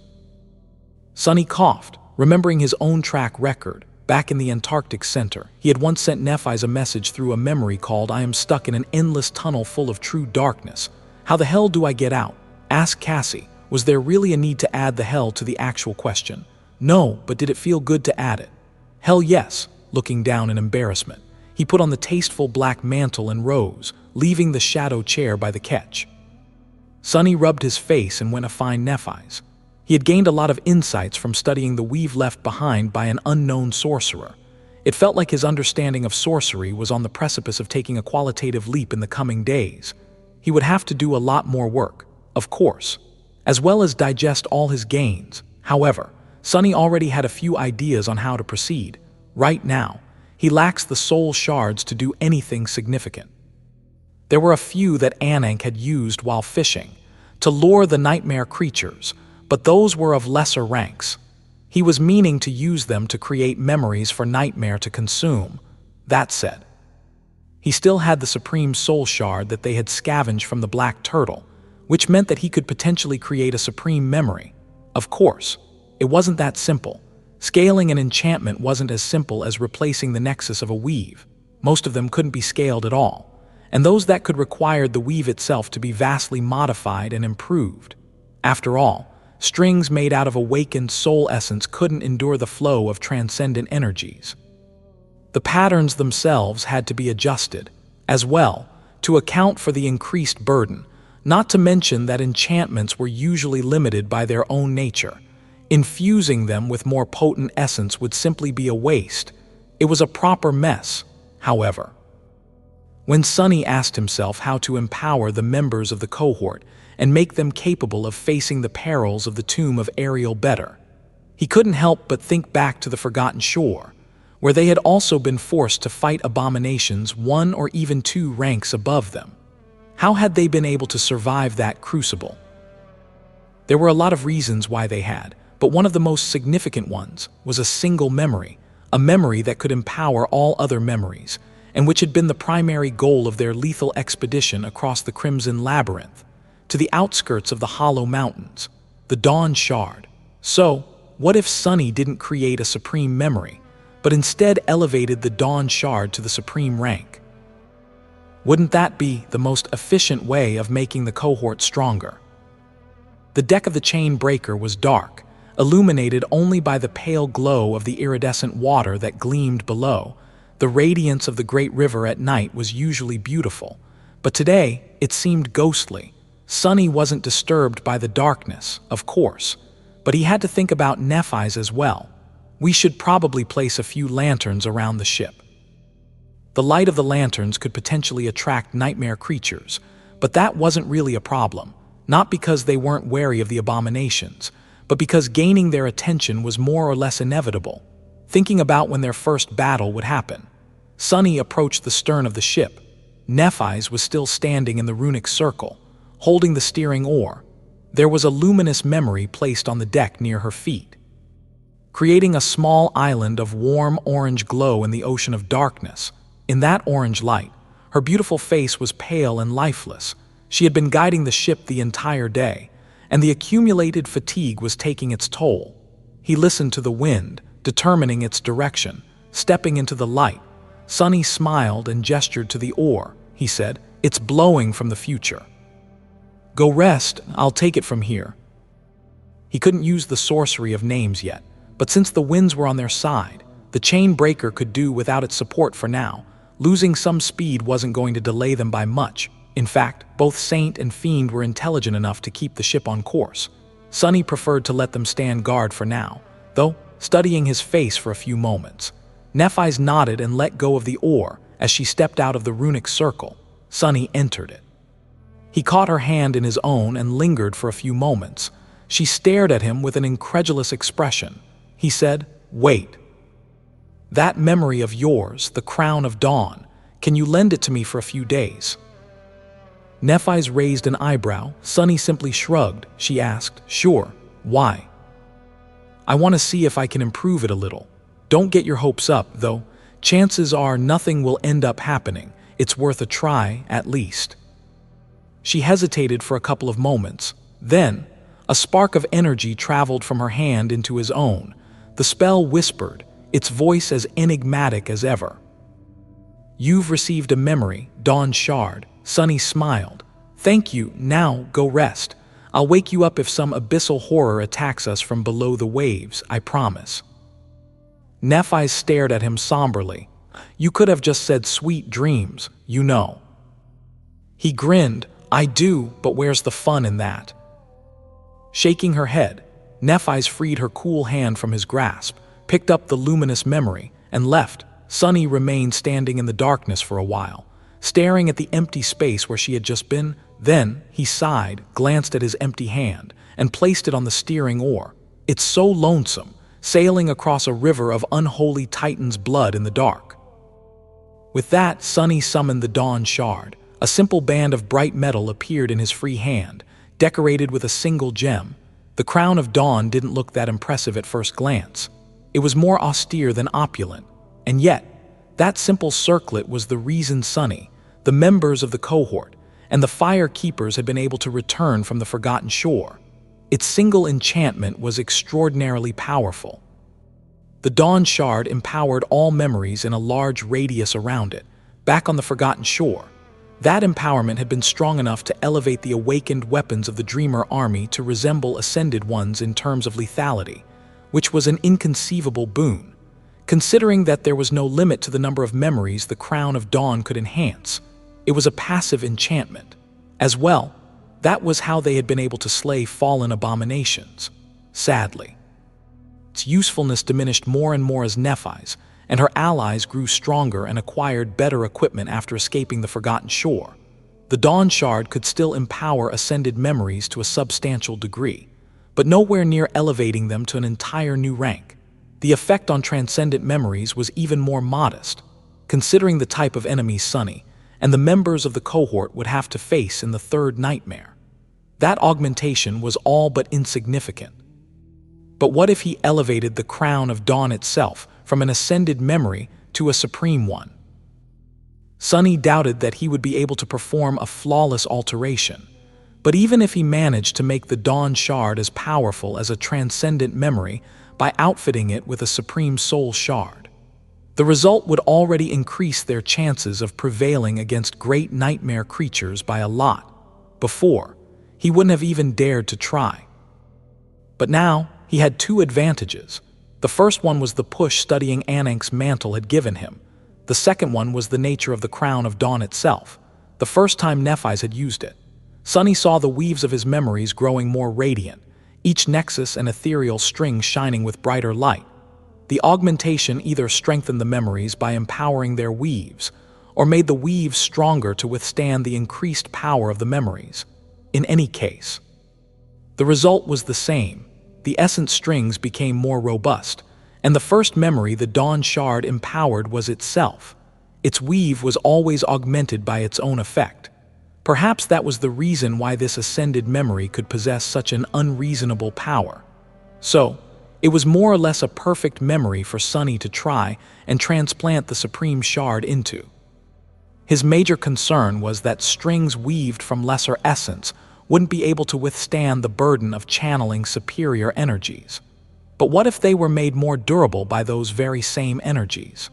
Sunny coughed, remembering his own track record. Back in the Antarctic Center, he had once sent Nephis a message through a memory called, I am stuck in an endless tunnel full of true darkness. How the hell do I get out? Asked Cassie. Was there really a need to add the hell to the actual question? No, but did it feel good to add it? Hell yes, looking down in embarrassment. He put on the tasteful black mantle and rose, leaving the shadow chair by the ketch. Sunny rubbed his face and went to find Nephis. He had gained a lot of insights from studying the weave left behind by an unknown sorcerer. It felt like his understanding of sorcery was on the precipice of taking a qualitative leap in the coming days. He would have to do a lot more work, of course, as well as digest all his gains. However, Sunny already had a few ideas on how to proceed. Right now, he lacks the soul shards to do anything significant. There were a few that Ananke had used while fishing, to lure the nightmare creatures, but those were of lesser ranks. He was meaning to use them to create memories for Nightmare to consume. That said, he still had the supreme soul shard that they had scavenged from the black turtle, which meant that he could potentially create a supreme memory. Of course, it wasn't that simple. Scaling an enchantment wasn't as simple as replacing the nexus of a weave. Most of them couldn't be scaled at all, and those that could required the weave itself to be vastly modified and improved. After all, strings made out of awakened soul essence couldn't endure the flow of transcendent energies. The patterns themselves had to be adjusted, as well, to account for the increased burden, not to mention that enchantments were usually limited by their own nature. Infusing them with more potent essence would simply be a waste. It was a proper mess, however. When Sunny asked himself how to empower the members of the cohort and make them capable of facing the perils of the tomb of Ariel better, he couldn't help but think back to the Forgotten Shore, where they had also been forced to fight abominations 1 or even 2 ranks above them. How had they been able to survive that crucible? There were a lot of reasons why they had, but one of the most significant ones was a single memory, a memory that could empower all other memories, and which had been the primary goal of their lethal expedition across the Crimson Labyrinth, to the outskirts of the Hollow Mountains, the Dawn Shard. So, what if Sunny didn't create a supreme memory, but instead elevated the Dawn Shard to the supreme rank? Wouldn't that be the most efficient way of making the cohort stronger? The deck of the chain breaker was dark, illuminated only by the pale glow of the iridescent water that gleamed below. The radiance of the great river at night was usually beautiful, but today it seemed ghostly. Sunny wasn't disturbed by the darkness, of course, but he had to think about Nephis as well. We should probably place a few lanterns around the ship. The light of the lanterns could potentially attract nightmare creatures, but that wasn't really a problem, not because they weren't wary of the abominations, but because gaining their attention was more or less inevitable. Thinking about when their first battle would happen, Sunny approached the stern of the ship. Nephis was still standing in the runic circle, holding the steering oar. There was a luminous memory placed on the deck near her feet, creating a small island of warm orange glow in the ocean of darkness. In that orange light, her beautiful face was pale and lifeless. She had been guiding the ship the entire day, and the accumulated fatigue was taking its toll. He listened to the wind, determining its direction. Stepping into the light, Sunny smiled and gestured to the oar. He said, "It's blowing from the future. Go rest, I'll take it from here." He couldn't use the sorcery of names yet, but since the winds were on their side, the chain breaker could do without its support for now. Losing some speed wasn't going to delay them by much. In fact, both Saint and Fiend were intelligent enough to keep the ship on course. Sunny preferred to let them stand guard for now, though, studying his face for a few moments. Nephis nodded and let go of the oar as she stepped out of the runic circle. Sunny entered it. He caught her hand in his own and lingered for a few moments. She stared at him with an incredulous expression. He said, "Wait. That memory of yours, the Crown of Dawn, can you lend it to me for a few days?" Nephis raised an eyebrow. Sunny simply shrugged. She asked, "Sure, why?" "I want to see if I can improve it a little. Don't get your hopes up, though. Chances are nothing will end up happening. It's worth a try, at least." She hesitated for a couple of moments. Then, a spark of energy traveled from her hand into his own. The spell whispered, its voice as enigmatic as ever. "You've received a memory, Dawn Shard." Sunny smiled. "Thank you, now go rest. I'll wake you up if some abyssal horror attacks us from below the waves, I promise." Nephis stared at him somberly. "You could have just said sweet dreams, you know." He grinned. "I do, but where's the fun in that?" Shaking her head, Nephis freed her cool hand from his grasp, picked up the luminous memory, and left. Sunny remained standing in the darkness for a while, staring at the empty space where she had just been. Then he sighed, glanced at his empty hand, and placed it on the steering oar. It's so lonesome, sailing across a river of unholy Titan's blood in the dark. With that, Sunny summoned the Dawn Shard. A simple band of bright metal appeared in his free hand, decorated with a single gem. The crown of Dawn didn't look that impressive at first glance. It was more austere than opulent, and yet, that simple circlet was the reason Sunny, the members of the cohort, and the Fire Keepers had been able to return from the Forgotten Shore. Its single enchantment was extraordinarily powerful. The Dawn Shard empowered all memories in a large radius around it, back on the Forgotten Shore. That empowerment had been strong enough to elevate the awakened weapons of the Dreamer army to resemble ascended ones in terms of lethality, which was an inconceivable boon, considering that there was no limit to the number of memories the Crown of Dawn could enhance. It was a passive enchantment. As well, that was how they had been able to slay fallen abominations. Sadly, its usefulness diminished more and more as Nephis and her allies grew stronger and acquired better equipment after escaping the Forgotten Shore. The Dawn Shard could still empower ascended memories to a substantial degree, but nowhere near elevating them to an entire new rank. The effect on transcendent memories was even more modest, considering the type of enemy Sunny and the members of the cohort would have to face in the third nightmare. That augmentation was all but insignificant. But what if he elevated the Crown of Dawn itself from an ascended memory to a supreme one? Sunny doubted that he would be able to perform a flawless alteration, but even if he managed to make the Dawn Shard as powerful as a transcendent memory by outfitting it with a supreme soul shard, the result would already increase their chances of prevailing against great nightmare creatures by a lot. Before, he wouldn't have even dared to try. But now, he had two advantages. The first one was the push studying Ananke's mantle had given him. The second one was the nature of the Crown of Dawn itself. The first time Nephis had used it, Sunny saw the weaves of his memories growing more radiant, each nexus an ethereal string shining with brighter light. The augmentation either strengthened the memories by empowering their weaves, or made the weaves stronger to withstand the increased power of the memories. In any case, the result was the same. The essence strings became more robust, and the first memory the Dawn Shard empowered was itself. Its weave was always augmented by its own effect. Perhaps that was the reason why this ascended memory could possess such an unreasonable power. So, it was more or less a perfect memory for Sunny to try and transplant the Supreme Shard into. His major concern was that strings weaved from lesser essence wouldn't be able to withstand the burden of channeling superior energies. But what if they were made more durable by those very same energies?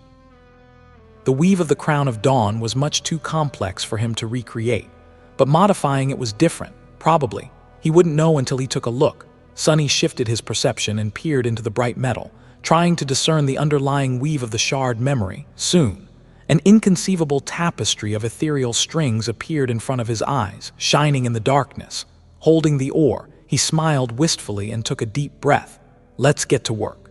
The weave of the Crown of Dawn was much too complex for him to recreate, but modifying it was different. Probably, he wouldn't know until he took a look. Sunny shifted his perception and peered into the bright metal, trying to discern the underlying weave of the shard memory. Soon, an inconceivable tapestry of ethereal strings appeared in front of his eyes, shining in the darkness. Holding the oar, he smiled wistfully and took a deep breath. Let's get to work.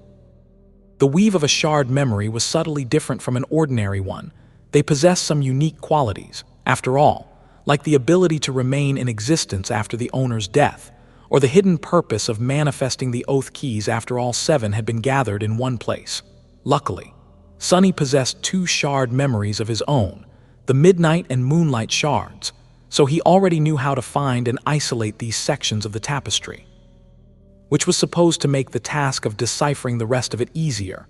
The weave of a shard memory was subtly different from an ordinary one. They possessed some unique qualities, after all, like the ability to remain in existence after the owner's death, or the hidden purpose of manifesting the oath keys after all 7 had been gathered in one place. Luckily, Sunny possessed 2 shard memories of his own, the Midnight and Moonlight shards, so he already knew how to find and isolate these sections of the tapestry, which was supposed to make the task of deciphering the rest of it easier.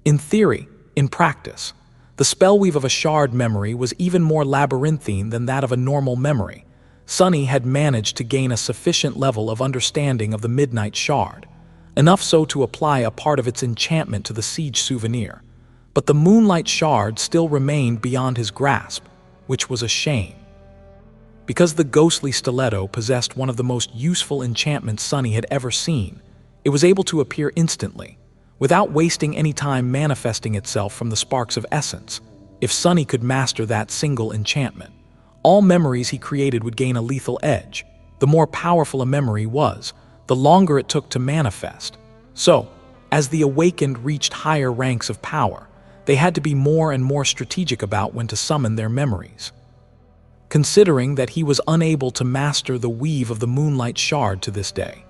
In theory, in practice, the spellweave of a shard memory was even more labyrinthine than that of a normal memory. Sunny had managed to gain a sufficient level of understanding of the Midnight Shard, enough so to apply a part of its enchantment to the siege souvenir. But the Moonlight Shard still remained beyond his grasp, which was a shame. Because the ghostly stiletto possessed one of the most useful enchantments Sunny had ever seen, it was able to appear instantly. without wasting any time manifesting itself from the sparks of essence. If Sunny could master that single enchantment, all memories he created would gain a lethal edge. The more powerful a memory was, the longer it took to manifest. So, as the awakened reached higher ranks of power, they had to be more and more strategic about when to summon their memories. Considering that he was unable to master the weave of the Moonlight Shard to this day,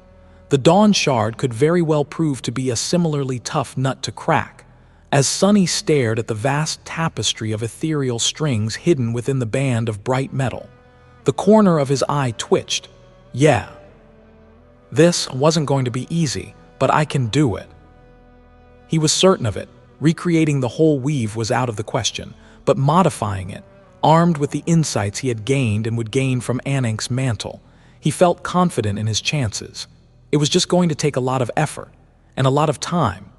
the Dawn Shard could very well prove to be a similarly tough nut to crack. As Sunny stared at the vast tapestry of ethereal strings hidden within the band of bright metal, the corner of his eye twitched. Yeah, this wasn't going to be easy, but I can do it. He was certain of it. Recreating the whole weave was out of the question, but modifying it, armed with the insights he had gained and would gain from Ananke's mantle, he felt confident in his chances. It was just going to take a lot of effort, and a lot of time.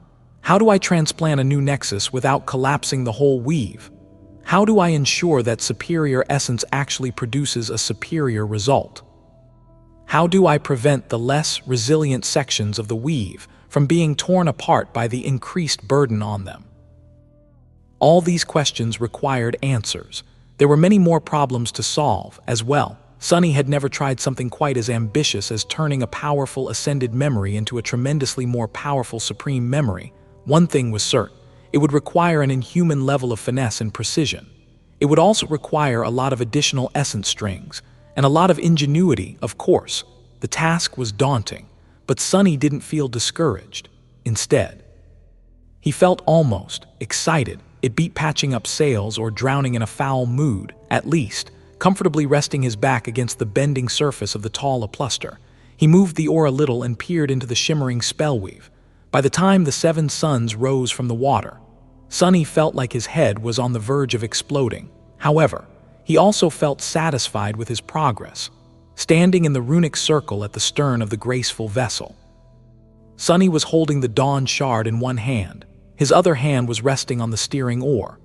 How do I transplant a new nexus without collapsing the whole weave? How do I ensure that superior essence actually produces a superior result? How do I prevent the less resilient sections of the weave from being torn apart by the increased burden on them? All these questions required answers. There were many more problems to solve as well. Sunny had never tried something quite as ambitious as turning a powerful ascended memory into a tremendously more powerful supreme memory. One thing was certain: it would require an inhuman level of finesse and precision. It would also require a lot of additional essence strings, and a lot of ingenuity, of course. The task was daunting, but Sunny didn't feel discouraged. Instead, he felt almost excited. It beat patching up sails or drowning in a foul mood, at least, comfortably resting his back against the bending surface of the tall apluster. He moved the oar a little and peered into the shimmering spellweave. By the time the 7 suns rose from the water, Sunny felt like his head was on the verge of exploding. However, he also felt satisfied with his progress, standing in the runic circle at the stern of the graceful vessel. Sunny was holding the Dawn Shard in one hand. His other hand was resting on the steering oar.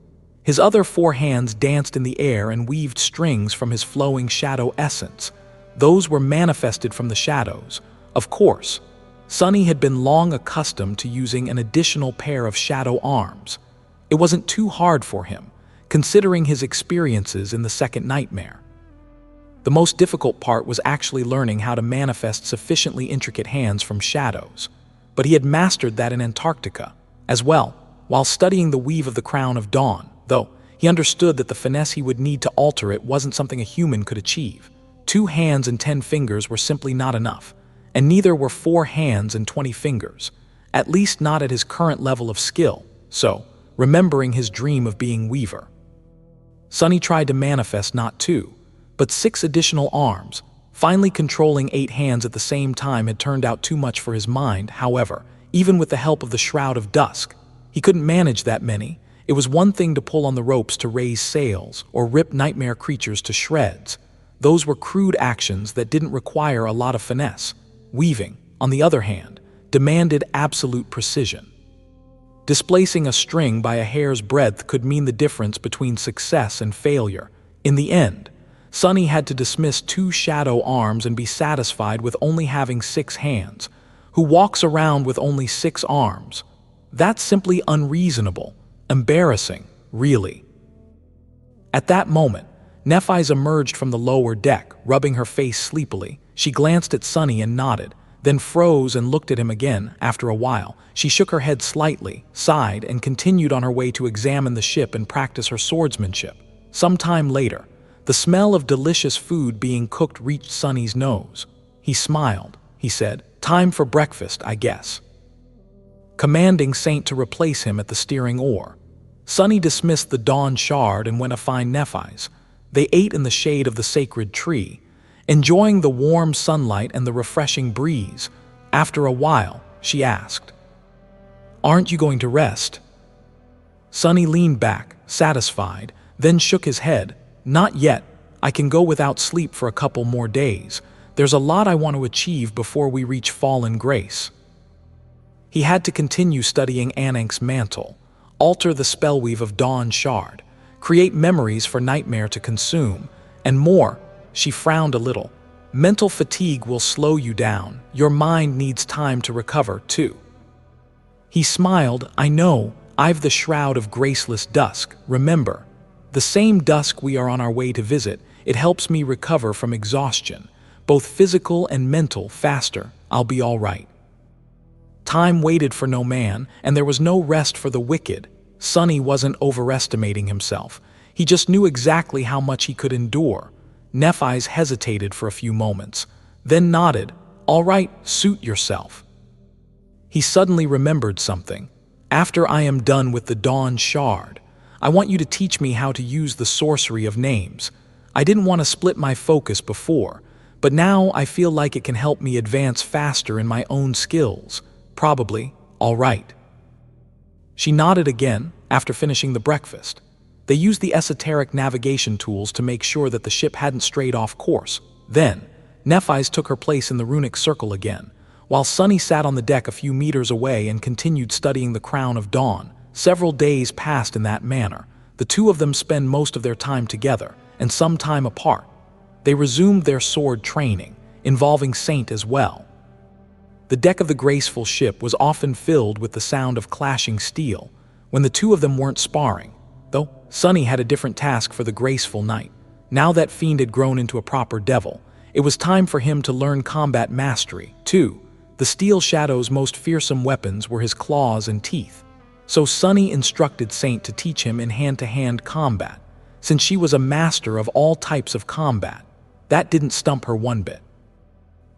His other 4 hands danced in the air and weaved strings from his flowing shadow essence. Those were manifested from the shadows. Of course, Sunny had been long accustomed to using an additional pair of shadow arms. It wasn't too hard for him, considering his experiences in the second nightmare. The most difficult part was actually learning how to manifest sufficiently intricate hands from shadows. But he had mastered that in Antarctica as well, while studying the weave of the Crown of Dawn, though he understood that the finesse he would need to alter it wasn't something a human could achieve. 2 hands and 10 fingers were simply not enough, and neither were 4 hands and 20 fingers, at least not at his current level of skill. So, remembering his dream of being Weaver, Sunny tried to manifest not 2, but 6 additional arms. Finally, controlling 8 hands at the same time had turned out too much for his mind. However, even with the help of the Shroud of Dusk, he couldn't manage that many. It was one thing to pull on the ropes to raise sails or rip nightmare creatures to shreds. Those were crude actions that didn't require a lot of finesse. Weaving, on the other hand, demanded absolute precision. Displacing a string by a hair's breadth could mean the difference between success and failure. In the end, Sunny had to dismiss 2 shadow arms and be satisfied with only having 6 hands. Who walks around with only 6 arms? That's simply unreasonable. Embarrassing, really. At that moment, Nephis emerged from the lower deck, rubbing her face sleepily. She glanced at Sunny and nodded, then froze and looked at him again. After a while, she shook her head slightly, sighed, and continued on her way to examine the ship and practice her swordsmanship. Some time later, the smell of delicious food being cooked reached Sunny's nose. He smiled. He said, "Time for breakfast, I guess," commanding Saint to replace him at the steering oar. Sunny dismissed the Dawn Shard and went to find Nephis. They ate in the shade of the sacred tree, enjoying the warm sunlight and the refreshing breeze. After a while, she asked, "Aren't you going to rest?" Sunny leaned back, satisfied, then shook his head. "Not yet. I can go without sleep for a couple more days. There's a lot I want to achieve before we reach fallen grace." He had to continue studying Ananke's mantle, alter the spellweave of Dawn Shard, create memories for Nightmare to consume, and more. She frowned a little. Mental fatigue will slow you down. Your mind needs time to recover, too. He smiled. I know, I've the shroud of graceless dusk, remember. The same dusk we are on our way to visit, it helps me recover from exhaustion, both physical and mental, faster. I'll be all right. Time waited for no man, and there was no rest for the wicked. Sunny wasn't overestimating himself. He just knew exactly how much he could endure. Nephis hesitated for a few moments, then nodded. All right, suit yourself. He suddenly remembered something. After I am done with the Dawn Shard, I want you to teach me how to use the sorcery of names. I didn't want to split my focus before, but now I feel like it can help me advance faster in my own skills. Probably, all right. She nodded again after finishing the breakfast. They used the esoteric navigation tools to make sure that the ship hadn't strayed off course. Then, Nephis took her place in the runic circle again, while Sunny sat on the deck a few meters away and continued studying the Crown of Dawn. Several days passed in that manner. The two of them spend most of their time together, and some time apart. They resumed their sword training, involving Saint as well. The deck of the graceful ship was often filled with the sound of clashing steel when the two of them weren't sparring, though Sunny had a different task for the graceful knight. Now that fiend had grown into a proper devil, it was time for him to learn combat mastery, too. The steel shadow's most fearsome weapons were his claws and teeth. So Sunny instructed Saint to teach him in hand-to-hand combat, since she was a master of all types of combat. That didn't stump her one bit.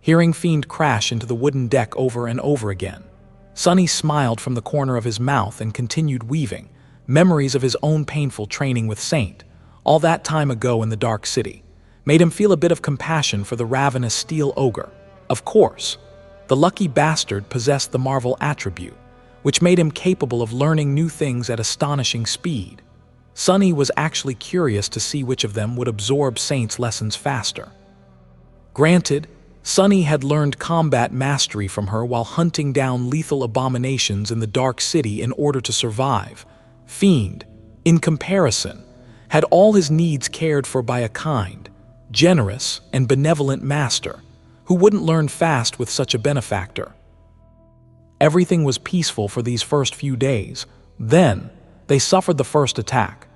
Hearing Fiend crash into the wooden deck over and over again, Sunny smiled from the corner of his mouth and continued weaving memories of his own painful training with Saint, all that time ago in the Dark City, made him feel a bit of compassion for the ravenous steel ogre. Of course, the lucky bastard possessed the Marvel attribute, which made him capable of learning new things at astonishing speed. Sunny was actually curious to see which of them would absorb Saint's lessons faster. Granted, Sunny had learned combat mastery from her while hunting down lethal abominations in the Dark City in order to survive. Fiend, in comparison, had all his needs cared for by a kind, generous, and benevolent master, who wouldn't learn fast with such a benefactor. Everything was peaceful for these first few days. Then, they suffered the first attack.